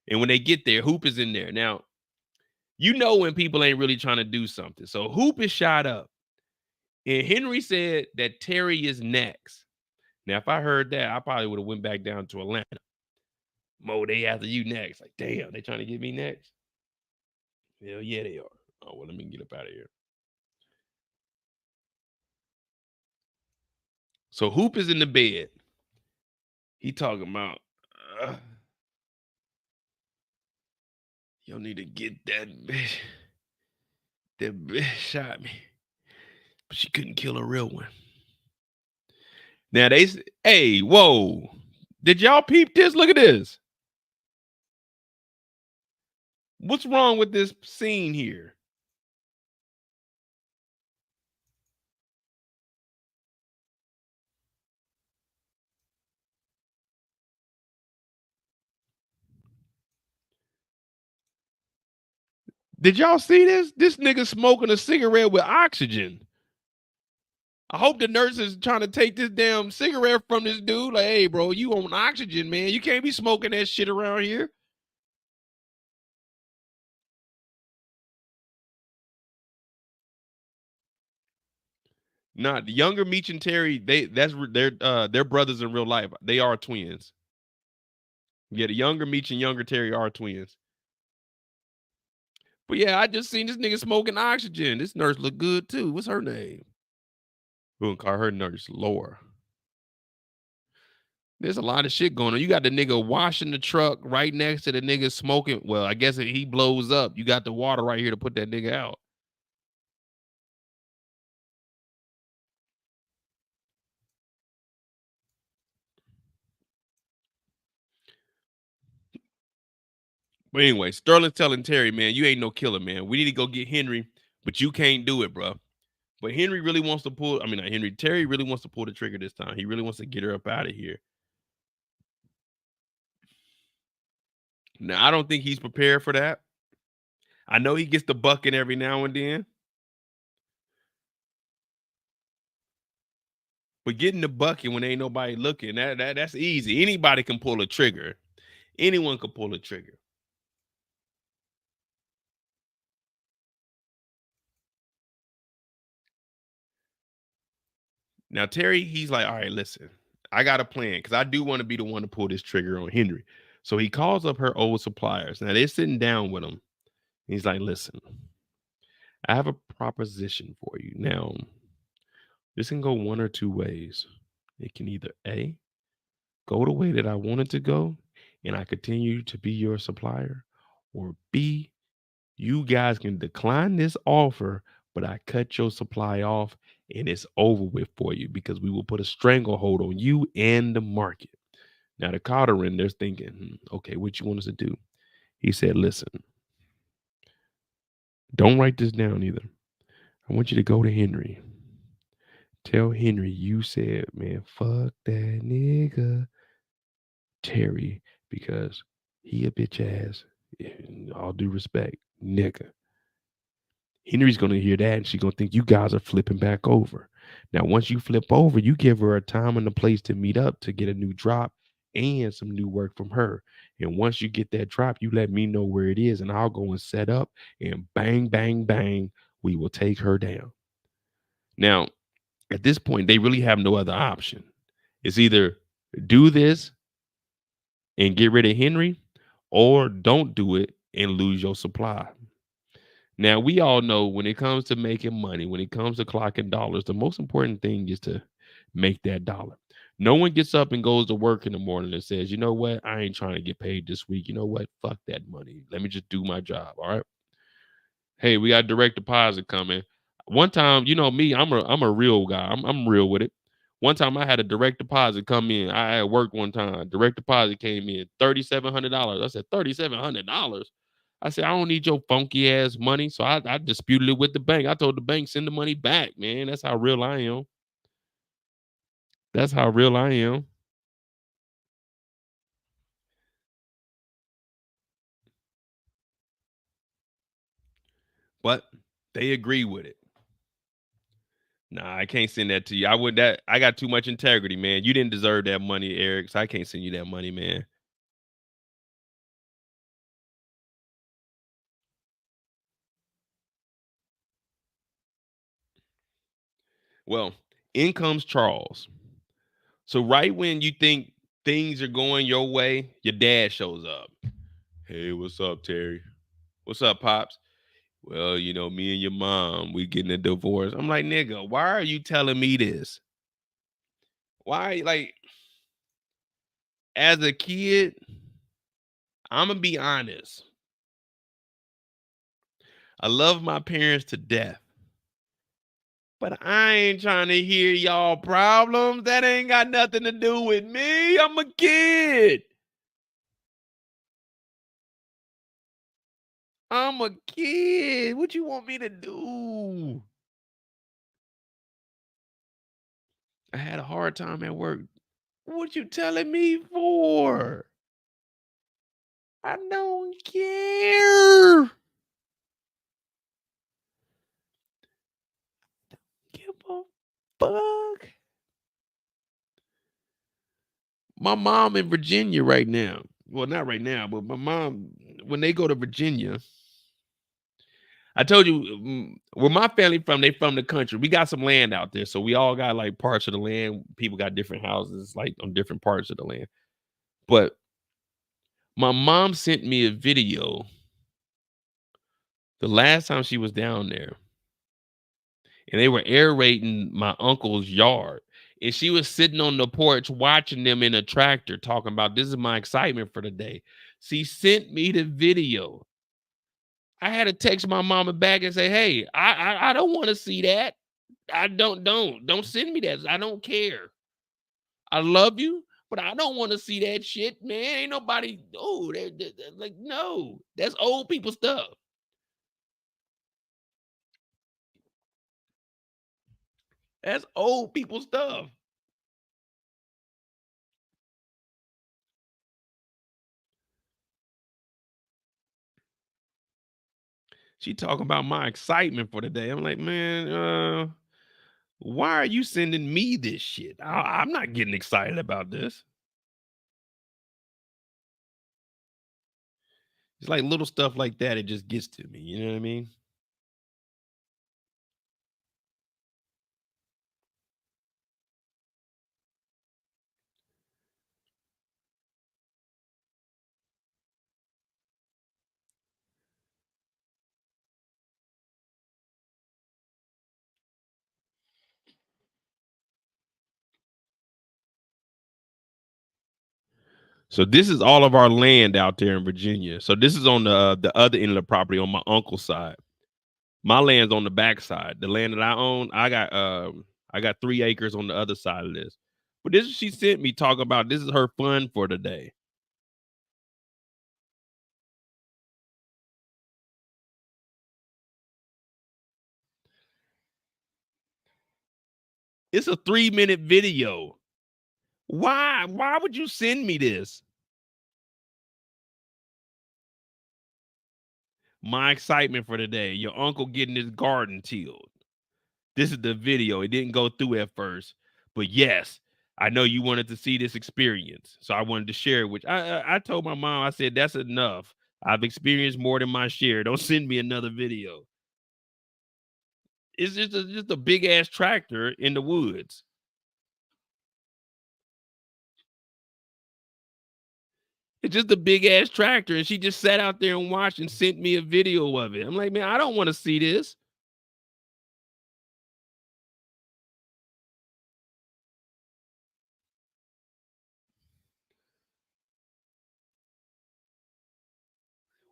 And when they get there, Hoop is in there. Now, you know when people ain't really trying to do something. So Hoop is shot up. And Henry said that Terry is next. Now, if I heard that, I probably would have went back down to Atlanta. Mo, they after you next. Like, damn, they trying to get me next? Hell yeah, they are. Oh, well, let me get up out of here. So Hoop is in the bed. He talking about, y'all need to get that bitch. That bitch shot me. But she couldn't kill a real one. Now they say, hey, whoa. Did y'all peep this? Look at this. What's wrong with this scene here? Did y'all see this? This nigga smoking a cigarette with oxygen. I hope the nurse is trying to take this damn cigarette from this dude. Like, hey, bro, you on oxygen, man. You can't be smoking that shit around here. Nah, the younger Meech and Terry, they're brothers in real life. They are twins. Yeah, the younger Meech and younger Terry are twins. But yeah, I just seen this nigga smoking oxygen. This nurse look good too. What's her name? We're gonna call her nurse Laura. There's a lot of shit going on. You got the nigga washing the truck right next to the nigga smoking. Well, I guess if he blows up, you got the water right here to put that nigga out. But anyway, Sterling's telling Terry, man, you ain't no killer, man. We need to go get Henry, but you can't do it, bro. But Henry really wants to pull, I mean, not Henry, Terry really wants to pull the trigger this time. He really wants to get her up out of here. Now, I don't think he's prepared for that. I know he gets the bucket every now and then. But getting the bucket when ain't nobody looking, that's easy. Anybody can pull a trigger. Anyone can pull a trigger. Now, Terry, he's like, all right, listen, I got a plan because I do want to be the one to pull this trigger on Henry. So he calls up her old suppliers. Now they're sitting down with him. He's like, listen, I have a proposition for you. Now, this can go one or two ways. It can either A, go the way that I want it to go, and I continue to be your supplier, or B, you guys can decline this offer, but I cut your supply off and it's over with for you because we will put a stranglehold on you and the market. Now, the Carter in there's thinking, okay, what you want us to do? He said, listen, don't write this down either. I want you to go to Henry. Tell Henry you said, man, fuck that nigga Terry, because he a bitch ass, in all due respect, nigga. Henry's going to hear that and she's going to think you guys are flipping back over. Now, once you flip over, you give her a time and a place to meet up to get a new drop and some new work from her. And once you get that drop, you let me know where it is and I'll go and set up and bang, bang, bang, we will take her down. Now, at this point, they really have no other option. It's either do this and get rid of Henry or don't do it and lose your supply. Now, we all know when it comes to making money, when it comes to clocking dollars, the most important thing is to make that dollar. No one gets up and goes to work in the morning and says, you know what? I ain't trying to get paid this week. You know what? Fuck that money. Let me just do my job. All right. Hey, we got direct deposit coming. One time, you know me, I'm a real guy. I'm real with it. One time I had a direct deposit come in. I had worked one time. Direct deposit came in, $3,700. I said, $3,700? I said, I don't need your funky ass money. So I disputed it with the bank. I told the bank, send the money back, man. That's how real I am. That's how real I am. But they agree with it. Nah, I can't send that to you. I got too much integrity, man. You didn't deserve that money, Eric. So I can't send you that money, man. Well, in comes Charles. So right when you think things are going your way, your dad shows up. Hey, what's up, Terry? What's up, Pops? Well, you know, me and your mom, we getting a divorce. I'm like, nigga, why are you telling me this? Why, like, as a kid, I'm gonna be honest. I love my parents to death. But I ain't trying to hear y'all problems. That ain't got nothing to do with me. I'm a kid. I'm a kid. What you want me to do? I had a hard time at work. What you telling me for? I don't care. Give a fuck. My mom in Virginia right now. Well, not right now, but my mom, when they go to Virginia, I told you where my family from, they from the country. We got some land out there. So we all got like parts of the land. People got different houses like on different parts of the land. But my mom sent me a video the last time she was down there. And they were aerating my uncle's yard. And she was sitting on the porch watching them in a tractor talking about this is my excitement for the day. She sent me the video. I had to text my mama back and say, hey, I don't want to see that. I don't send me that. I don't care. I love you, but I don't want to see that shit, man. Ain't nobody, like, no, that's old people stuff. That's old people stuff. She talking about my excitement for the day. I'm like, man, why are you sending me this shit? I'm not getting excited about this. It's like little stuff like that. It just gets to me. You know what I mean? So this is all of our land out there in Virginia. So this is on the other end of the property on my uncle's side. My land's on the back side. The land that I own, I got 3 acres on the other side of this. But this is she sent me talking about this is her fun for the day. It's a 3-minute video. Why? Why would you send me this? My excitement for the day. Your uncle getting his garden tilled. This is the video. It didn't go through at first. But yes, I know you wanted to see this experience. So I wanted to share it with you. I told my mom, I said, that's enough. I've experienced more than my share. Don't send me another video. It's just a big ass tractor in the woods. It's just a big ass tractor, and she just sat out there and watched and sent me a video of it. I'm like, man, I don't want to see this.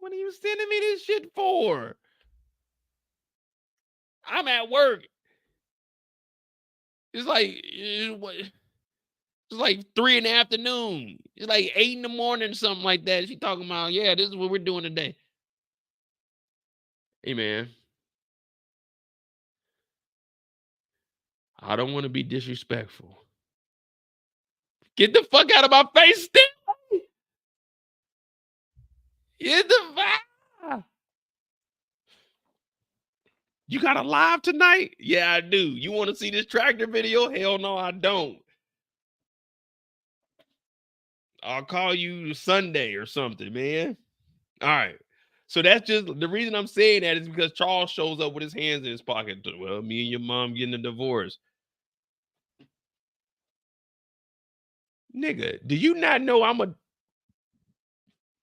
What are you sending me this shit for? I'm at work. It's like 3 in the afternoon. It's like 8 in the morning or something like that. She talking about, yeah, this is what we're doing today. Hey, man. I don't want to be disrespectful. Get the fuck out of my face, still. Get the fuck. You got a live tonight? Yeah, I do. You want to see this tractor video? Hell no, I don't. I'll call you Sunday or something, man. All right. So that's just the reason I'm saying that is because Charles shows up with his hands in his pocket. Well, me and your mom getting a divorce. Nigga, do you not know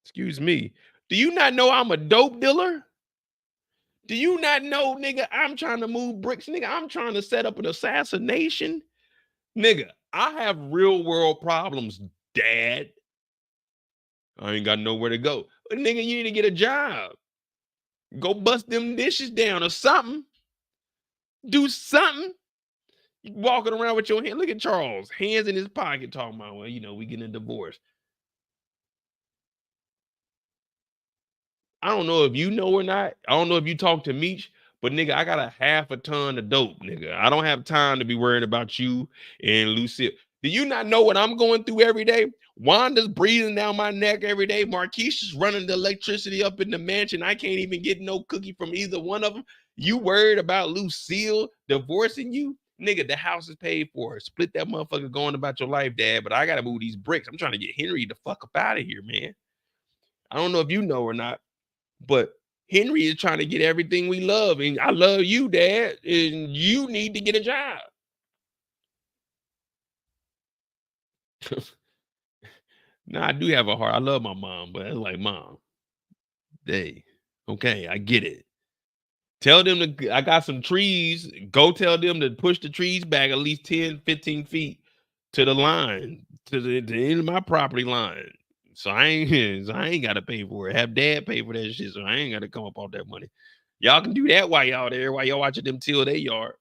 excuse me. Do you not know I'm a dope dealer? Do you not know, nigga, I'm trying to move bricks? Nigga, I'm trying to set up an assassination. Nigga, I have real world problems, Dad. I ain't got nowhere to go. But nigga, you need to get a job. Go bust them dishes down or something. Do something. You walking around with your hand. Look at Charles, hands in his pocket, talking about, well, you know, we getting a divorce. I don't know if you know or not. I don't know if you talk to Meech, but nigga, I got a half a ton of dope, nigga. I don't have time to be worried about you and Lucille. Do you not know what I'm going through every day? Wanda's breathing down my neck every day. Marquisha's running the electricity up in the mansion. I can't even get no cookie from either one of them. You worried about Lucille divorcing you? Nigga, the house is paid for. Split that motherfucker going about your life, Dad, but I got to move these bricks. I'm trying to get Henry the fuck up out of here, man. I don't know if you know or not, but Henry is trying to get everything we love. And I love you, Dad, and you need to get a job. Nah, I do have a heart. I love my mom, but it's like, Mom, hey, okay, I get it. Tell them I got some trees. Go tell them to push the trees back at least 10, 15 feet to the line, to the end of my property line. So I ain't got to pay for it. Have Dad pay for that shit, so I ain't got to come up off that money. Y'all can do that while y'all there, while y'all watching them till their yard.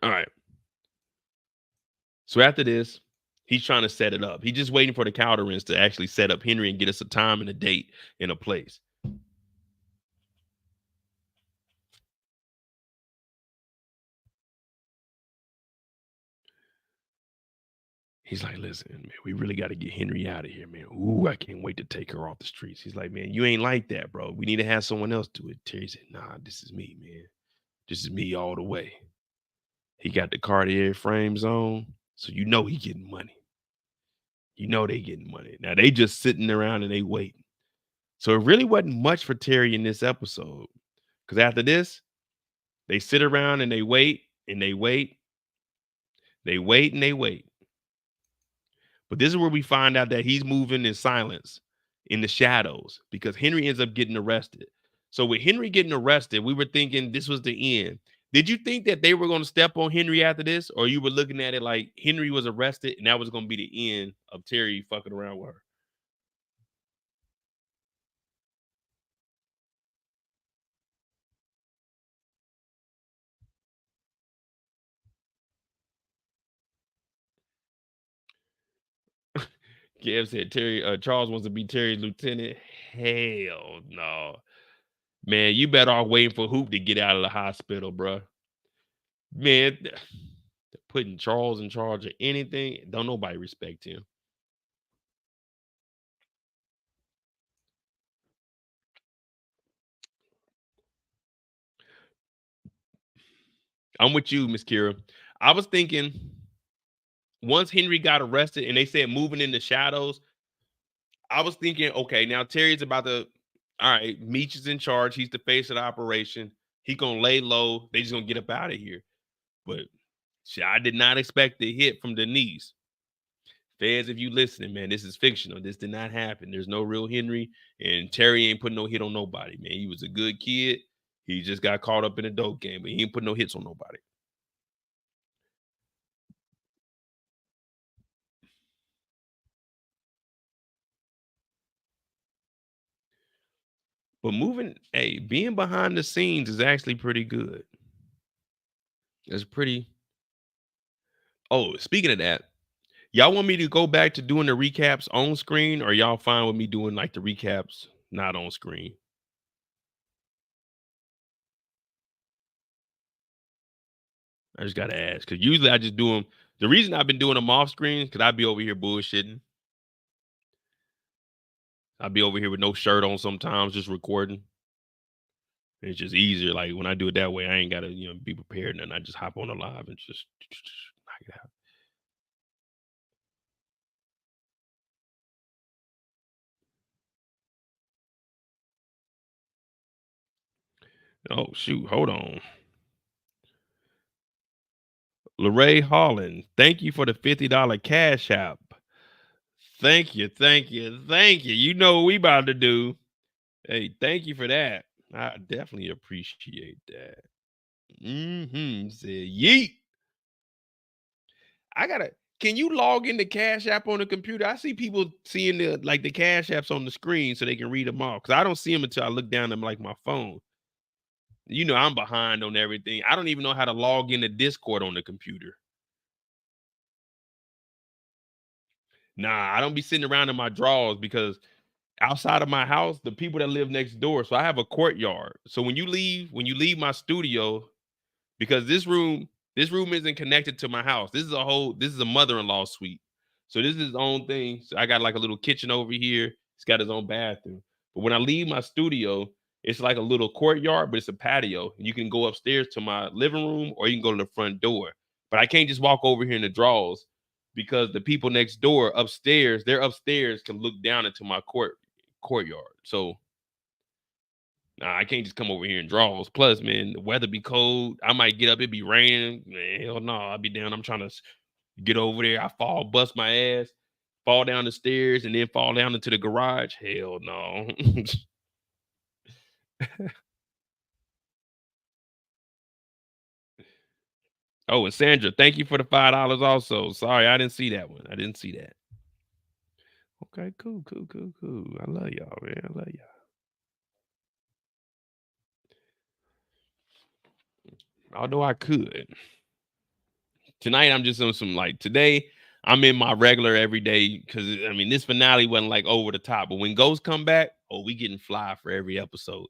All right. So after this, he's trying to set it up. He's just waiting for the Calderins to actually set up Henry and get us a time and a date and a place. He's like, listen, man, we really got to get Henry out of here, man. Ooh, I can't wait to take her off the streets. He's like, man, you ain't like that, bro. We need to have someone else do it. Terry said, nah, this is me, man. This is me all the way. He got the Cartier frames on, so you know he getting money. You know they getting money. Now they just sitting around and they waiting. So it really wasn't much for Terry in this episode. Because after this, they sit around and they wait and they wait. They wait and they wait. But this is where we find out that he's moving in silence, in the shadows, because Henry ends up getting arrested. So with Henry getting arrested, we were thinking this was the end. Did you think that they were going to step on Henry after this, or you were looking at it like Henry was arrested and that was going to be the end of Terry fucking around with her? Kev said Terry Charles wants to be Terry's lieutenant. Hell no. Man, you better off waiting for Hoop to get out of the hospital, bro. Man, putting Charles in charge of anything, don't nobody respect him. I'm with you, Miss Kira. I was thinking once Henry got arrested and they said moving in the shadows, I was thinking, okay, now Terry's about to, all right, Meech is in charge. He's the face of the operation. He gonna lay low. They just gonna get up out of here. But shit, I did not expect the hit from Denise. Feds, if you listening, man, this is fictional. This did not happen. There's no real Henry, and Terry ain't putting no hit on nobody, man. He was a good kid. He just got caught up in a dope game, but he ain't put no hits on nobody. But being behind the scenes is actually pretty good. It's pretty. Oh, speaking of that, y'all want me to go back to doing the recaps on screen, or y'all fine with me doing like the recaps not on screen? I just gotta ask, because usually I just do them. The reason I've been doing them off screen because I'd be over here bullshitting. I'd be over here with no shirt on sometimes, just recording. It's just easier. Like when I do it that way, I ain't gotta be prepared, and I just hop on the live and just knock it out. Oh shoot, hold on. Lorraine Holland, thank you for the $50 cash app. Thank you, thank you, thank you. You know what we about to do. Hey, thank you for that. I definitely appreciate that. Said yeet. Can you log in the Cash App on the computer? I see people seeing the Cash Apps on the screen so they can read them off. Because I don't see them until I look down at like my phone. I'm behind on everything. I don't even know how to log into Discord on the computer. Nah, I don't be sitting around in my drawers because outside of my house, the people that live next door. So I have a courtyard. So when you leave my studio, because this room isn't connected to my house. This is a mother-in-law suite. So this is his own thing. So I got like a little kitchen over here. He's got his own bathroom. But when I leave my studio, it's like a little courtyard, but it's a patio. And you can go upstairs to my living room or you can go to the front door. But I can't just walk over here in the drawers because the people next door upstairs, they're upstairs can look down into my courtyard. So I can't just come over here and draws. Plus, man, the weather be cold. I might get up, it be raining. Man, hell no, I'll be down. I'm trying to get over there. I fall, bust my ass, fall down the stairs, and then fall down into the garage. Hell no. Oh, and Sandra, thank you for the $5 also. Sorry, I didn't see that one. I didn't see that. Okay, cool. I love y'all, man. I love y'all. Although I could. Tonight, I'm just on some today, I'm in my regular everyday because this finale wasn't like over the top. But when ghosts come back, we getting fly for every episode.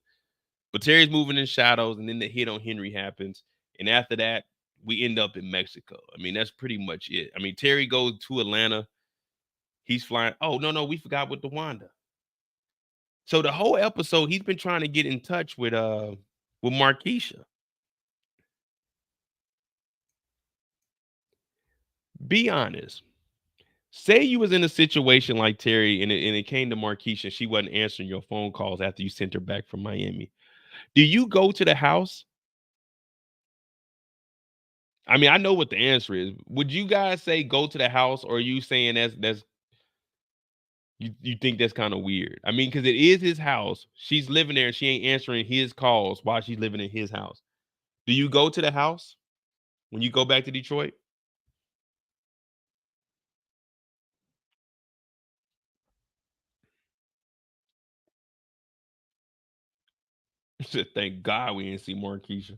But Terry's moving in shadows, and then the hit on Henry happens. And after that, we end up in Mexico. That's pretty much it. Terry goes to Atlanta. He's flying. Oh, no, we forgot with the Wanda. So the whole episode, he's been trying to get in touch with Markeisha. Be honest. Say you was in a situation like Terry and it came to Markeisha, she wasn't answering your phone calls after you sent her back from Miami. Do you go to the house? I know what the answer is. Would you guys say go to the house, or are you saying that's You think that's kind of weird? I mean, because it is his house. She's living there and she ain't answering his calls while she's living in his house. Do you go to the house when you go back to Detroit? Thank God we didn't see Marquisha.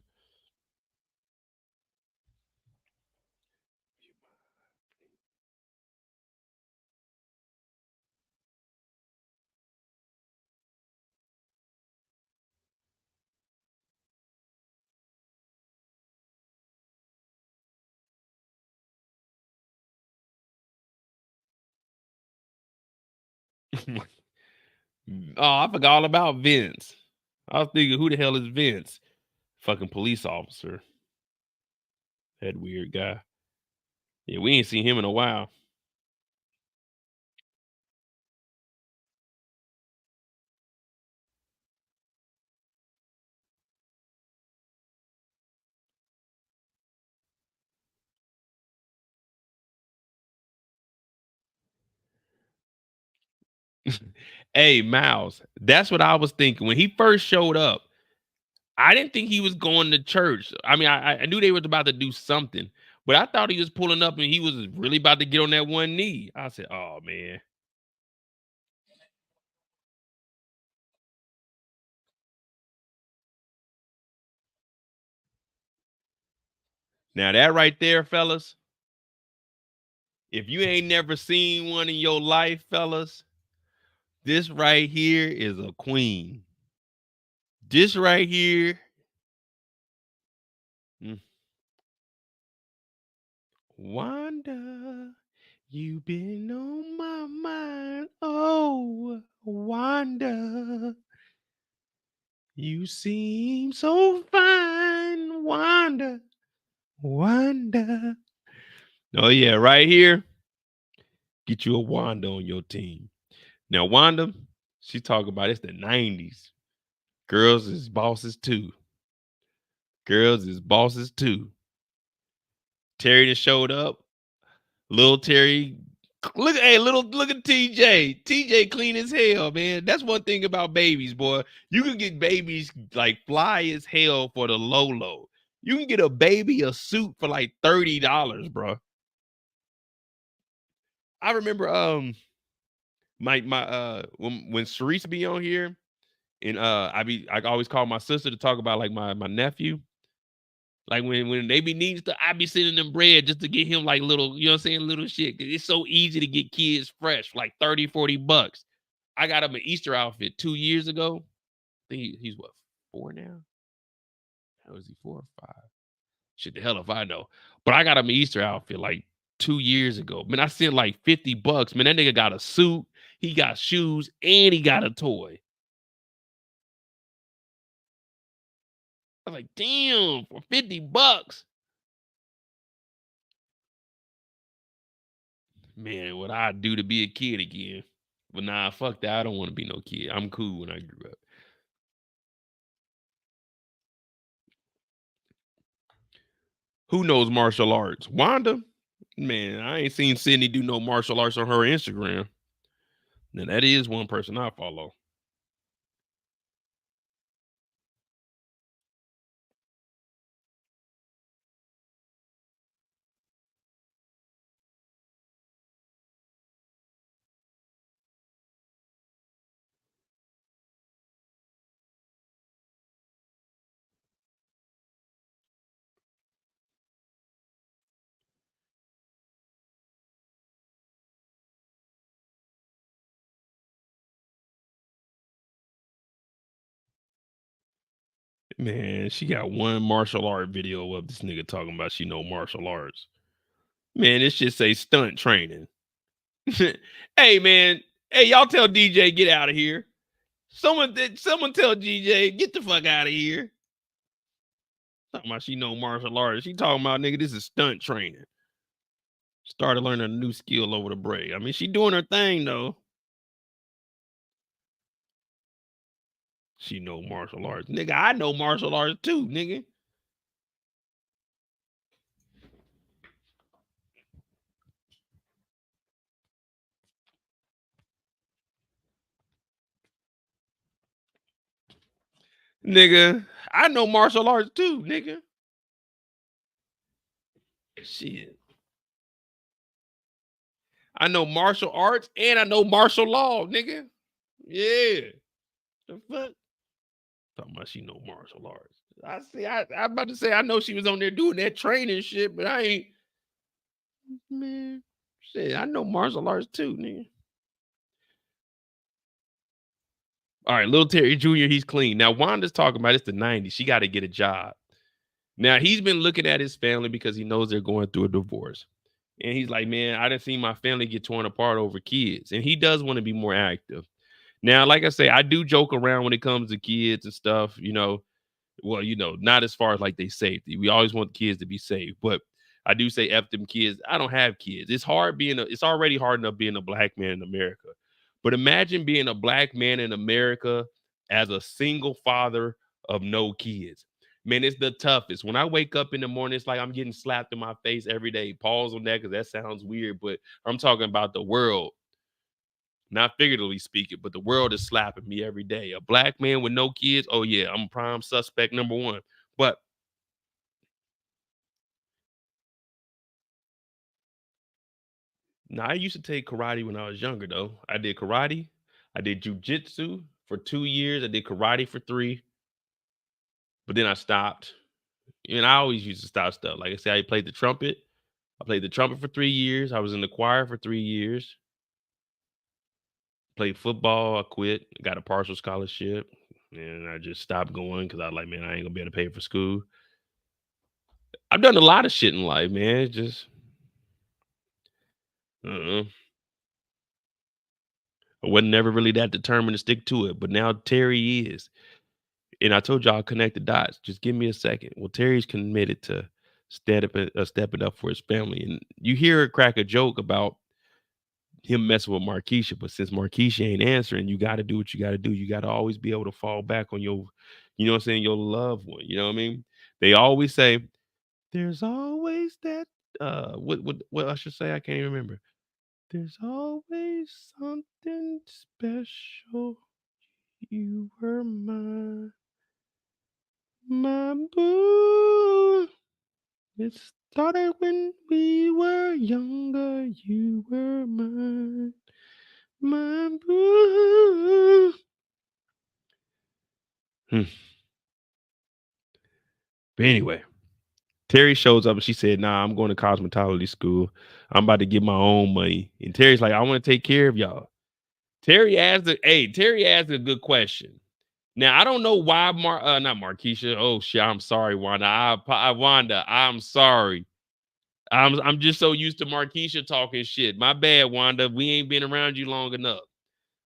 Oh, I forgot all about Vince. I was thinking, who the hell is Vince? Fucking police officer. That weird guy. Yeah, we ain't seen him in a while. Hey, Miles, that's what I was thinking. When he first showed up, I didn't think he was going to church. I mean, I knew they was about to do something, but I thought he was pulling up and he was really about to get on that one knee. I said, oh, man. Now, that right there, fellas, if you ain't never seen one in your life, fellas, this right here is a queen. This right here. Wanda, you been on my mind. Oh, Wanda, you seem so fine. Wanda, Wanda. Oh, yeah, right here. Get you a Wanda on your team. Now, Wanda, she talk about it's the 90s. Girls is bosses too. Girls is bosses too. Terry just showed up. Little Terry, look at TJ. TJ clean as hell, man. That's one thing about babies, boy. You can get babies like fly as hell for the low. You can get a baby a suit for like $30, bro. I remember my when Cerise be on here and I always call my sister to talk about like my nephew. Like when they be needing stuff, I be sending them bread just to get him like little, you know what I'm saying, little shit. It's so easy to get kids fresh, like 30, $40. I got him an Easter outfit 2 years ago. I think he's what, 4 now? How is he, 4 or 5? Shit, the hell if I know. But I got him an Easter outfit like 2 years ago. Man, I sent like $50. Man, that nigga got a suit, he got shoes, and he got a toy. I was like, damn, for $50. Man, what I do to be a kid again. But nah, fuck that. I don't want to be no kid. I'm cool when I grew up. Who knows martial arts? Wanda? Man, I ain't seen Sydney do no martial arts on her Instagram. Now that is one person I follow. Man, she got one martial art video of this nigga talking about she know martial arts. Man, this shit say stunt training. Hey, man. Hey, y'all tell DJ get out of here. Someone tell DJ get the fuck out of here. Talking about she know martial arts. She talking about, nigga, this is stunt training. Started learning a new skill over the break. I mean, she doing her thing though. She know martial arts. Nigga, I know martial arts too, nigga. Nigga, I know martial arts too, nigga. Shit. I know martial arts and I know martial law, nigga. Yeah. The fuck? Talking about she know martial arts. I see. I'm about to say I know she was on there doing that training shit, but I ain't. Man, shit. I know martial arts too, nigga. All right, little Terry Jr. He's clean. Now Wanda's talking about it's the 90s. She got to get a job. Now he's been looking at his family because he knows they're going through a divorce. And he's like, man, I didn't see my family get torn apart over kids. And he does want to be more active. Now, like I say, I do joke around when it comes to kids and stuff, you know. Well, you know, not as far as like they safety. We always want the kids to be safe. But I do say F them kids. I don't have kids. It's hard it's already hard enough being a black man in America. But imagine being a black man in America as a single father of no kids. Man, it's the toughest. When I wake up in the morning, it's like I'm getting slapped in my face every day. Pause on that because that sounds weird, but I'm talking about the world. Not figuratively speaking, but the world is slapping me every day. A black man with no kids, oh yeah, I'm prime suspect number one. But now I used to take karate when I was younger, though. I did karate, I did jujitsu for 2 years, I did karate for 3, but then I stopped. And I always used to stop stuff. Like I said, I played the trumpet. I played the trumpet for 3 years. I was in the choir for 3 years. Played football. I quit. Got a partial scholarship. And I just stopped going because I was like, man, I ain't gonna be able to pay for school. I've done a lot of shit in life, man. It's just, I wasn't never really that determined to stick to it. But now Terry is. And I told y'all connect the dots. Just give me a second. Well, Terry's committed to stepping up for his family. And you hear her crack a joke about him messing with Markeisha, but since Markeisha ain't answering, you got to do what you got to do. You got to always be able to fall back on your, you know what I'm saying, your loved one. You know what I mean? They always say, there's always that, what I should say, I can't even remember. There's always something special. You were my boo. It started when we were younger. You were mine. My boo. But anyway, Terry shows up and she said, nah, I'm going to cosmetology school. I'm about to get my own money. And Terry's like, I want to take care of y'all. Terry asked a good question. Now, I don't know why not Markeisha. Oh shit, I'm sorry, Wanda. Wanda, I'm sorry. I'm just so used to Markeisha talking shit. My bad, Wanda. We ain't been around you long enough.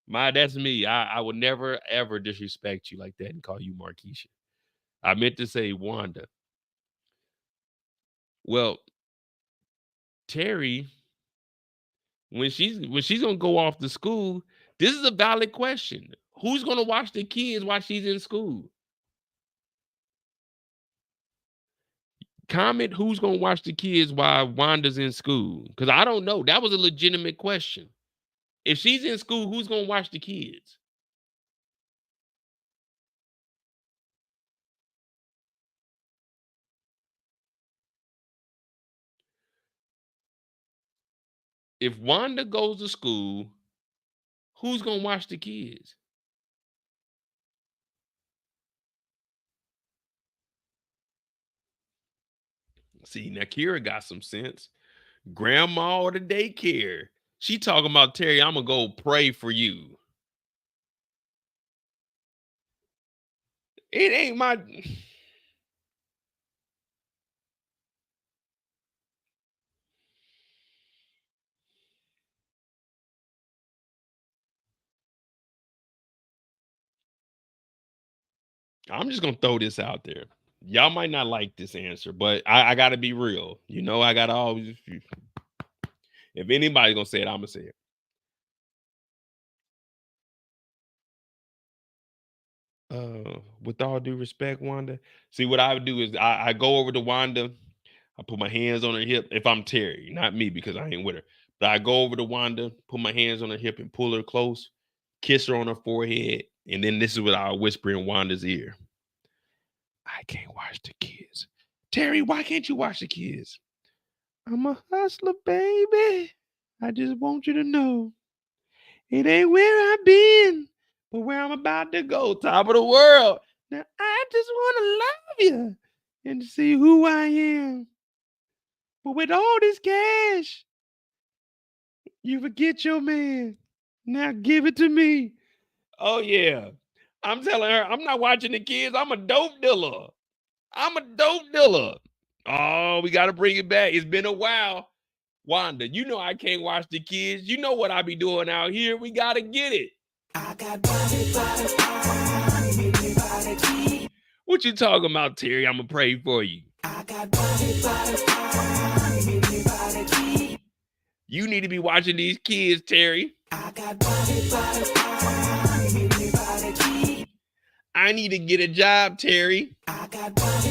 That's me. I would never ever disrespect you like that and call you Markeisha. I meant to say Wanda. Well, Terry, when she's gonna go off to school, this is a valid question. Who's gonna watch the kids while she's in school? Comment who's gonna watch the kids while Wanda's in school. Because I don't know. That was a legitimate question. If she's in school, who's gonna watch the kids? If Wanda goes to school, who's gonna watch the kids? See, now Kira got some sense. Grandma or the daycare. She talking about Terry, I'm gonna go pray for you. It ain't my. I'm just gonna throw this out there. Y'all might not like this answer, but I gotta be real. You know, I gotta always. If anybody's gonna say it, I'm gonna say it. With all due respect, Wanda. See, what I would do is I go over to Wanda. I put my hands on her hip. If I'm Terry, not me because I ain't with her. But I go over to Wanda, put my hands on her hip and pull her close, kiss her on her forehead, and then this is what I'll whisper in Wanda's ear. I can't watch the kids. Terry, why can't you watch the kids? I'm a hustler, baby. I just want you to know it ain't where I've been, but where I'm about to go. Top of the world. Now, I just want to love you and see who I am. But with all this cash, you forget your man. Now give it to me. Oh, yeah. I'm telling her, I'm not watching the kids. I'm a dope dealer. I'm a dope dealer. Oh, we got to bring it back. It's been a while. Wanda, you know I can't watch the kids. You know what I be doing out here. We got to get it. I got body. What you talking about, Terry? I'm going to pray for you. I got body. You need to be watching these kids, Terry. I got body. I need to get a job, Terry. I got body.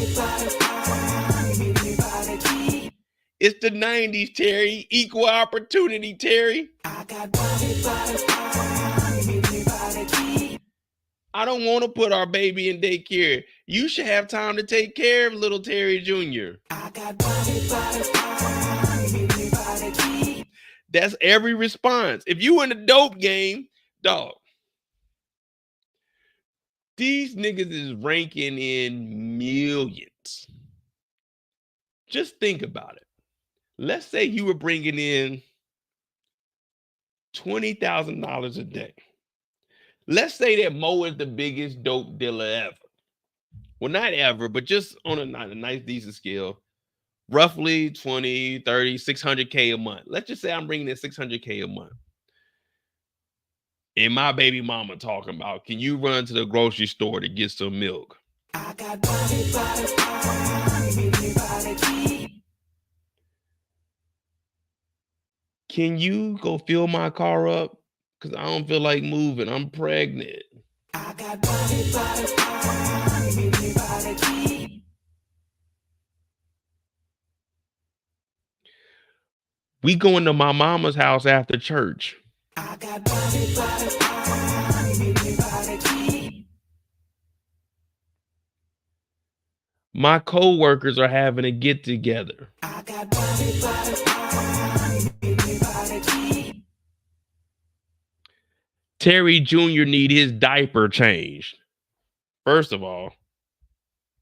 It's the 90s, Terry. Equal opportunity, Terry. I got body. I don't want to put our baby in daycare. You should have time to take care of little Terry Jr. I got body. That's every response. If you in the dope game, dog, these niggas is ranking in millions. Just think about it. Let's say you were bringing in $20,000 a day. Let's say that Mo is the biggest dope dealer ever. Well, not ever, but just on a nice, decent scale. Roughly 20, 30, 600K a month. Let's just say I'm bringing in 600K a month. And my baby mama talking about, can you run to the grocery store to get some milk? I got body. Can you go fill my car up? Because I don't feel like moving. I'm pregnant. I got body. We going to my mama's house after church. I got body. My co-workers are having a get together. I got body. Terry Jr. need his diaper changed. First of all,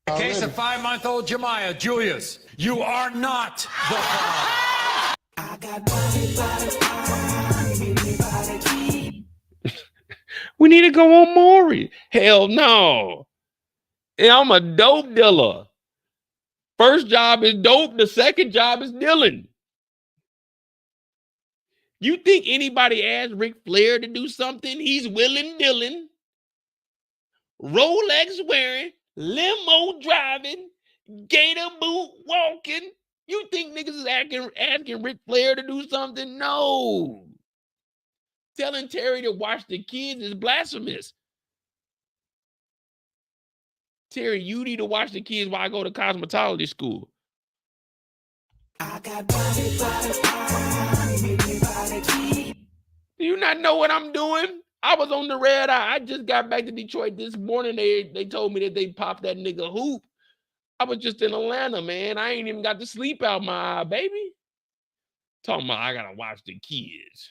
In the case of 5-month-old Jemiah, Julius, you are not the father. I got we need to go on Maury. Hell no. Yeah, I'm a dope dealer. First job is dope. The second job is dealing. You think anybody asked Ric Flair to do something? He's willing dealing, Rolex wearing, limo driving, gator boot walking. You think niggas is asking Ric Flair to do something? No. Telling Terry to watch the kids is blasphemous. Terry, you need to watch the kids while I go to cosmetology school. I got body. Do you not know what I'm doing? I was on the red eye. I just got back to Detroit this morning. They told me that they popped that nigga Hoop. I was just in Atlanta, man. I ain't even got to sleep out my eye, baby. Talking about I gotta watch the kids.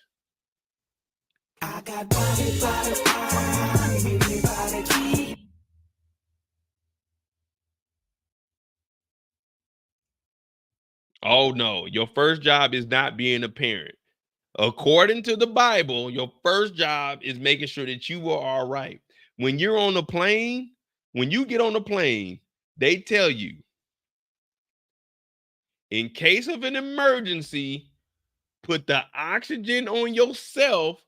I got body. Oh no, your first job is not being a parent. According to the Bible, your first job is making sure that you are all right. When you're on a plane, when you get on a plane, they tell you, in case of an emergency, put the oxygen on yourself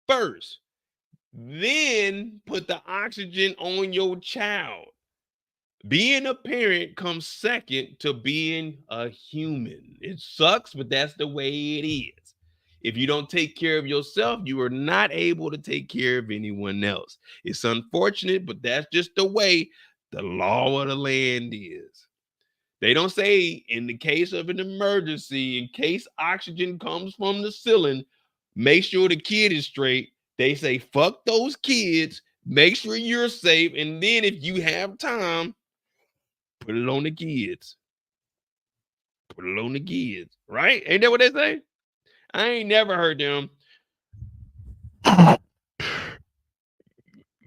first. Then put the oxygen on your child. Being a parent comes second to being a human. It sucks, but that's the way it is. If you don't take care of yourself, you are not able to take care of anyone else. It's unfortunate, but that's just the way the law of the land is. They don't say in the case of an emergency, in case oxygen comes from the ceiling, make sure the kid is straight. They say, fuck those kids, make sure you're safe. And then if you have time, Put it on the kids. Put it on the kids. Right? Ain't that what they say? I ain't never heard them.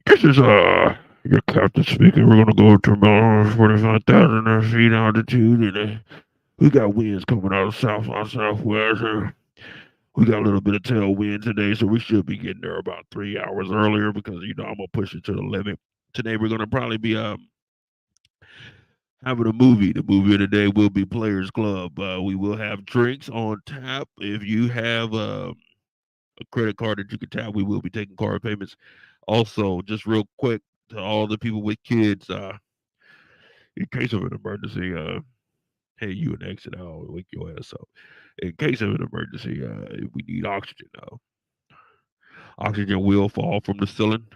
This is your captain speaking. We're gonna go to 45,000 feet altitude, and we got winds coming out of southwest. We got a little bit of tailwind today, so we should be getting there about 3 hours earlier because I'm gonna push it to the limit. Today we're gonna probably be having a movie. The movie of the day will be Players Club. We will have drinks on tap. If you have a credit card that you can tap, we will be taking card payments. Also, just real quick to all the people with kids, in case of an emergency, hey, you an exit, I'll wake your ass up. In case of an emergency, we need oxygen now. Oxygen will fall from the ceiling.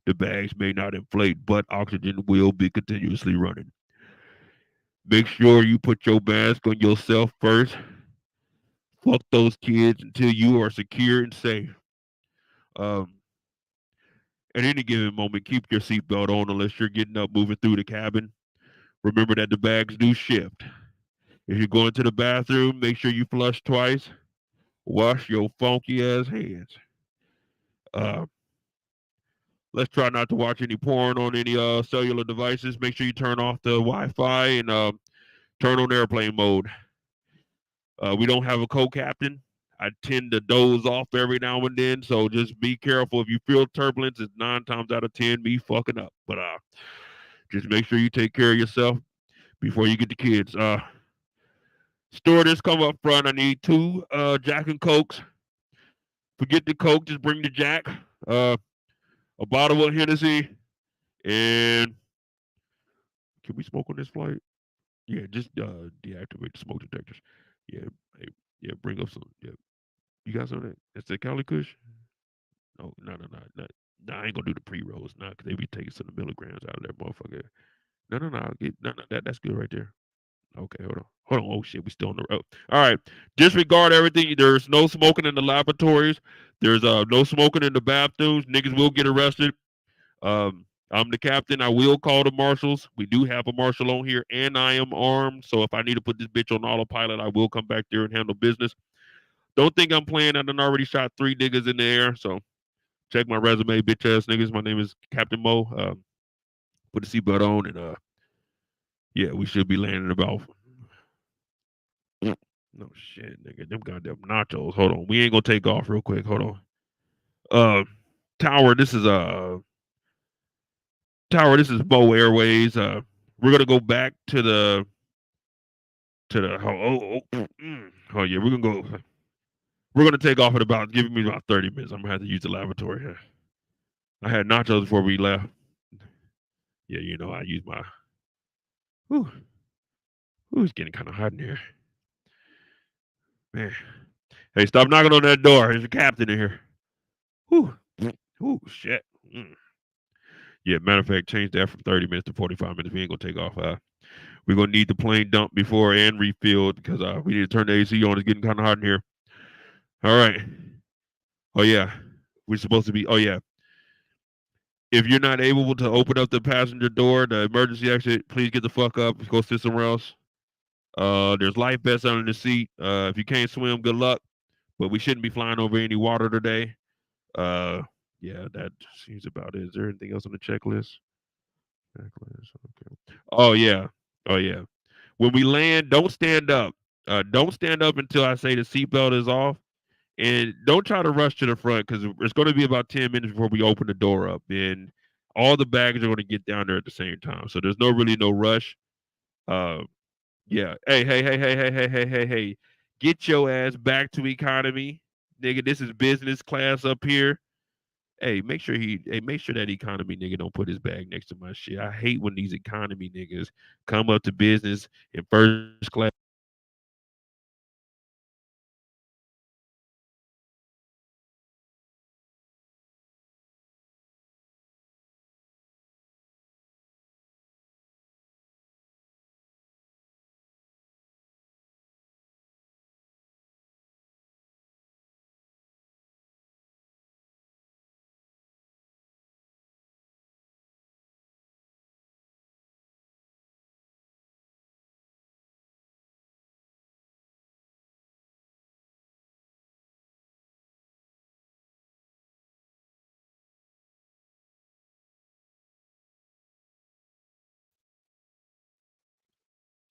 The bags may not inflate, but oxygen will be continuously running. Make sure you put your mask on yourself first. Fuck those kids until you are secure and safe. Um, at any given moment, keep your seatbelt on unless you're getting up, moving through the cabin. Remember that the bags do shift. If you're going to the bathroom, make sure you flush twice. Wash your funky ass hands. Uh, let's try not to watch any porn on any cellular devices. Make sure you turn off the Wi-Fi and turn on airplane mode. We don't have a co-captain. I tend to doze off every now and then, so just be careful. If you feel turbulence, it's 9 times out of 10 me fucking up. But just make sure you take care of yourself before you get the kids. Stewardess, come up front. I need 2 Jack and Cokes. Forget the Coke, just bring the Jack. A bottle of Hennessy, and can we smoke on this flight? Yeah, just deactivate the smoke detectors. Yeah, hey, yeah, bring up some. Yeah, you got some of that? That's the Cali Kush? No, no. I ain't gonna do the pre-rolls now because they be taking some of the milligrams out of that motherfucker. No. That's good right there. Okay, hold on. Oh shit, we still on the road. All right, disregard everything. There's no smoking in the laboratories. There's no smoking in the bathrooms. Niggas will get arrested. I'm the captain. I will call the marshals. We do have a marshal on here, and I am armed. So if I need to put this bitch on autopilot, I will come back there and handle business. Don't think I'm playing. I done already shot 3 niggas in the air. So check my resume, bitch ass niggas. My name is Captain Mo. Put the seatbelt on, and yeah, we should be landing about. No shit, nigga. Them goddamn nachos. Hold on. We ain't gonna take off real quick. Hold on. Tower. This is Tower. This is Bo Airways. We're gonna go back to the oh yeah. We're gonna take off at about. Give me about 30 minutes. I'm gonna have to use the lavatory here. I had nachos before we left. Yeah, I use my. Whew. It's getting kind of hot in here. Man. Hey, stop knocking on that door. There's a captain in here. Whew. Ooh, shit. Yeah, matter of fact, change that from 30 minutes to 45 minutes. We ain't gonna take off. We're gonna need the plane dumped before and refilled because we need to turn the AC on. It's getting kind of hot in here. All right. Oh yeah. We're supposed to be. Oh yeah. If you're not able to open up the passenger door, the emergency exit, please get the fuck up. Go sit somewhere else. There's life vests under the seat. If you can't swim, good luck. But we shouldn't be flying over any water today. Yeah, that seems about it. Is there anything else on the checklist? Okay. Oh yeah. When we land, don't stand up. Don't stand up until I say the seatbelt is off. And don't try to rush to the front because it's going to be about 10 minutes before we open the door up. And all the baggage are going to get down there at the same time. So there's no rush. Yeah. Hey. Get your ass back to economy. Nigga, this is business class up here. Hey, make sure that economy nigga don't put his bag next to my shit. I hate when these economy niggas come up to business in first class.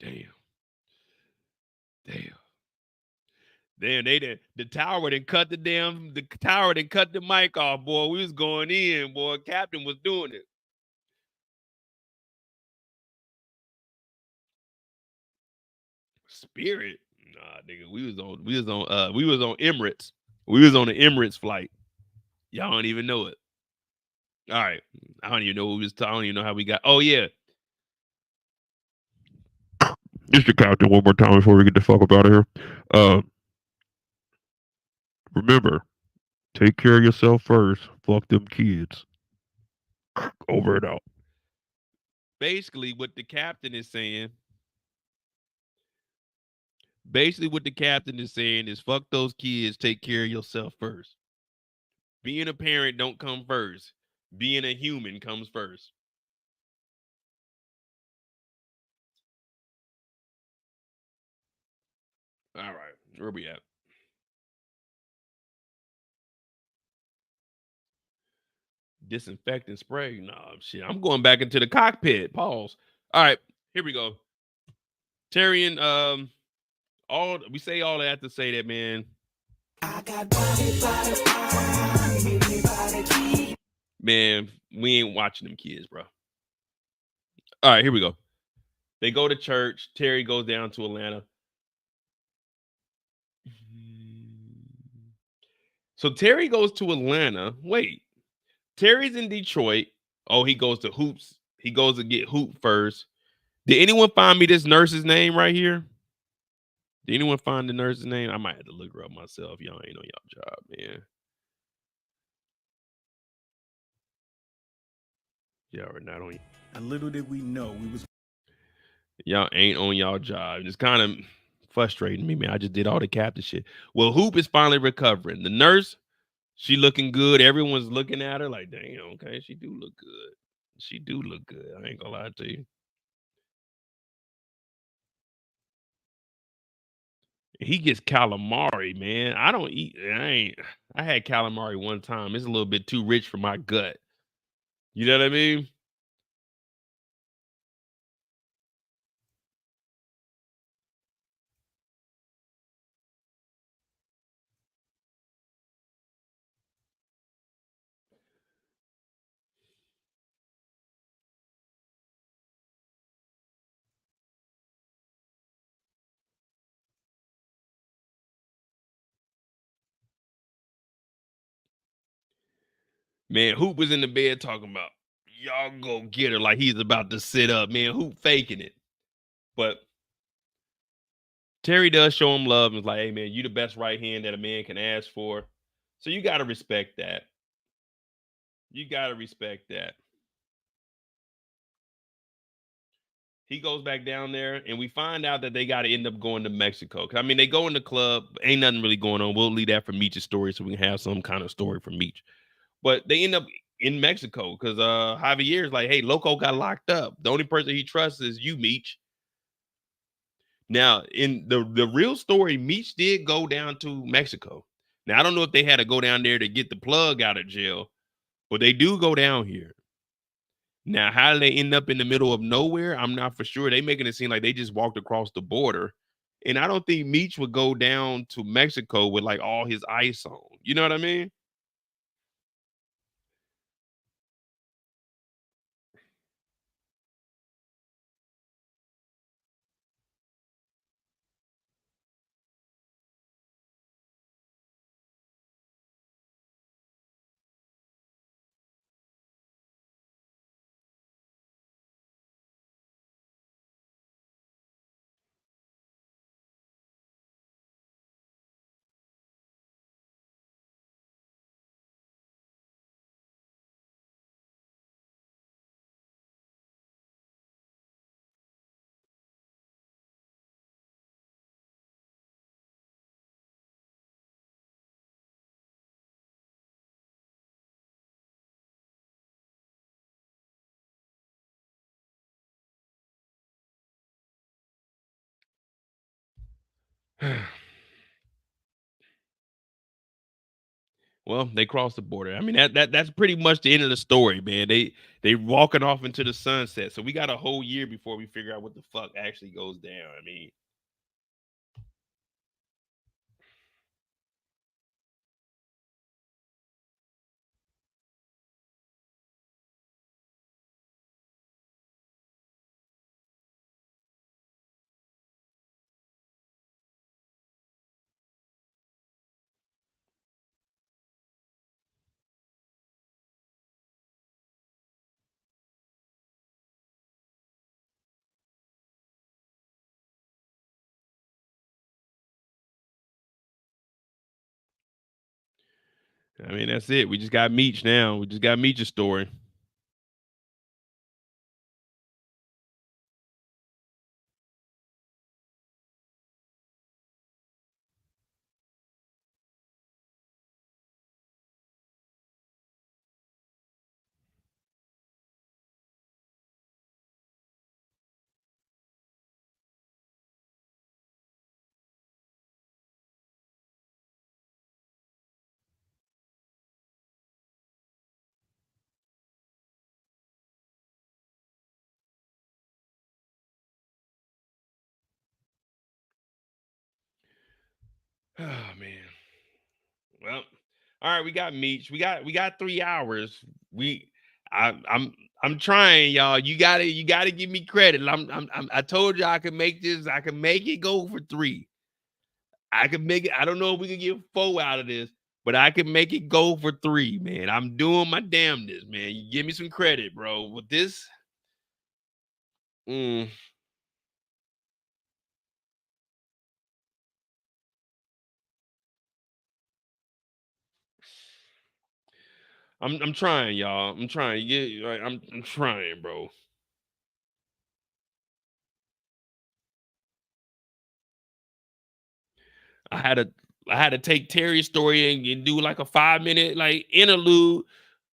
Damn. Damn, they did the tower didn't cut the mic off, boy. We was going in, boy. Captain was doing it. Spirit. Nah, nigga. We was on Emirates. We was on the Emirates flight. Y'all don't even know it. All right. I don't even know what we was talking. I don't even know how we got. Oh, yeah. Mr. Captain, one more time before we get the fuck up out of here. Remember, take care of yourself first. Fuck them kids. Over and out. Basically, what the captain is saying is fuck those kids, take care of yourself first. Being a parent don't come first. Being a human comes first. All right, where we at? Disinfectant spray? Nah, shit. I'm going back into the cockpit. Pause. All right, here we go. Terry and all we say all that to say that, man. Man, we ain't watching them kids, bro. All right, here we go. They go to church. Terry goes down to Atlanta. So Terry goes to Atlanta. Wait, Terry's in Detroit. Oh, he goes to Hoops. He goes to get Hoop first. Did anyone find me this nurse's name right here? Did anyone find the nurse's name? I might have to look her up myself. Y'all ain't on y'all job, man. Y'all are not on. And little did we know we was. Y'all ain't on y'all job. It's kind of frustrating me, man. I just did all the captain shit. Well, Hoop is finally recovering. The nurse, she looking good. Everyone's looking at her like, damn, okay, she do look good. She do look good. I ain't gonna lie to you. He gets calamari, man. I don't eat. I had calamari one time. It's a little bit too rich for my gut. You know what I mean? Man, Hoop was in the bed talking about, y'all go get her like he's about to sit up. Man, Hoop faking it. But Terry does show him love and is like, hey, man, you the best right hand that a man can ask for. So you got to respect that. You got to respect that. He goes back down there, and we find out that they got to end up going to Mexico. I mean, they go in the club. Ain't nothing really going on. We'll leave that for Meech's story so we can have some kind of story from Meech. But they end up in Mexico because Javier's like, hey, Loco got locked up. The only person he trusts is you, Meech. Now, in the real story, Meech did go down to Mexico. Now, I don't know if they had to go down there to get the plug out of jail, but they do go down here. Now, how do they end up in the middle of nowhere? I'm not for sure. They making it seem like they just walked across the border. And I don't think Meech would go down to Mexico with like all his ice on. You know what I mean? Well, they crossed the border. I mean, that's pretty much the end of the story, man. They walking off into the sunset. So we got a whole year before we figure out what the fuck actually goes down. I mean, that's it. We just got Meech now. We just got Meech's story. Oh man. Well, all right, we got Meech. We got 3 hours. We I'm trying, y'all. You gotta give me credit. I told you I can make this. I can make it go for 3. I can make it. I don't know if we can get 4 out of this, but I can make it go for 3, man. I'm doing my damnedest, man. You give me some credit, bro. With this, mm, I'm trying, y'all. I'm trying. Yeah, like, I'm trying, bro. I had to I had to take Terry's story and do like a 5-minute like interlude.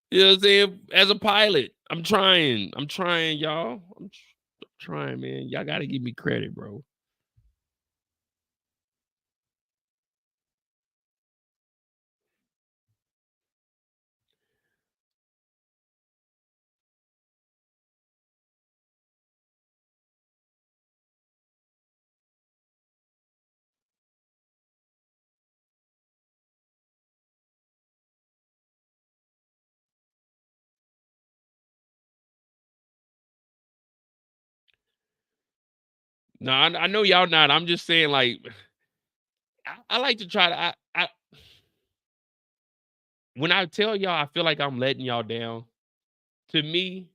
You know what I'm saying? As a pilot, I'm trying. I'm trying, y'all. I'm trying, man. Y'all got to give me credit, bro. No, I know y'all not. I'm just saying, like, I like to try to. When I tell y'all, I feel like I'm letting y'all down. To me,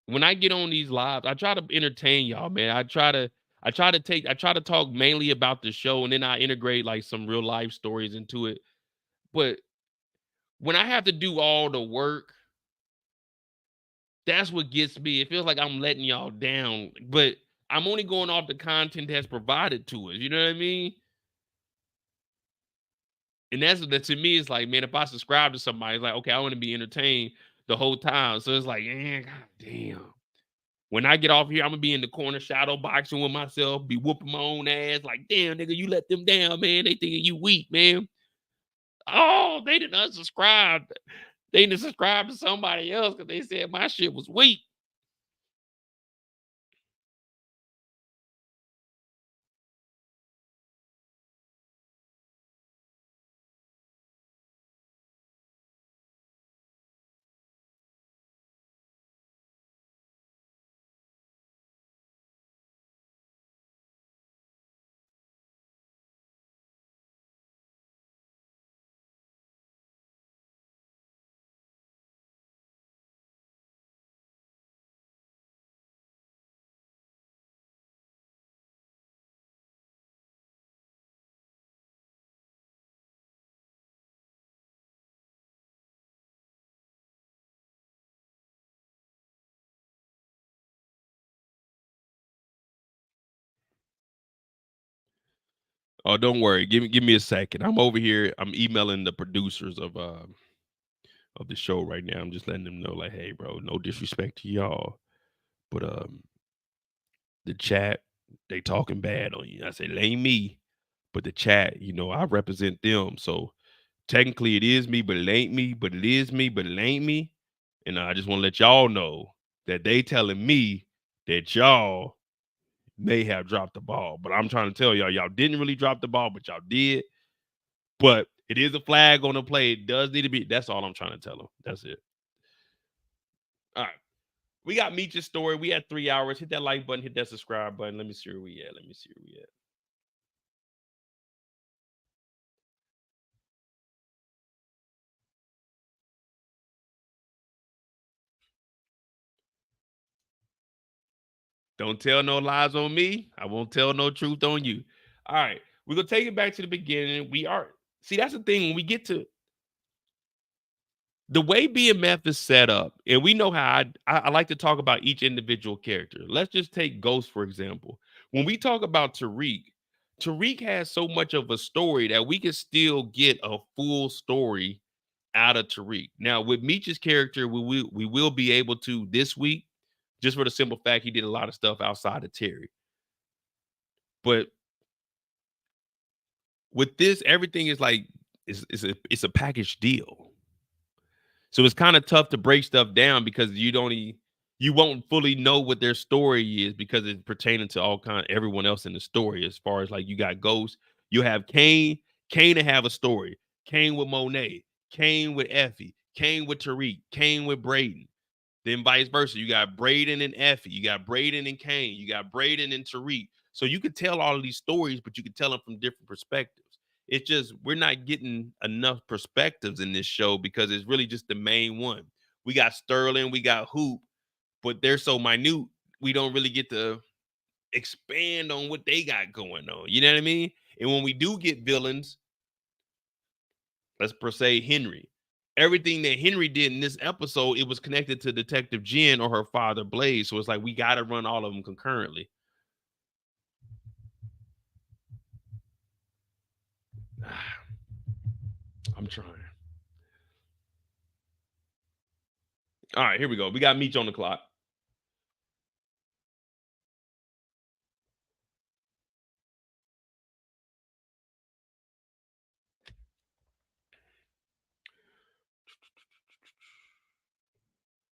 when I get on these lives, I try to entertain y'all, man. I try to talk mainly about the show, and then I integrate like some real life stories into it. But when I have to do all the work, that's what gets me. It feels like I'm letting y'all down, but I'm only going off the content that's provided to us. You know what I mean? And that's that to me. It's like, man, if I subscribe to somebody, it's like, okay, I want to be entertained the whole time. So it's like, man, god damn. When I get off here, I'm gonna be in the corner shadow boxing with myself, be whooping my own ass. Like, damn, nigga, you let them down, man. They thinking you weak, man. Oh, they didn't unsubscribe. They didn't subscribe to somebody else because they said my shit was weak. Oh, don't worry. Give me a second. I'm over here. I'm emailing the producers of the show right now. I'm just letting them know, like, hey, bro, no disrespect to y'all, but the chat, they talking bad on you. I say, it ain't me, but the chat, I represent them. So technically it is me, but it ain't me, but it is me, but it ain't me. And I just want to let y'all know that they telling me that y'all may have dropped the ball. But I'm trying to tell y'all didn't really drop the ball, but y'all did. But it is a flag on the play. It does need to be. That's all I'm trying to tell them. That's it. All right. We got Meech's story. We had 3 hours. Hit that like button. Hit that subscribe button. Let me see where we at. Don't tell no lies on me. I won't tell no truth on you. All right. We're going to take it back to the beginning. See, that's the thing. When we get to the way BMF is set up, and we know how I like to talk about each individual character. Let's just take Ghost, for example. When we talk about Tariq has so much of a story that we can still get a full story out of Tariq. Now, with Meech's character, we will be able to this week, just for the simple fact he did a lot of stuff outside of Terry. But with this, everything is like it's a package deal. So it's kind of tough to break stuff down because you won't fully know what their story is because it's pertaining to everyone else in the story. As far as like you got Ghost, you have Kane to have a story. Kane with Monet, Kane with Effie, Kane with Tariq, Kane with Braden. Then vice versa. You got Braden and Effie, you got Braden and Kane, you got Braden and Tariq. So you could tell all of these stories, but you could tell them from different perspectives. It's just we're not getting enough perspectives in this show because it's really just the main one. We got Sterling, we got Hoop, but they're so minute, we don't really get to expand on what they got going on. You know what I mean? And when we do get villains, let's per se Henry. Everything that Henry did in this episode, it was connected to Detective Jen or her father Blaze. So it's like we got to run all of them concurrently. I'm trying. All right, here we go. We got Meech on the clock.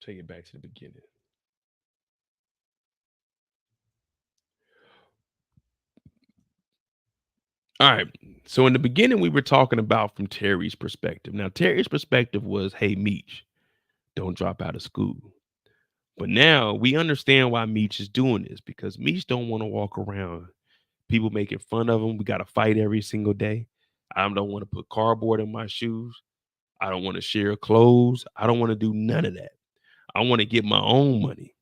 Take it back to the beginning. All right. So in the beginning, we were talking about from Terry's perspective. Now, Terry's perspective was, hey, Meech, don't drop out of school. But now we understand why Meech is doing this because Meech don't want to walk around. People making fun of him. We got to fight every single day. I don't want to put cardboard in my shoes. I don't want to share clothes. I don't want to do none of that. I want to get my own money.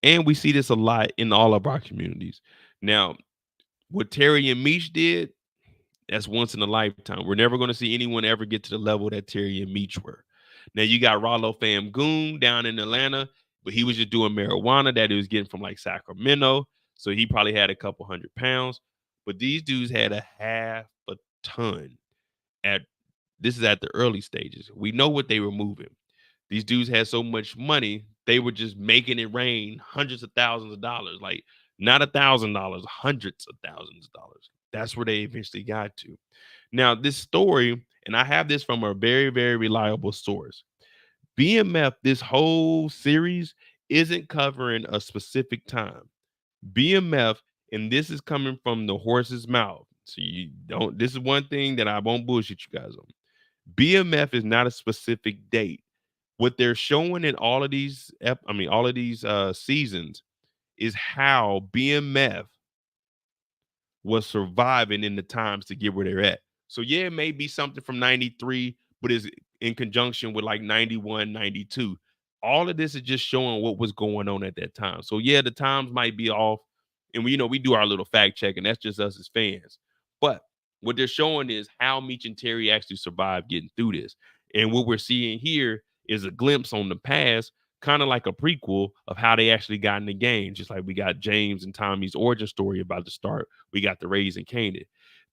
And we see this a lot in all of our communities. Now, what Terry and Meech did, that's once in a lifetime. We're never going to see anyone ever get to the level that Terry and Meech were. Now, you got Rollo Fam Goon down in Atlanta, but he was just doing marijuana that he was getting from like Sacramento. So he probably had a couple 100 pounds. But these dudes had a half a ton. This is at the early stages. We know what they were moving. These dudes had so much money, they were just making it rain hundreds of thousands of dollars. Like not $1,000, hundreds of thousands of dollars. That's where they eventually got to. Now, this story, and I have this from a very, very reliable source. BMF, this whole series isn't covering a specific time. BMF, and this is coming from the horse's mouth. So this is one thing that I won't bullshit you guys on. BMF is not a specific date. What they're showing in all of these seasons is how BMF was surviving in the times to get where they're at. So yeah, it may be something from 93, but is in conjunction with like 91, 92. All of this is just showing what was going on at that time. So yeah, the times might be off. And we do our little fact check, and that's just us as fans. But what they're showing is how Meech and Terry actually survived getting through this. And what we're seeing here is a glimpse on the past, kind of like a prequel of how they actually got in the game. Just like we got James and Tommy's origin story about to start. We got the Rays and Kanan.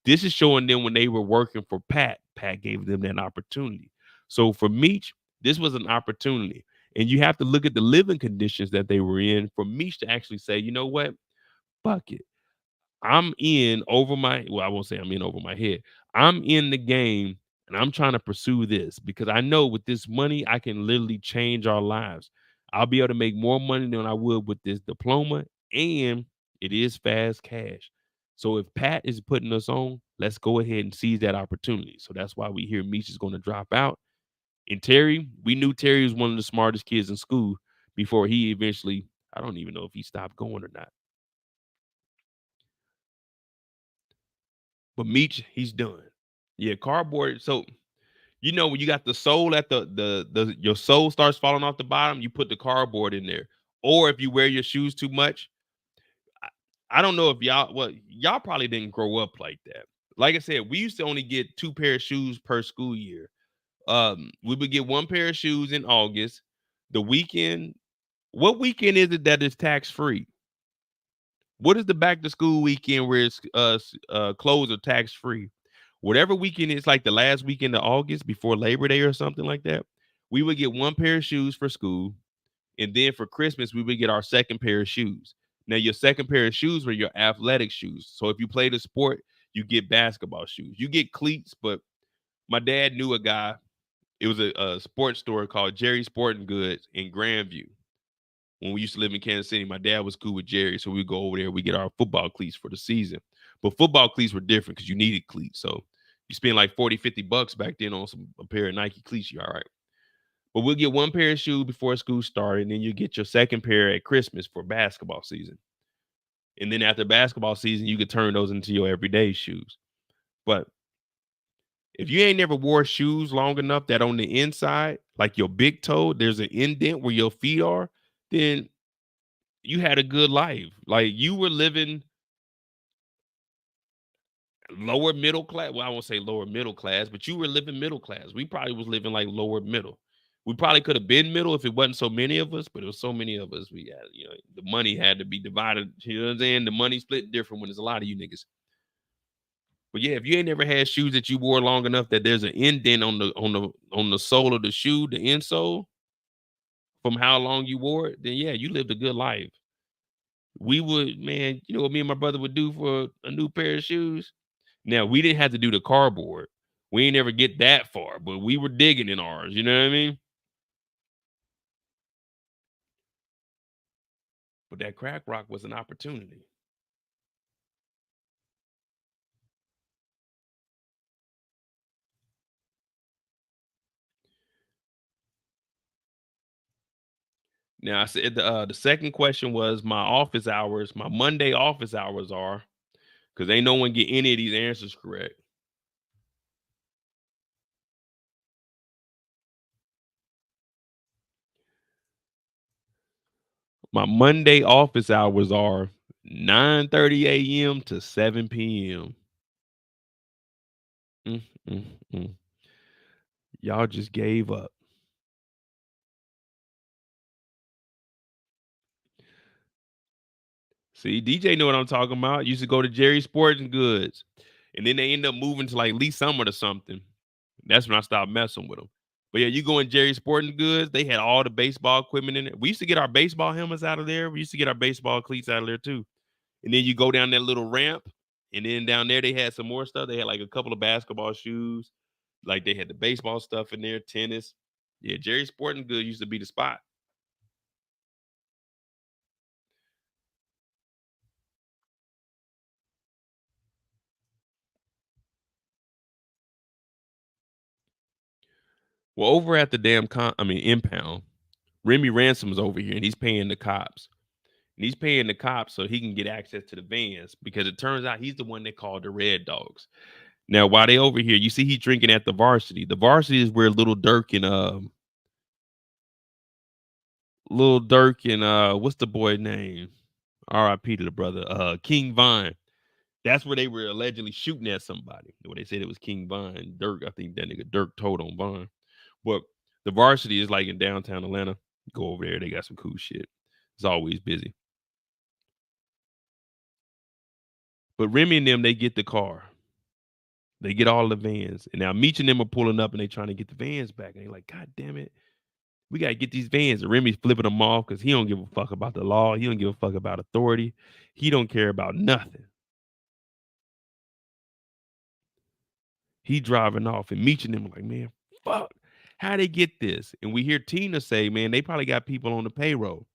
This is showing them when they were working for Pat. Pat gave them that opportunity. So for Meech, this was an opportunity. And you have to look at the living conditions that they were in for Meech to actually say, you know what? Fuck it. I'm in over my, well, I won't say I'm in over my head. I'm in the game and I'm trying to pursue this because I know with this money, I can literally change our lives. I'll be able to make more money than I would with this diploma, and it is fast cash. So if Pat is putting us on, let's go ahead and seize that opportunity. So that's why we hear Meech is going to drop out. And Terry, we knew Terry was one of the smartest kids in school before he eventually, I don't even know if he stopped going or not. But Meech, he's done. Yeah, cardboard. So when you got the sole at the your sole starts falling off the bottom, you put the cardboard in there. Or if you wear your shoes too much, I don't know if y'all probably didn't grow up like that. Like I said, we used to only get 2 pair of shoes per school year. We would get 1 pair of shoes in August. The weekend, what weekend is it that is tax free? What is the back to school weekend where it's clothes are tax free? Whatever weekend is, like the last weekend of August before Labor Day or something like that, we would get 1 pair of shoes for school, and then for Christmas we would get our second pair of shoes. Now your second pair of shoes were your athletic shoes. So if you played a sport, you get basketball shoes. You get cleats, but my dad knew a guy. It was a sports store called Jerry's Sporting Goods in Grandview. When we used to live in Kansas City, my dad was cool with Jerry, so we'd go over there. We get our football cleats for the season. But football cleats were different because you needed cleats. So you spend like 40, $50 back then on a pair of Nike cleats, you all right. But we'll get 1 pair of shoes before school started, and then you get your second pair at Christmas for basketball season. And then after basketball season, you could turn those into your everyday shoes. But if you ain't never wore shoes long enough that on the inside, like your big toe, there's an indent where your feet are, then you had a good life. Like you were living lower middle class. Well, I won't say lower middle class, but you were living middle class. We probably was living like lower middle. We probably could have been middle if it wasn't so many of us, but it was so many of us. We had, the money had to be divided. You know what I'm saying? The money split different when there's a lot of you niggas. But yeah, if you ain't never had shoes that you wore long enough that there's an indent on the sole of the shoe, the insole, from how long you wore it, then yeah, you lived a good life. We would, man, you know what me and my brother would do for a new pair of shoes? Now, we didn't have to do the cardboard. We ain't never get that far, but we were digging in ours, you know what I mean? But that crack rock was an opportunity. Now, I said the second question was my office hours, my Monday office hours are, because ain't no one get any of these answers correct. My Monday office hours are 9:30 a.m. to 7 p.m. Y'all just gave up. See, DJ know what I'm talking about. Used to go to Jerry's Sporting Goods, and then they end up moving to like Lee Summit or something. That's when I stopped messing with them. But yeah, you go in Jerry's Sporting Goods, they had all the baseball equipment in it. We used to get our baseball helmets out of there. We used to get our baseball cleats out of there too. And then you go down that little ramp, and then down there they had some more stuff. They had like a couple of basketball shoes, like they had the baseball stuff in there, tennis. Yeah, Jerry's Sporting Goods used to be the spot. Well, over at the damn impound, Remy Ransom's over here and he's paying the cops. And he's paying the cops so he can get access to the vans because it turns out he's the one they called the Red Dogs. Now, while they over here, you see he drinking at the Varsity. The Varsity is where Little Dirk and what's the boy name? R.I.P. to the brother. King Vine. That's where they were allegedly shooting at somebody. Where they said it was King Vine. Dirk, I think that nigga Dirk told on Vine. But the Varsity is like in downtown Atlanta. Go over there. They got some cool shit. It's always busy. But Remy and them, they get the car. They get all the vans. And now Meech and them are pulling up and they trying to get the vans back. And they're like, God damn it. We got to get these vans. And Remy's flipping them off because he don't give a fuck about the law. He don't give a fuck about authority. He don't care about nothing. He driving off and Meech and them like, man, fuck, how they get this? And we hear Tina say, man, they probably got people on the payroll.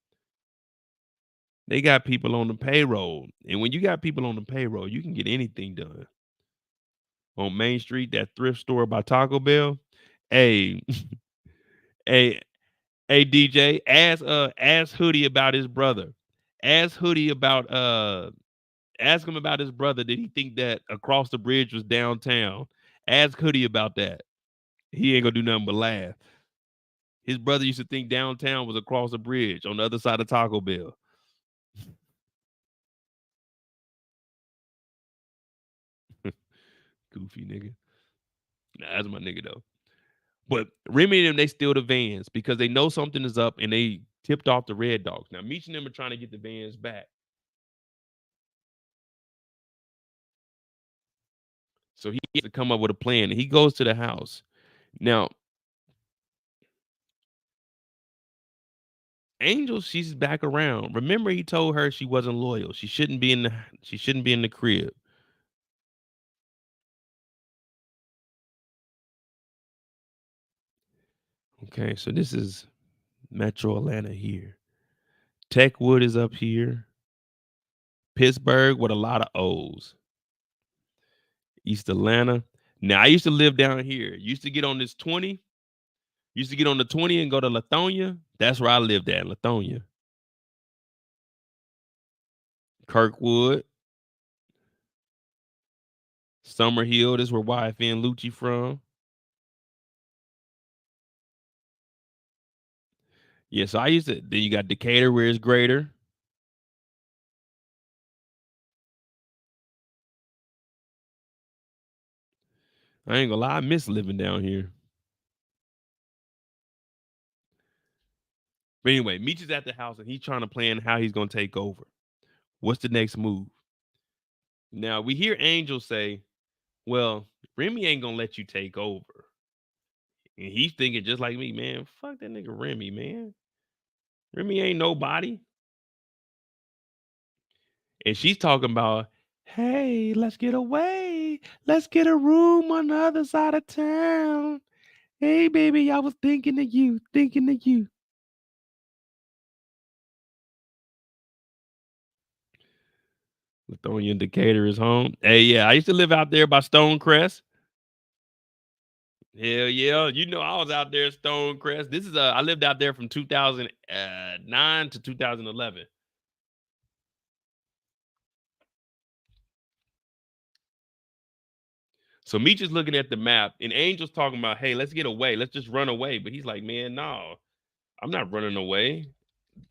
They got people on the payroll. And when you got people on the payroll, you can get anything done. On Main Street, that thrift store by Taco Bell. Hey, hey, hey, DJ, ask Hoodie about his brother. Ask Hoodie about ask him about his brother. Did he think that across the bridge was downtown? Ask Hoodie about that. He ain't gonna do nothing but laugh. His brother used to think downtown was across the bridge on the other side of Taco Bell. Goofy nigga. Nah, that's my nigga though. But Remy and them, they steal the vans because they know something is up and they tipped off the Red Dogs. Now, Meech and them are trying to get the vans back. So he has to come up with a plan. And he goes to the house. Now, Angel, she's back around. Remember, he told her she wasn't loyal. She shouldn't be in the crib. Okay, so this is Metro Atlanta here. Techwood is up here. Pittsburgh with a lot of O's. East Atlanta. Now, I used to live down here. Used to get on this 20. Used to get on the 20 and go to Lithonia. That's where I lived at, Lithonia. Kirkwood. Summerhill. This is where YFN Lucci from. Yeah, so I used to. Then you got Decatur, where it's greater. I ain't gonna lie, I miss living down here. But anyway, Meech is at the house and he's trying to plan how he's gonna take over. What's the next move? Now we hear Angel say, well, Remy ain't gonna let you take over. And he's thinking just like me, man, fuck that nigga Remy, man. Remy ain't nobody. And she's talking about, hey, let's get away. Let's get a room on the other side of town. Hey, baby, I was thinking of you, thinking of you. Lithonia Decatur is home. Hey, yeah, I used to live out there by Stonecrest. Hell yeah, you know I was out there at Stonecrest. This is I lived out there from 2009 to 2011. So Meech is looking at the map, and Angel's talking about, hey, let's get away. Let's just run away. But he's like, man, no, I'm not running away.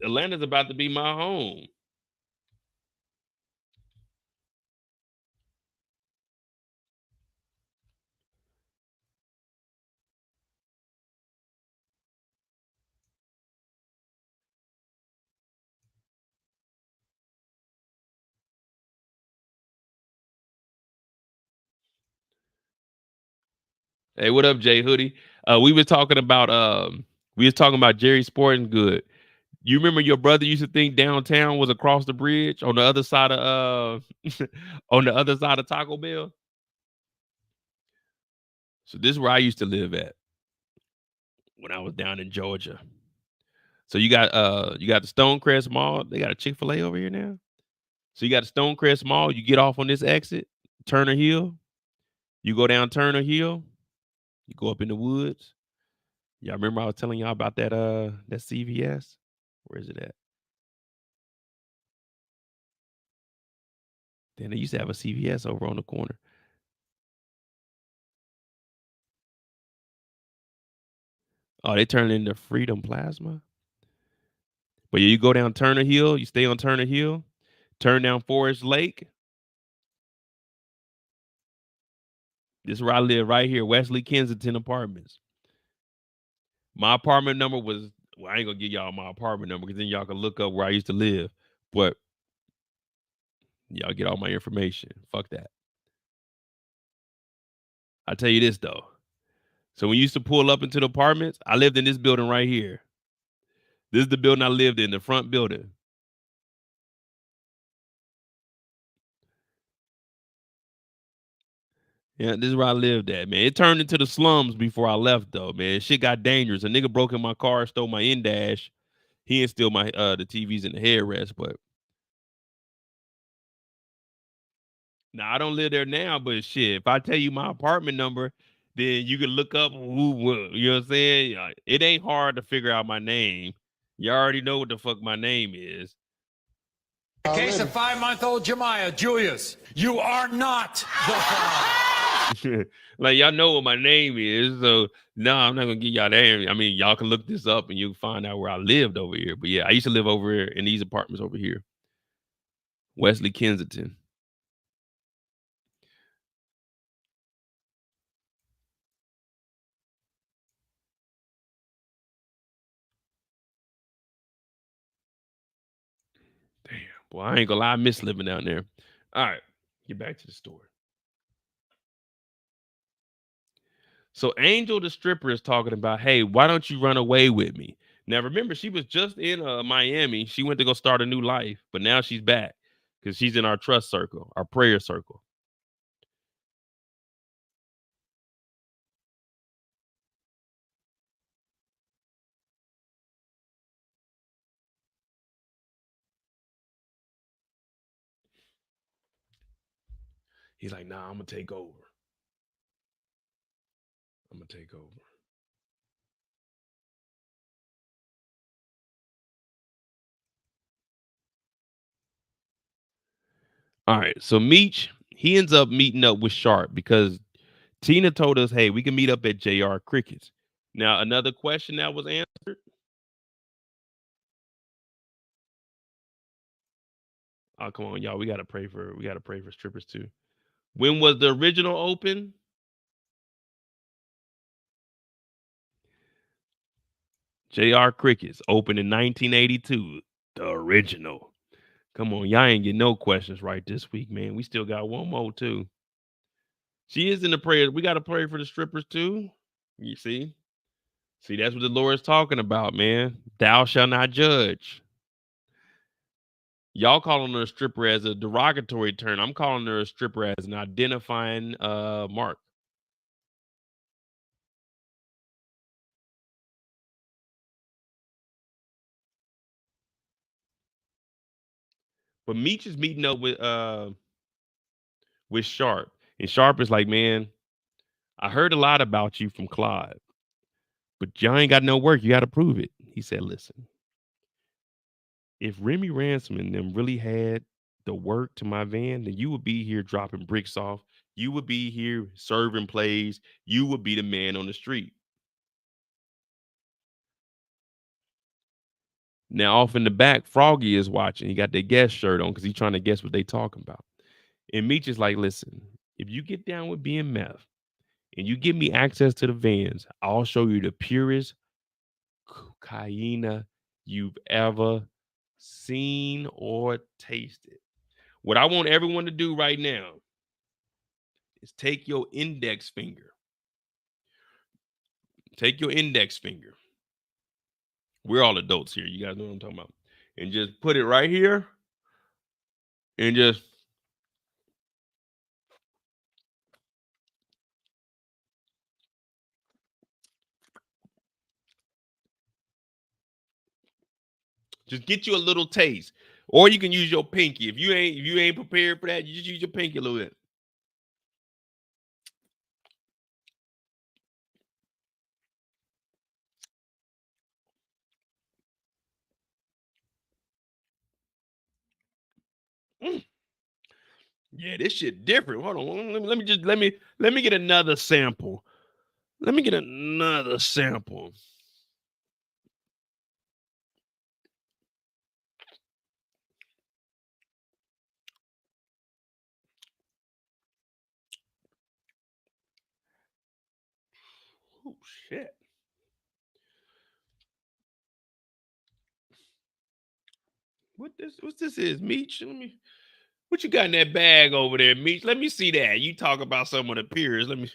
Atlanta's about to be my home. Hey, what up, Jay Hoodie? We was talking about Jerry Sporting Good. You remember your brother used to think downtown was across the bridge on the other side of on the other side of Taco Bell? So this is where I used to live at when I was down in Georgia. So you got the Stonecrest Mall. They got a Chick-fil-A over here now. So you got the Stonecrest Mall. You get off on this exit, Turner Hill. You go down Turner Hill. You go up in the woods. Y'all remember I was telling y'all about that CVS? Where is it at? Then they used to have a CVS over on the corner. Oh, they turned it into Freedom Plasma. But yeah, you go down Turner Hill, you stay on Turner Hill, turn down Forest Lake. This is where I live right here, Wesley Kensington Apartments. My apartment number was, well, I ain't gonna give y'all my apartment number because then y'all can look up where I used to live. But y'all get all my information. Fuck that. I'll tell you this though. So when you used to pull up into the apartments, I lived in this building right here. This is the building I lived in, the front building. Yeah, this is where I lived at, man. It turned into the slums before I left, though, man. Shit got dangerous. A nigga broke in my car, stole my in-dash. He didn't steal my the TVs and the headrest, but now I don't live there now. But shit, if I tell you my apartment number, then you can look up who, you know what I'm saying? It ain't hard to figure out my name. You already know what the fuck my name is. In case of 5-month-old Jemiah, Julius, you are not the father. Like, y'all know what my name is, so no, I'm not gonna give y'all that. I mean, y'all can look this up and you'll find out where I lived over here. But yeah, I used to live over here in these apartments over here, Wesley, Kensington. Damn, boy, I ain't gonna lie, I miss living down there. All right, get back to the story. So Angel the stripper is talking about, hey, why don't you run away with me? Now remember, she was just in Miami. She went to go start a new life, but now she's back because she's in our trust circle, our prayer circle. He's like, nah, I'm gonna take over. I'm gonna take over. All right. So Meech, he ends up meeting up with Sharp because Tina told us, hey, we can meet up at JR Crickets. Now, another question that was answered. Oh, come on, y'all. We gotta pray for strippers too. When was the original open? JR Crickets opened in 1982. The original. Come on, y'all ain't get no questions right this week, man. We still got one more too. She is in the prayer. We gotta pray for the strippers too. You see? See, that's what the Lord is talking about, man. Thou shalt not judge. Y'all calling her a stripper as a derogatory term. I'm calling her a stripper as an identifying mark. But Meech is meeting up with Sharp. And Sharp is like, man, I heard a lot about you from Clyde, but y'all ain't got no work. You got to prove it. He said, listen, if Remy Ransom and them really had the work to my van, then you would be here dropping bricks off. You would be here serving plays. You would be the man on the street. Now, off in the back, Froggy is watching. He got their guest shirt on because he's trying to guess what they talking about. And Meech is like, listen, if you get down with BMF and you give me access to the vans, I'll show you the purest cocaine you've ever seen or tasted. What I want everyone to do right now is take your index finger. Take your index finger. We're all adults here. You guys know what I'm talking about. And just put it right here and just get you a little taste. Or you can use your pinky. If you ain't prepared for that, you just use your pinky a little bit. Yeah, this shit different. Hold on. Let me get another sample. Let me get another sample. Oh shit. What's this is, Meech? What you got in that bag over there, Meech? Let me see that. You talk about some of the peers. Let me.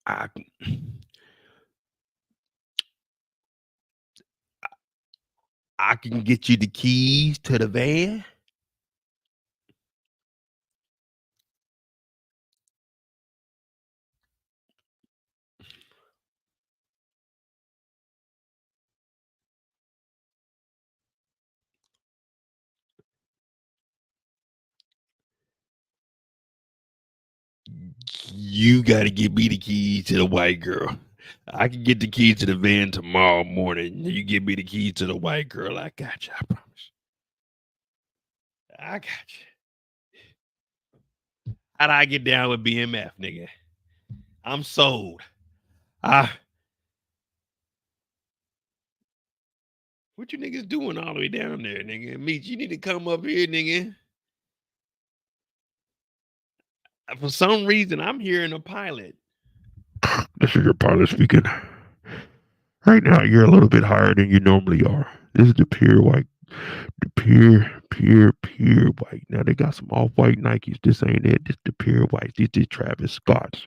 I can get you the keys to the van. You got to give me the keys to the white girl. I can get the keys to the van tomorrow morning. You give me the keys to the white girl. I got you. I promise. I got you. How'd I get down with BMF, nigga? I'm sold. What you niggas doing all the way down there, nigga? Meech, you need to come up here, nigga. For some reason, I'm hearing a pilot. This is your pilot speaking. Right now, you're a little bit higher than you normally are. This is the pure white. The pure white. Now, they got some off-white Nikes. This ain't it. This the pure white. This is Travis Scott's.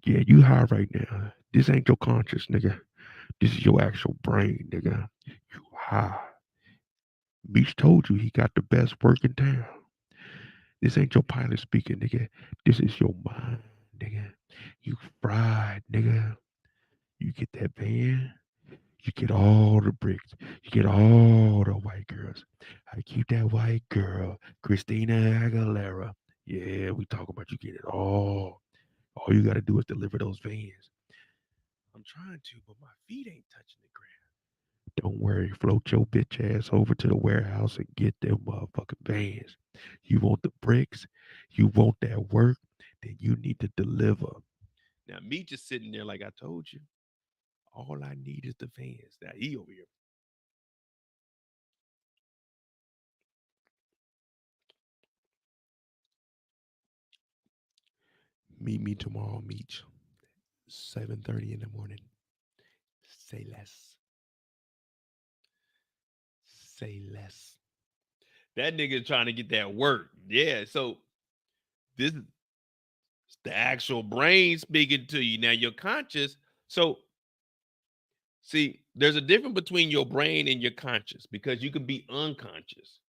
Yeah, you high right now. This ain't your conscious, nigga. This is your actual brain, nigga. You high. Meech told you he got the best work in town. This ain't your pilot speaking, nigga. This is your mind, nigga. You fried, nigga. You get that van, you get all the bricks, you get all the white girls. I keep that white girl, Christina Aguilera. Yeah, we talking about you get it all. All you gotta do is deliver those vans. I'm trying to, but my feet ain't touching the ground. Don't worry, float your bitch ass over to the warehouse and get them motherfucking vans. You want the bricks, you want that work, then you need to deliver. Now, me just sitting there like I told you. All I need is the vans. Now, he over here. Meet me tomorrow, Meech. 7:30 in the morning. Say less. Say less. That nigga trying to get that work. Yeah, so this is the actual brain speaking to you. Now, your conscious. So, see, there's a difference between your brain and your conscious because you can be unconscious.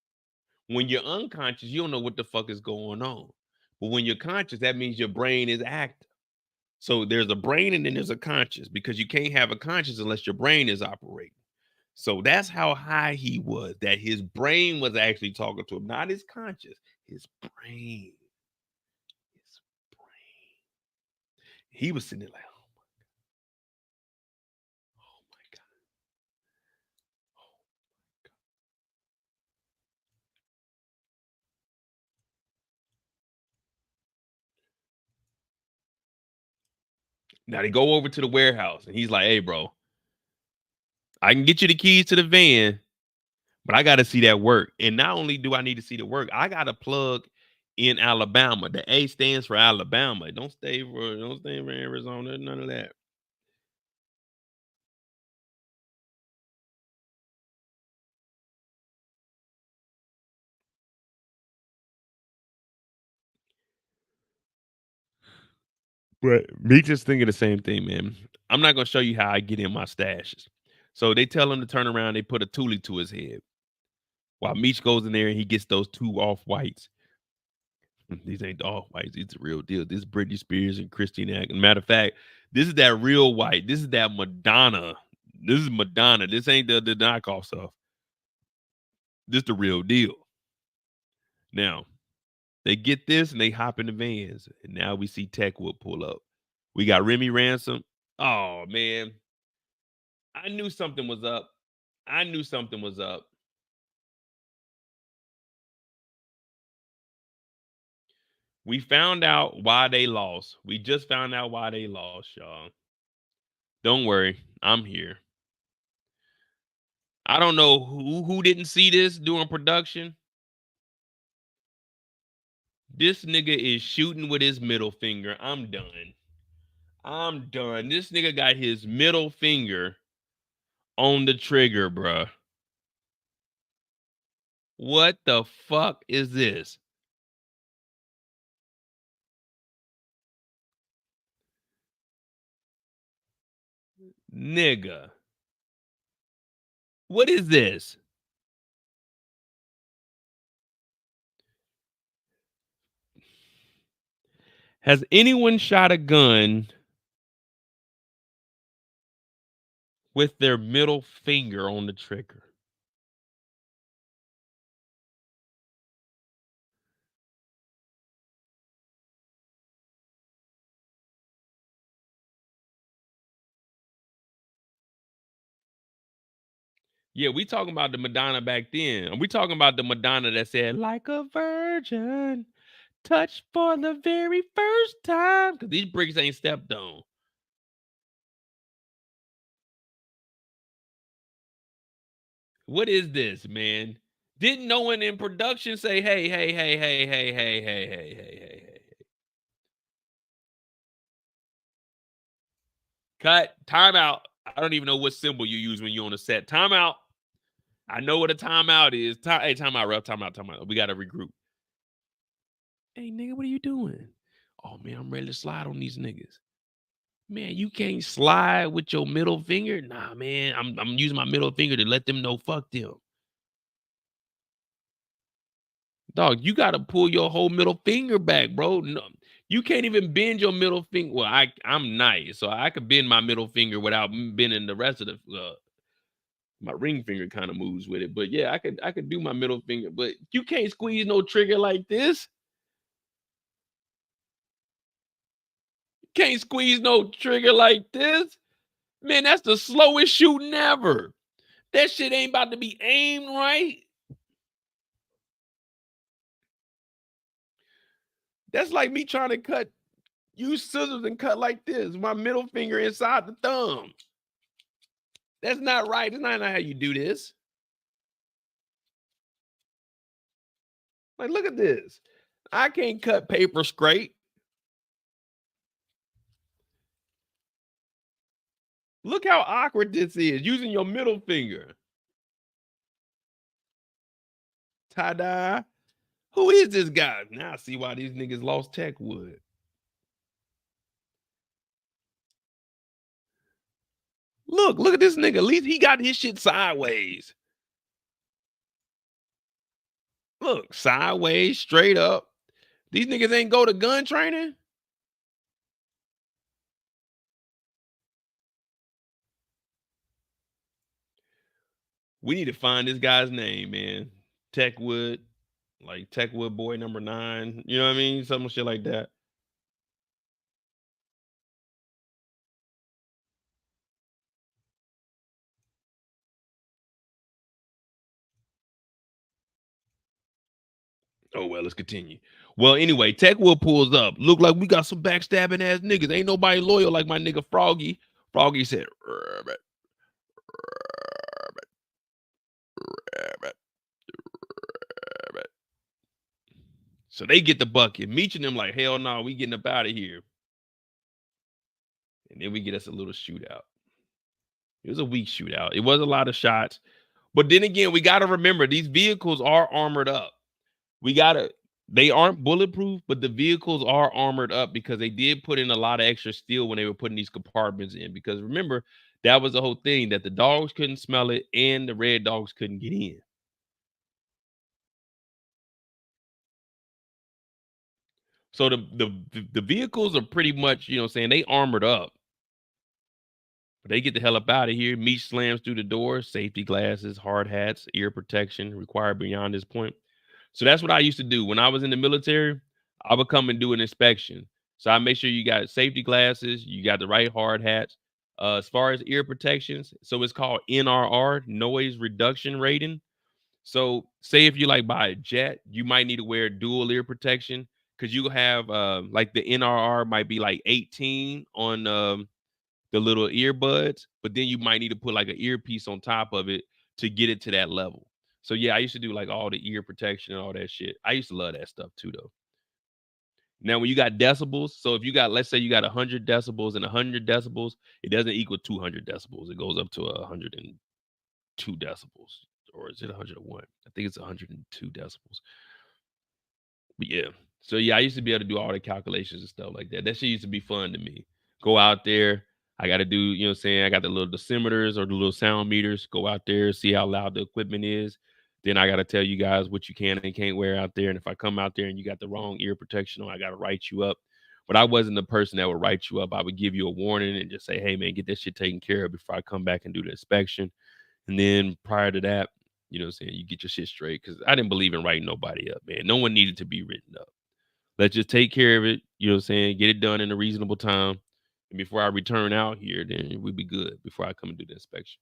When you're unconscious, you don't know what the fuck is going on. But when you're conscious, that means your brain is active. So there's a brain and then there's a conscious because you can't have a conscious unless your brain is operating. So that's how high he was, that his brain was actually talking to him, not his conscious, his brain. His brain. He was sitting there like, oh my God. Oh my God. Now they go over to the warehouse and he's like, hey, bro, I can get you the keys to the van, but I got to see that work. And not only do I need to see the work, I got to plug in Alabama. The A stands for Alabama. Don't stay for Arizona, none of that. But me just thinking the same thing, man. I'm not gonna show you how I get in my stashes. So they tell him to turn around, they put a toolie to his head. While Meech goes in there and he gets those two off whites. These ain't the off whites, it's a real deal. This is Britney Spears and Christina. Matter of fact, this is that real white. This is that Madonna. This is Madonna. This ain't the knockoff stuff. This the real deal. Now, they get this and they hop in the vans. And now we see Techwood pull up. We got Remy Ransom. Oh, man. I knew something was up. I knew something was up. We found out why they lost. We just found out why they lost, y'all. Don't worry. I'm here. I don't know who didn't see this during production. This nigga is shooting with his middle finger. I'm done. I'm done. This nigga got his middle finger on the trigger, bruh. What the fuck is this? Nigga. What is this? Has anyone shot a gun with their middle finger on the trigger? Yeah, we talking about the Madonna back then. And we talking about the Madonna that said, like a virgin, touched for the very first time. Because these bricks ain't stepped on. What is this, man? Didn't no one in production say, hey, hey, hey, hey, hey, hey, hey, hey, hey, hey, hey. Cut. Timeout. I don't even know what symbol you use when you're on a set. Timeout. I know what a timeout is. Hey, timeout, ref. Timeout. We got to regroup. Hey, nigga, what are you doing? Oh, man, I'm ready to slide on these niggas. Man, you can't slide with your middle finger? Nah, man, I'm using my middle finger to let them know fuck them. Dog, you got to pull your whole middle finger back, bro. No, you can't even bend your middle finger. Well, I'm nice, so I could bend my middle finger without bending the rest of the my ring finger kind of moves with it. But yeah, I could do my middle finger, but you can't squeeze no trigger like this. Can't squeeze no trigger like this. Man, that's the slowest shooting ever. That shit ain't about to be aimed right. That's like me trying to use scissors and cut like this. My middle finger inside the thumb. That's not right. That's not how you do this. Like, look at this. I can't cut paper straight. Look how awkward this is, using your middle finger. Ta-da. Who is this guy? Now I see why these niggas lost Techwood. Look at this nigga. At least he got his shit sideways. Look, sideways, straight up. These niggas ain't go to gun training. We need to find this guy's name, man. Techwood, like Techwood boy number 9. You know what I mean? Some shit like that. Oh, well, let's continue. Well, anyway, Techwood pulls up. Look like we got some backstabbing ass niggas. Ain't nobody loyal like my nigga Froggy. Froggy said, Rabbit. So they get the bucket. Meech and them like, hell no, we getting up out of here. And then we get us a little shootout. It was a weak shootout. It was a lot of shots. But then again, we got to remember these vehicles are armored up. They aren't bulletproof, but the vehicles are armored up because they did put in a lot of extra steel when they were putting these compartments in. Because remember, that was the whole thing, that the dogs couldn't smell it and the red dogs couldn't get in. So the vehicles are pretty much, saying, they armored up. But they get the hell up out of here. Meech slams through the door, safety glasses, hard hats, ear protection required beyond this point. So that's what I used to do. When I was in the military, I would come and do an inspection. So I make sure you got safety glasses, you got the right hard hats. As far as ear protections, so it's called NRR, noise reduction rating. So say if you like buy a jet, you might need to wear dual ear protection because you have like the NRR might be like 18 on the little earbuds, but then you might need to put like an earpiece on top of it to get it to that level. So yeah, I used to do like all the ear protection and all that shit. I used to love that stuff too, though. Now, when you got decibels, so if you got, let's say you got 100 decibels and 100 decibels, it doesn't equal 200 decibels. It goes up to 102 decibels, or is it 101? I think it's 102 decibels. But yeah, so yeah, I used to be able to do all the calculations and stuff like that. That shit used to be fun to me. Go out there. I got to do, you know what I'm saying? I got the little dosimeters or the little sound meters. Go out there, see how loud the equipment is. Then I got to tell you guys what you can and can't wear out there. And if I come out there and you got the wrong ear protection on, I got to write you up. But I wasn't the person that would write you up. I would give you a warning and just say, hey, man, get this shit taken care of before I come back and do the inspection. And then prior to that, you know what I'm saying, you get your shit straight. Because I didn't believe in writing nobody up, man. No one needed to be written up. Let's just take care of it, you know what I'm saying, get it done in a reasonable time. And before I return out here, then we'd be good before I come and do the inspection.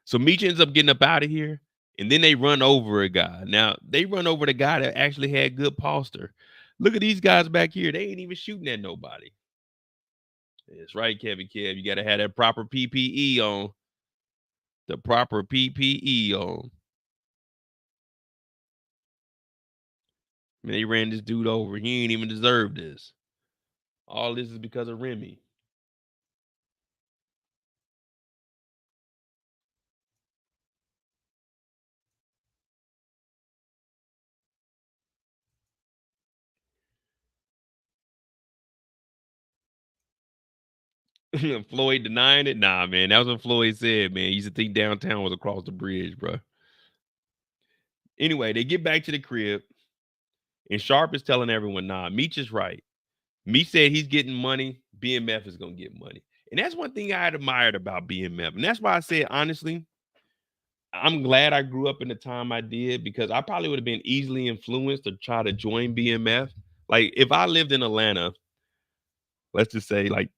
So Meech ends up getting up out of here, and then they run over a guy. Now, they run over the guy that actually had good posture. Look at these guys back here. They ain't even shooting at nobody. That's right, Kevin Kev. You got to have that proper PPE on. The proper PPE on. Man, they ran this dude over. He ain't even deserve this. All this is because of Remy. Floyd denying it? Nah, man. That was what Floyd said, man. He used to think downtown was across the bridge, bro. Anyway, they get back to the crib, and Sharp is telling everyone, nah, Meech is right. Meech said he's getting money. BMF is going to get money. And that's one thing I admired about BMF. And that's why I said, honestly, I'm glad I grew up in the time I did, because I probably would have been easily influenced to try to join BMF. Like, if I lived in Atlanta, let's just say like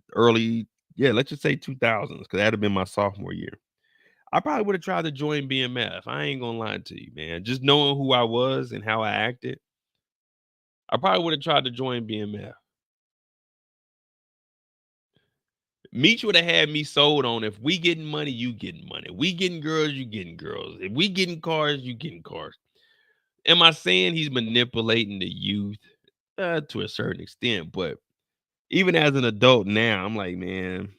let's just say 2000s, because that'd have been my sophomore year. I probably would have tried to join BMF. I ain't gonna lie to you, man. Just knowing who I was and how I acted, I probably would have tried to join BMF. Meech would have had me sold on, if we getting money, you getting money. We getting girls, you getting girls. If we getting cars, you getting cars. Am I saying he's manipulating the youth? To a certain extent, but even as an adult now, I'm like, man,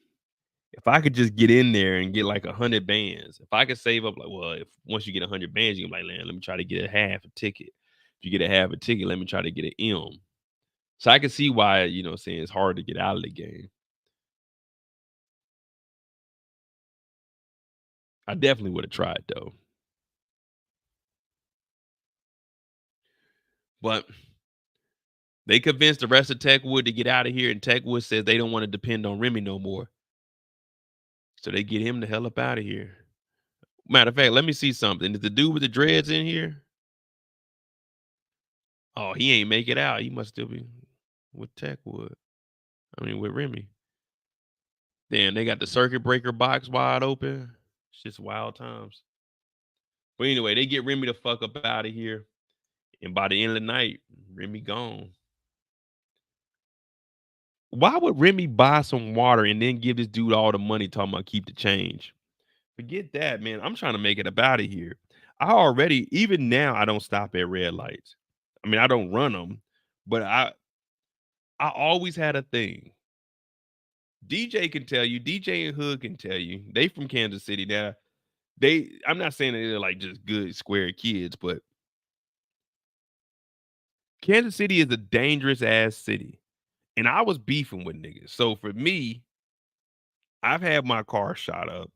if I could just get in there and get like 100 bands, if I could save up, like, well, if once you get 100 bands, you can be like, man, let me try to get a half a ticket. If you get a half a ticket, let me try to get an M. So I can see why, you know what I'm saying, it's hard to get out of the game. I definitely would have tried though. But they convinced the rest of Techwood to get out of here, and Techwood says they don't want to depend on Remy no more. So they get him the hell up out of here. Matter of fact, let me see something. Is the dude with the dreads in here? Oh, he ain't make it out. He must still be with Techwood. I mean, with Remy. Damn, they got the circuit breaker box wide open. It's just wild times. But anyway, they get Remy the fuck up out of here. And by the end of the night, Remy gone. Why would Remy buy some water and then give this dude all the money talking about keep the change? Forget that, man. I'm trying to make it up out of here. Even now, I don't stop at red lights. I mean, I don't run them, but I always had a thing. DJ can tell you, DJ and Hood can tell you, they from Kansas City. Now, I'm not saying that they're like just good square kids, but Kansas City is a dangerous ass city. And I was beefing with niggas. So for me, I've had my car shot up.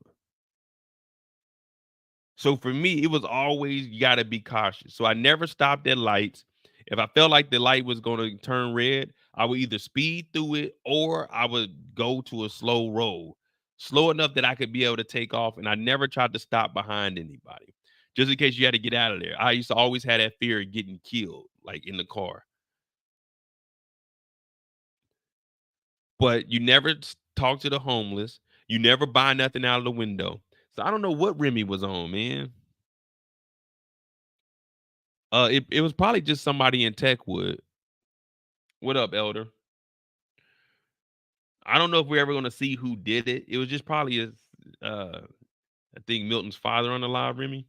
So for me, it was always, you gotta be cautious. So I never stopped at lights. If I felt like the light was gonna turn red, I would either speed through it or I would go to a slow roll, slow enough that I could be able to take off. And I never tried to stop behind anybody, just in case you had to get out of there. I used to always have that fear of getting killed, like in the car. But you never talk to the homeless. You never buy nothing out of the window. So I don't know what Remy was on, man. It was probably just somebody in Techwood. What up, Elder? I don't know if we're ever gonna see who did it. It was just probably I think Milton's father on the live, Remy.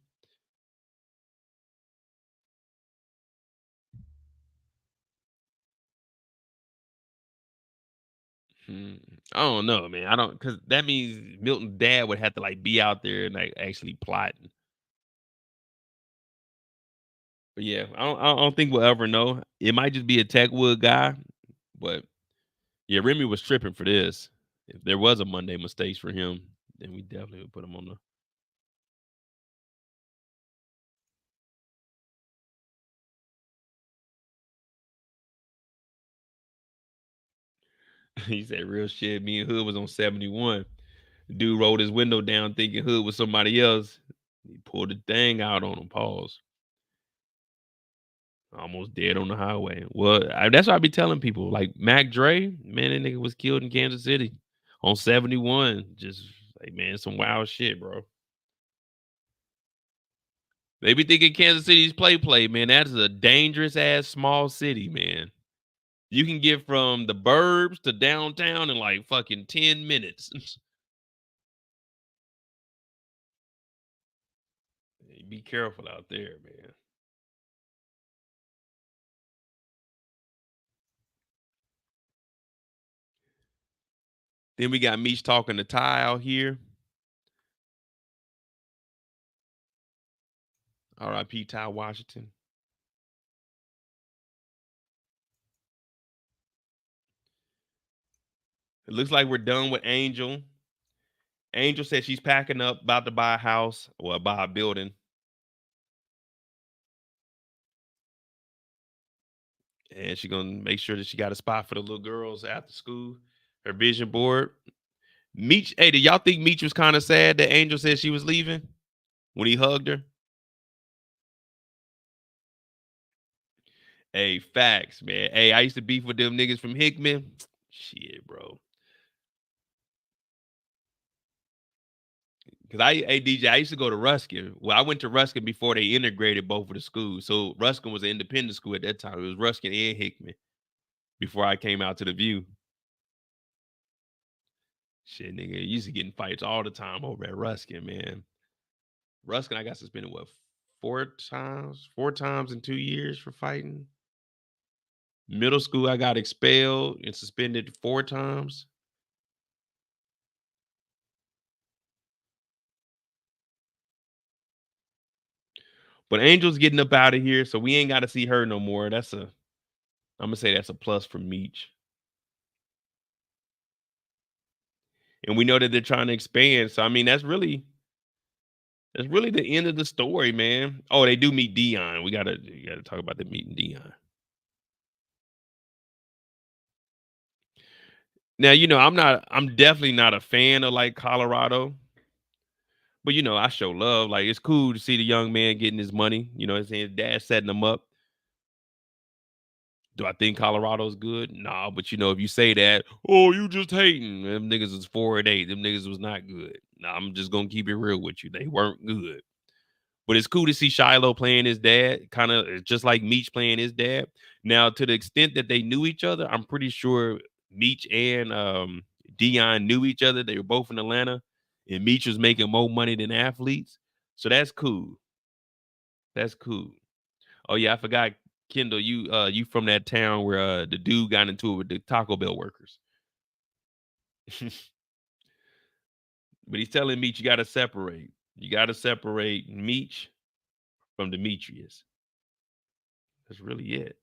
I don't know, man. I don't, because that means Milton's dad would have to like be out there and like actually plotting. But yeah, I don't think we'll ever know. It might just be a Techwood guy, but yeah, Remy was tripping for this. If there was a Monday mistakes for him, then we definitely would put him on the. He said real shit. Me and Hood was on 71. The dude rolled his window down thinking Hood was somebody else. He pulled the thing out on him. Pause. Almost dead on the highway. Well, that's what I be telling people. Like Mac Dre, man, that nigga was killed in Kansas City on 71. Just like, man, some wild shit, bro. They be thinking Kansas City's play, man. That is a dangerous ass small city, man. You can get from the burbs to downtown in like fucking 10 minutes. Be careful out there, man. Then we got Meech talking to Ty out here. R.I.P. Ty Washington. It looks like we're done with Angel. Angel said she's packing up, about to buy a house or buy a building. And she's going to make sure that she got a spot for the little girls after school. Her vision board. Meech, hey, did y'all think Meech was kind of sad that Angel said she was leaving when he hugged her? Hey, facts, man. Hey, I used to beef with them niggas from Hickman. Shit, bro. Because DJ, I used to go to Ruskin. Well, I went to Ruskin before they integrated both of the schools. So Ruskin was an independent school at that time. It was Ruskin and Hickman before I came out to the View. Shit, nigga, used to get in fights all the time over at Ruskin, man. Ruskin, I got suspended, what, 4 times? 4 times in 2 years for fighting. Middle school, I got expelled and suspended 4 times. But Angel's getting up out of here, so we ain't got to see her no more. I'm gonna say that's a plus for Meech. And we know that they're trying to expand. So I mean, that's really the end of the story, man. Oh, they do meet Dion. You gotta talk about them meeting Dion. Now, I'm definitely not a fan of like Colorado. But I show love. Like, it's cool to see the young man getting his money. His dad setting him up. Do I think Colorado's good? Nah, but if you say that, oh, you just hating. Them niggas was 4-8. Them niggas was not good. Nah, I'm just gonna keep it real with you. They weren't good. But it's cool to see Shiloh playing his dad, kind of just like Meech playing his dad. Now, to the extent that they knew each other, I'm pretty sure Meech and Dion knew each other. They were both in Atlanta, and Meech was making more money than athletes. So that's cool. That's cool. Oh yeah, I forgot, Kendall. You from that town where the dude got into it with the Taco Bell workers. But he's telling Meech you got to separate. You got to separate Meech from Demetrius. That's really it.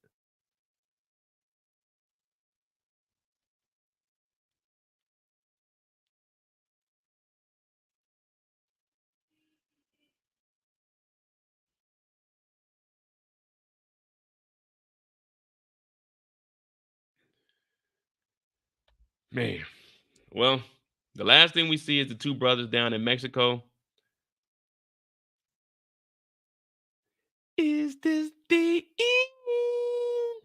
Man, well, the last thing we see is the 2 brothers down in Mexico. Is this the end?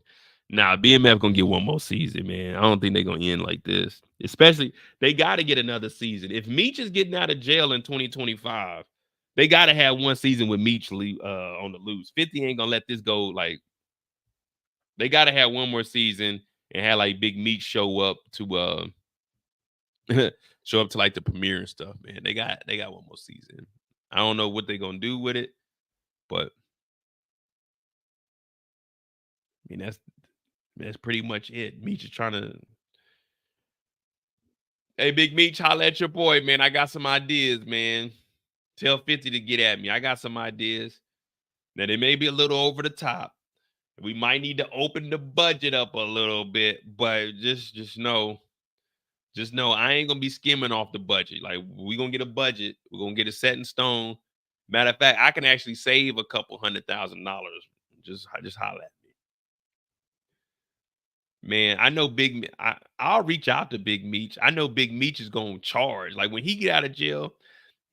Nah, BMF gonna get one more season, man. I don't think they're gonna end like this. Especially, they gotta get another season. If Meech is getting out of jail in 2025, they gotta have one season with Meech on the loose. 50 ain't gonna let this go. Like, they gotta have one more season and have like Big Meech show up to show up to like the premiere and stuff, man. They got one more season. I don't know what they're gonna do with it, but I mean that's pretty much it. Meech is trying to. Hey, Big Meech, holla at your boy, man. I got some ideas, man. Tell 50 to get at me. I got some ideas. Now they may be a little over the top. We might need to open the budget up a little bit, but just know Just know I ain't gonna be skimming off the budget. Like we gonna get a budget. We're gonna get it set in stone. Matter of fact, I can actually save a couple $100,000. Just holler at me. Man, I know I'll reach out to Big Meech. I know Big Meech is gonna charge. Like when he get out of jail,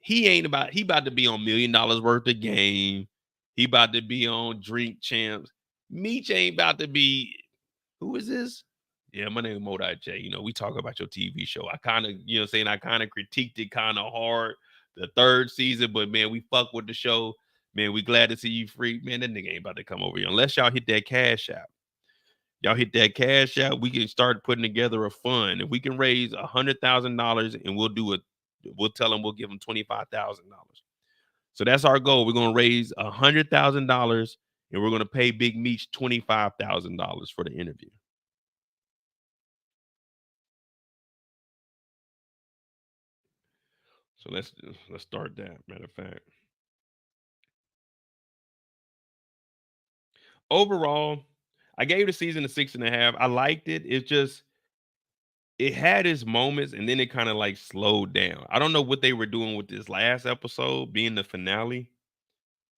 he about to be on $1 million worth of game. He about to be on Drink Champs. Meech ain't about to be. Who is this? Yeah, my name is Modai J. You know, we talk about your TV show. I kind of, I kind of critiqued it kind of hard the third season, but man, we fuck with the show. Man, we glad to see you free. Man, that nigga ain't about to come over here unless y'all hit that cash out. Y'all hit that cash out, we can start putting together a fund. If we can raise $100,000 and we'll tell them we'll give them $25,000. So that's our goal. We're gonna raise $100,000 and we're gonna pay Big Meech $25,000 for the interview. So let's start that. Matter of fact, overall, I gave the season a 6.5. I liked it. It had its moments and then it kind of like slowed down. I don't know what they were doing with this last episode being the finale.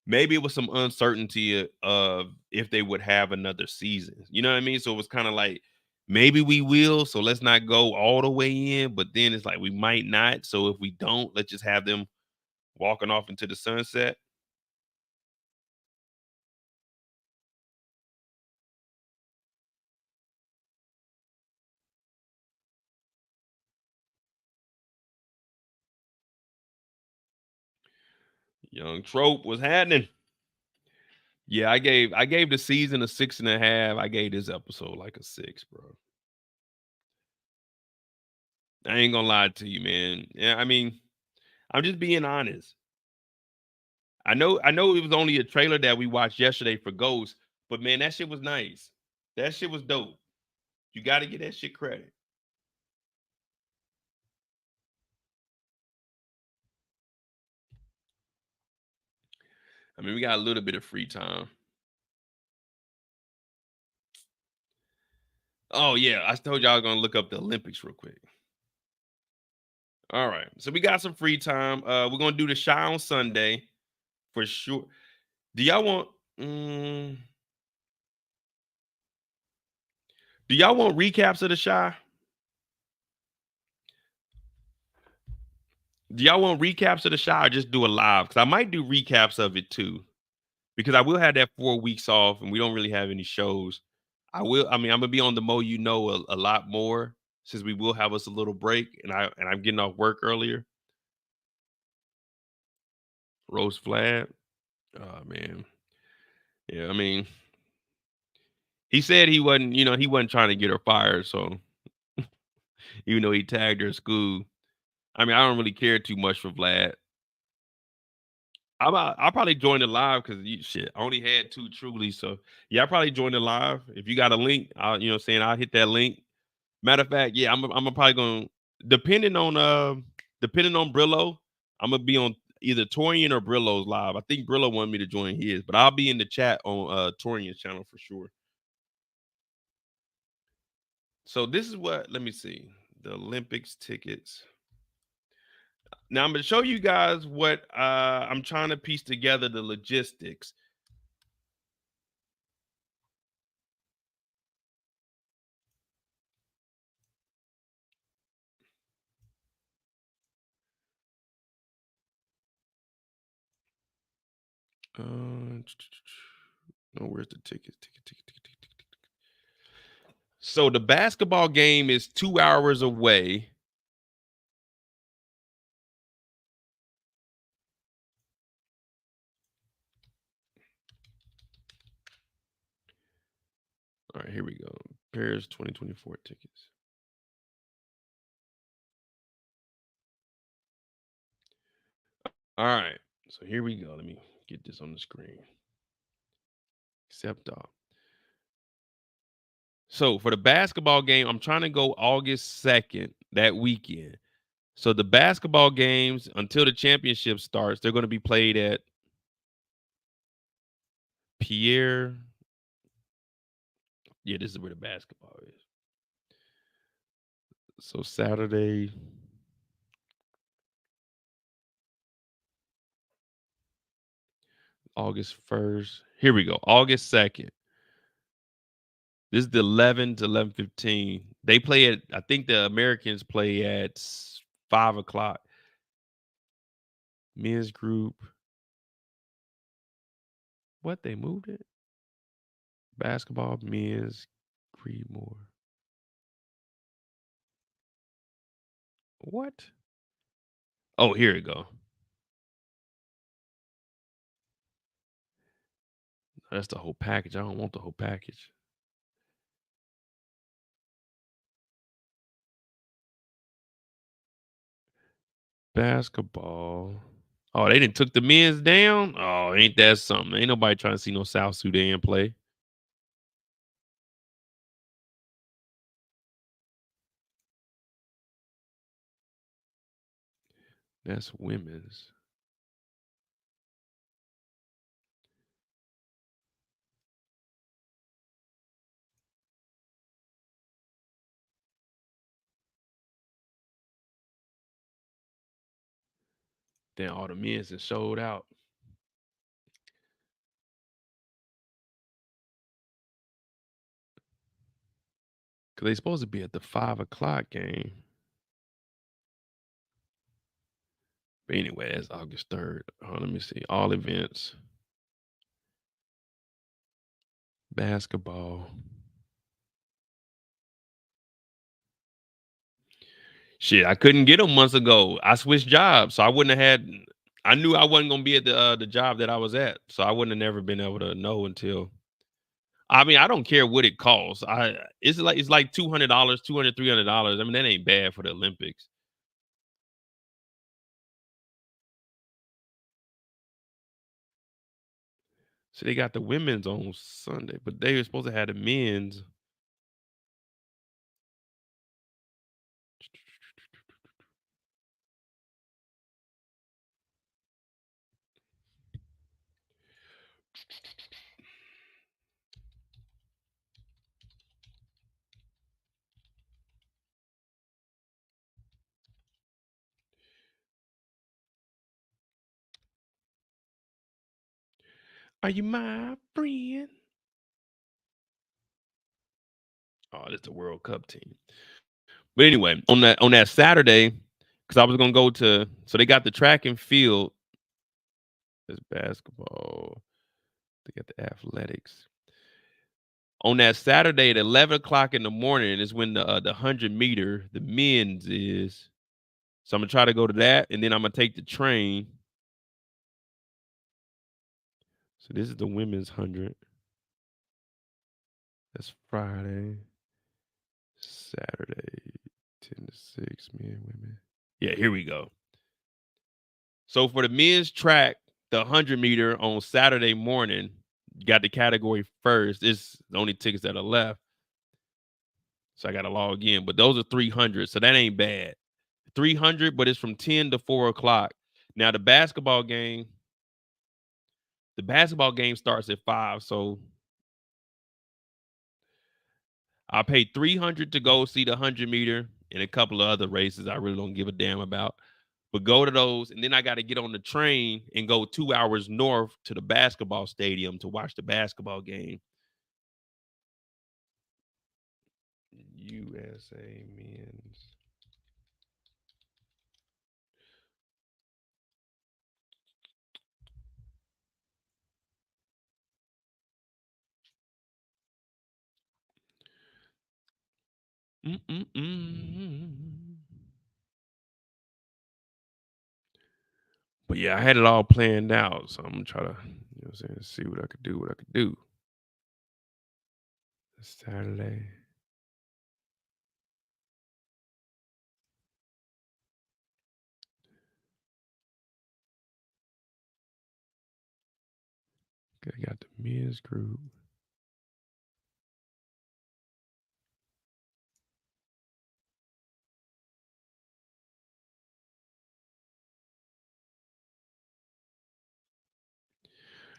Maybe it was some uncertainty of if they would have another season. You know what I mean? So it was kind of like, maybe we will. So let's not go all the way in. But then it's like, we might not. So if we don't, let's just have them walking off into the sunset. Young Trope was happening. Yeah, I gave the season a 6.5. I gave this episode like a 6, bro. I ain't gonna lie to you, man. Yeah, I mean, I'm just being honest. I know it was only a trailer that we watched yesterday for Ghost, but man, that shit was nice. That shit was dope. You got to get that shit credit. I mean, we got a little bit of free time. Oh yeah, I told y'all I was gonna look up the Olympics real quick. All right, so we got some free time. We're gonna do the Shy on Sunday for sure. Do y'all want? Do y'all want recaps of the Shy? Do y'all want recaps of the Shy or just do a live? Because I might do recaps of it too. Because I will have that 4 weeks off and we don't really have any shows. I mean, I'm gonna be on the Mo You Know a lot more since we will have us a little break and I'm getting off work earlier. Roast Flab. Oh man. Yeah, I mean, he said he wasn't trying to get her fired, so even though he tagged her at school. I mean, I don't really care too much for Vlad. I'll probably join the live because I only had 2 truly. So yeah, I'll probably join the live. If you got a link, I'll hit that link. Matter of fact, yeah, I'm probably going depending on Brillo, I'm gonna be on either Torian or Brillo's live. I think Brillo wanted me to join his, but I'll be in the chat on Torian's channel for sure. So this is what, let me see. The Olympics tickets. Now I'm gonna show you guys what I'm trying to piece together the logistics. Oh, where's the tickets? So the basketball game is 2 hours away. All right, here we go. Paris 2024 tickets. All right, so here we go. Let me get this on the screen. Accept all. So for the basketball game, I'm trying to go August 2nd, that weekend. So the basketball games, until the championship starts, they're going to be played at Pierre. Yeah, this is where the basketball is. So Saturday. August 1st. Here we go. August 2nd. This is the 11 to 11:15. They play at, I think the Americans play at 5 o'clock. Men's group. What? They moved it? Basketball, men's, Creedmoor. What? Oh, here we go. That's the whole package. I don't want the whole package. Basketball. Oh, they didn't took the men's down? Oh, ain't that something? Ain't nobody trying to see no South Sudan play. That's women's. Then all the men's that showed out. Because they supposed to be at the 5 o'clock game. But anyway, that's August 3rd. Let me see. All events. Basketball. Shit, I couldn't get them months ago. I switched jobs, so I wouldn't have had. I knew I wasn't gonna be at the job that I was at, so I wouldn't have never been able to know until. I mean, I don't care what it costs. It's like $200, $200, $300. I mean, that ain't bad for the Olympics. So they got the women's on Sunday, but they were supposed to have the men's. Are you my friend? Oh, that's the World Cup team. But anyway, on that Saturday, because I was gonna go to, so they got the track and field. There's basketball. They got the athletics. On that Saturday at 11 o'clock in the morning is when the 100-meter, the men's is. So I'm gonna try to go to that, and then I'm gonna take the train. So this is the women's 100. That's Friday. Saturday, 10 to 6, men, women. Yeah, here we go. So for the men's track, the 100-meter on Saturday morning, got the category first. It's the only tickets that are left. So I got to log in. But those are 300. So that ain't bad. 300, but it's from 10 to 4 o'clock. Now the basketball game starts at 5. So I paid 300 to go see the 100-meter and a couple of other races I really don't give a damn about. But go to those, and then I got to get on the train and go 2 hours north to the basketball stadium to watch the basketball game. USA men's. But yeah, I had it all planned out, so I'm gonna try to, see what I could do. Saturday. I got the men's group.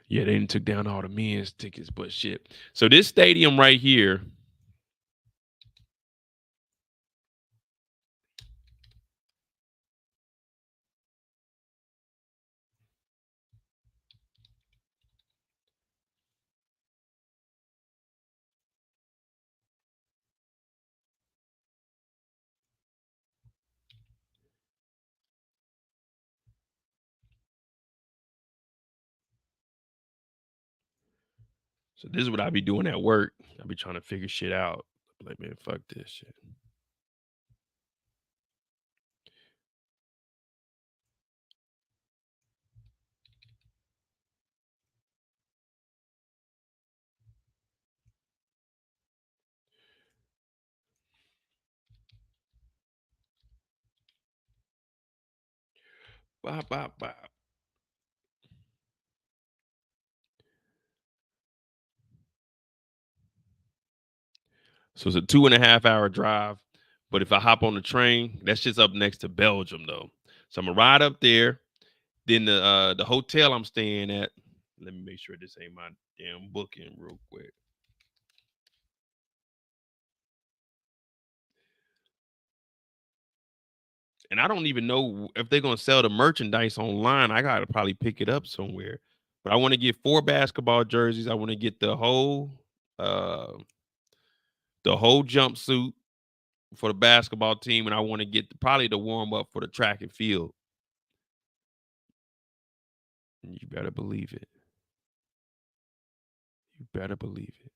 Yeah, they didn't took down all the men's tickets, but shit. So this stadium right here, So this is what I be doing at work. I be trying to figure shit out. Like, man, fuck this shit. Bop, bop, bop. So it's a 2.5 hour drive. But if I hop on the train, that's just up next to Belgium, though. So I'm gonna ride up there. Then the hotel I'm staying at. Let me make sure this ain't my damn booking real quick. And I don't even know if they're gonna sell the merchandise online. I gotta probably pick it up somewhere. But I want to get 4 basketball jerseys. I want to get the whole jumpsuit for the basketball team, and I want to get probably the warm up for the track and field. You better believe it. You better believe it.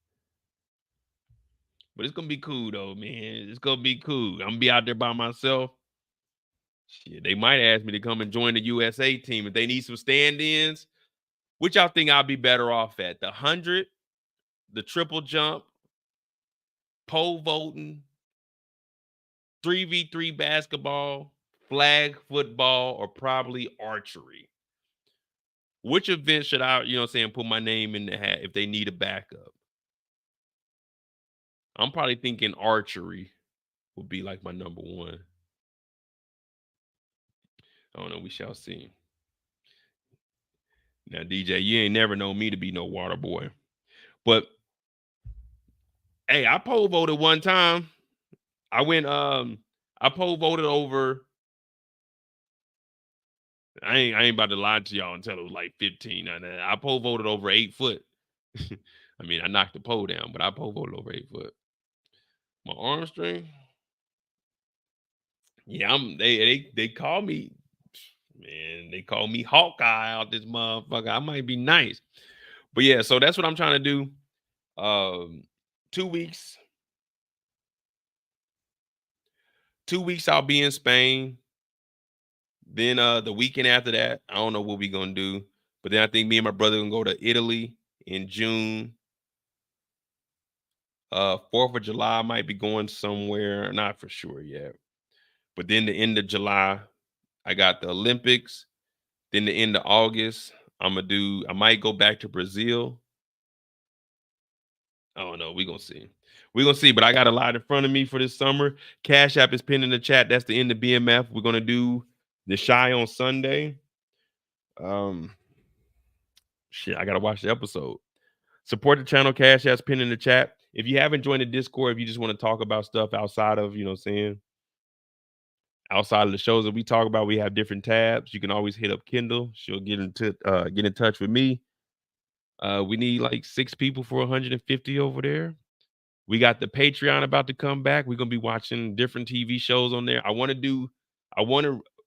But it's gonna be cool though, man. It's gonna be cool. I'm gonna be out there by myself. Shit, they might ask me to come and join the USA team if they need some stand-ins. Which y'all think I'll be better off at? The 100, the triple jump, pole vaulting, 3v3 basketball, flag football, or probably archery? Which event should I, put my name in the hat if they need a backup? I'm probably thinking archery would be like my number one. I don't know. We shall see. Now, DJ, you ain't never known me to be no water boy. But, hey, I pole voted one time. I pole voted over. I ain't about to lie to y'all until it was like 15. I pole voted over 8 foot. I mean, I knocked the pole down, but I pole voted over 8 foot. My arm string. Yeah, they call me, man, they call me Hawkeye out this motherfucker. I might be nice. But yeah, so that's what I'm trying to do. 2 weeks. 2 weeks I'll be in Spain. Then the weekend after that, I don't know what we're gonna do. But then I think me and my brother gonna go to Italy in June. 4th of July I might be going somewhere, not for sure yet. But then the end of July, I got the Olympics. Then the end of August, I might go back to Brazil. I don't know. We're gonna see. We're gonna see, but I got a lot in front of me for this summer. Cash App is pinned in the chat. That's the end of BMF. We're gonna do the Shy on Sunday. Shit, I gotta watch the episode. Support the channel. Cash App's pinned in the chat. If you haven't joined the Discord, if you just want to talk about stuff outside of, outside of the shows that we talk about, we have different tabs. You can always hit up Kendall. She'll get in touch with me. We need like 6 people for 150 over there. We got the Patreon about to come back. We're gonna be watching different TV shows on there. I want to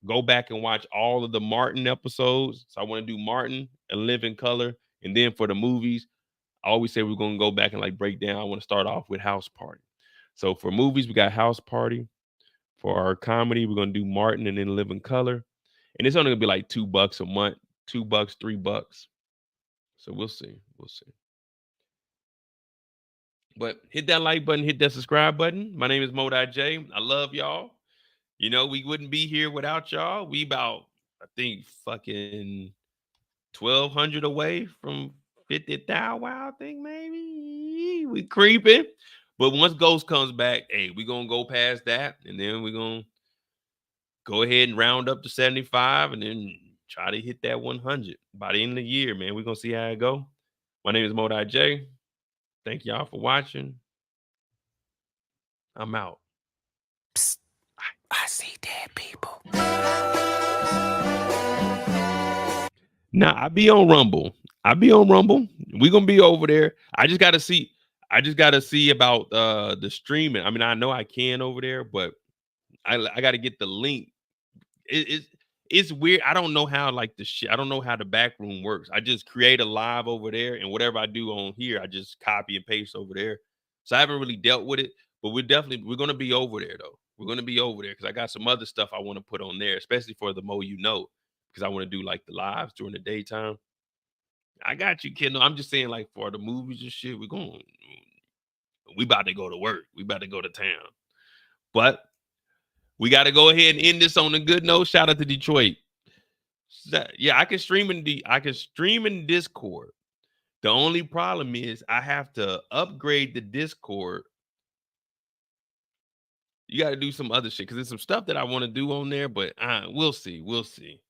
go back and watch all of the Martin episodes. So I want to do Martin and Live in Color. And then for the movies, I always say we're gonna go back and like break down. I want to start off with House Party. So for movies, we got House Party. For our comedy, we're gonna do Martin and then Live in Color. And it's only gonna be like $2 a month, $2, $3. So we'll see. We'll see. But hit that like button, hit that subscribe button. My name is Mo.J. I love y'all. We wouldn't be here without y'all. We about, I think, fucking 1,200 away from 50,000. I think maybe we creeping. But once Ghost comes back, hey, we're going to go past that. And then we're going to go ahead and round up to 75 and then try to hit that 100 by the end of the year, man. We're going to see how it go. My name is Mo.J. Thank y'all for watching. I'm out. Psst, I see dead people. Nah, I be on Rumble. We're gonna be over there. I just gotta see about the streaming. I mean, I know I can over there, but I gotta get the link. It's it's weird. I don't know how like I don't know how the back room works. I just create a live over there, and whatever I do on here, I just copy and paste over there. So I haven't really dealt with it, but we're gonna be over there though. We're gonna be over there because I got some other stuff I want to put on there, especially for the Mo You Know, because I want to do like the lives during the daytime. I got you, Kendall. I'm just saying, like for the movies and shit, we about to go to work. We about to go to town, but. We got to go ahead and end this on a good note. Shout out to Detroit. Yeah, I can stream in Discord. The only problem is I have to upgrade the Discord. You got to do some other shit because there's some stuff that I want to do on there, but we'll see. We'll see.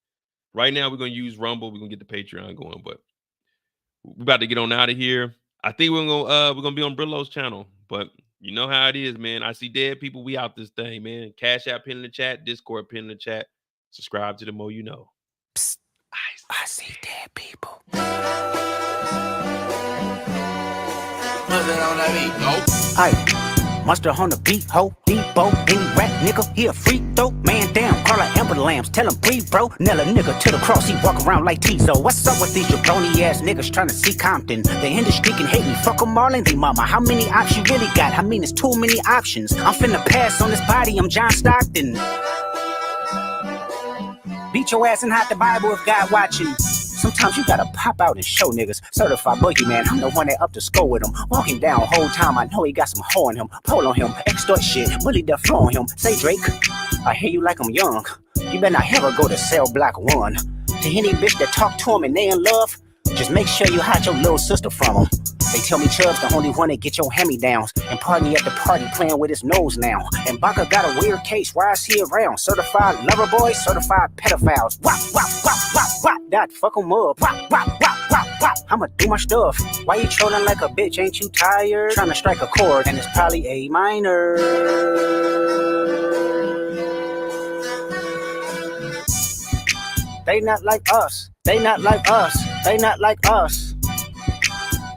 Right now, we're gonna use Rumble. We're gonna get the Patreon going, but we're about to get on out of here. I think we're gonna be on Brillo's channel, but. You know how it is, man. I see dead people. We out this thing, man. Cash App pin in the chat. Discord pin in the chat. Subscribe to the Mo You Know. Psst, I see dead people. Mustard on the beat, ho, Debo, any rap nigga, he a freak though. Man down, call her Amber Lambs, tell him breathe, bro. Nail a nigga to the cross, he walk around like Tizo. What's up with these jabroni ass niggas trying to see Compton? They industry can hate me, fuck them all and they mama. How many options you really got? I mean, it's too many options. I'm finna pass on this body, I'm John Stockton. Beat your ass and hide the Bible if God watching. Sometimes you gotta pop out and show niggas. Certified boogeyman, I'm the one that up to score with him. Walking down whole time, I know he got some hoe on him. Pull on him, extort shit, bully the flow on him. Say Drake, I hear you like I'm young. You better not ever go to cell block 1. To any bitch that talk to him and they in love, just make sure you hide your little sister from him. They tell me Chubb's the only one that get your hand-me-downs. And party at the party playing with his nose now. And Baka got a weird case, why is he around? Certified lover boys, certified pedophiles. Wop, wop, wop, wop, wop, that fuck him up. Wop, wop, wop, wop, wop, I'ma do my stuff. Why you trolling like a bitch, ain't you tired? Trying to strike a chord and it's probably A minor. They not like us, they not like us, they not like us.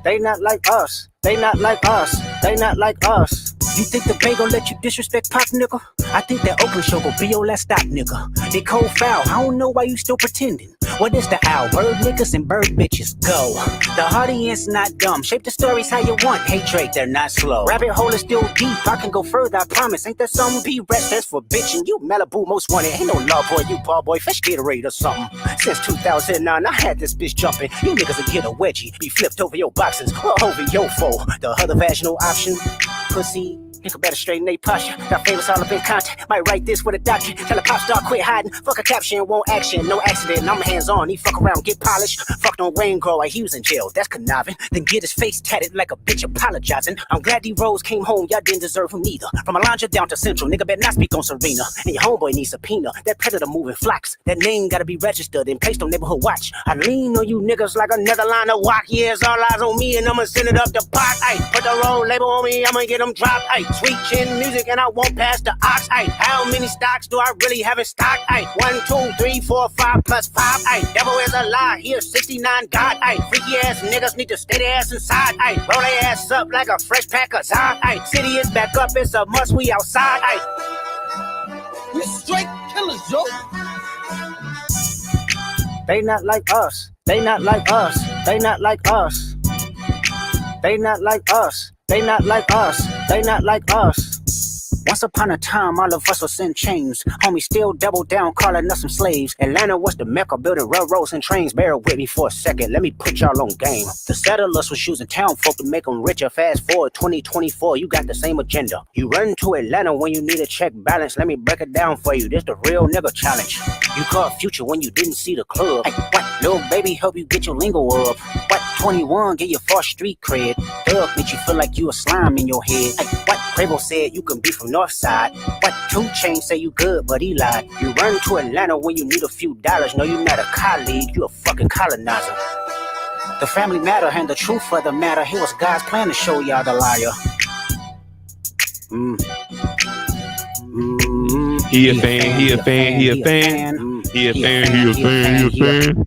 They not like us, they not like us, they not like us. You think the Bay gon' let you disrespect Pop, nigga? I think that Oakland show gon' be your last stop, nigga. They cold foul, I don't know why you still pretending. What is the owl? Bird niggas and bird bitches, go. The audience not dumb, shape the stories how you want. Hey Drake, they're not slow. Rabbit hole is still deep, I can go further, I promise. Ain't that something? B-Rest, that's for bitching. You Malibu most wanted, ain't no love boy, you ball boy, fish Gatorade or something. Since 2009, I had this bitch jumping. You niggas will get a wedgie, be flipped over your boxes, or over your foe. The other vaginal option, pussy. Nigga better straighten they posture. Got famous all up in content. Might write this with a doctor. Tell a pop star quit hiding. Fuck a caption, won't action. No accident. I'm hands on. He fuck around, get polished. Fucked on Wayne Grow. He was in jail. That's conniving. Then get his face tatted like a bitch apologizing. I'm glad D-Rose came home. Y'all didn't deserve him neither. From Alondra down to Central. Nigga better not speak on Serena. And your homeboy needs subpoena. That predator moving flocks. That name gotta be registered and placed on neighborhood watch. I lean on you niggas like another line of walk. Yeah, it's all eyes on me and I'ma send it up the pot. Ay, put the roll label on me. I'ma get them dropped. Ay, sweet chin music and I won't pass the ox. Ay, how many stocks do I really have in stock? Ay, 1, 2, 3, 4, 5 plus 5. Ay, devil is a lie. Here's 69 God. Ay, freaky ass niggas need to stay their ass inside. Ay, roll their ass up like a fresh pack of Zod. Ay, city is back up. It's a must. We outside. Ay, We straight killers, yo. they not like us. They not like us. They not like us. They not like us. They not like us. They not like us. Once upon a time, all of us was in chains. Homie still double down, calling us some slaves. Atlanta was the mecca, building railroads and trains. Bear with me for a second, let me put y'all on game. The settlers was using town folk to make them richer. Fast forward 2024, you got the same agenda. You run to Atlanta when you need a check balance. Let me break it down for you, this the real nigga challenge. You caught Future when you didn't see the club. Hey, what? Little baby help you get your lingo up. What? 21 get your false street cred. Thug make you feel like you a slime in your head. Hey, what? Quavo said you can be from Northside. What? 2 Chainz say you good, but he lied. You run to Atlanta when you need a few dollars. No, you not a colleague, you a fucking colonizer. The family matter and the truth of the matter. Here was God's plan to show y'all the liar. He a fan, he a fan, he a fan. He a fan.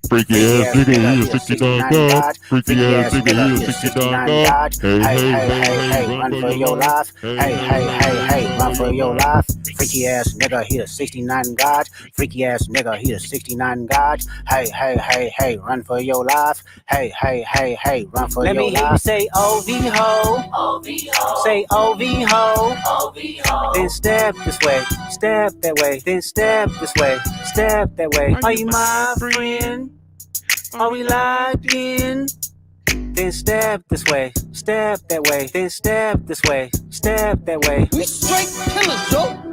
Freaky ass nigga, he a 69 God. Freaky ass nigga, he a 69 God. Hey, run for your life. Hey, run for your life. Freaky ass nigga, he a 69 God. Freaky ass nigga, he a 69 God. Hey, run for your life. Hey, run for your life. Let me hear you say OV ho. Say OV ho. Then step this way, step that way, then step this way, step that way. Are you my friend? Are we locked in? Then step this way, step that way, then step this way, step that way. We straight killers, Joe.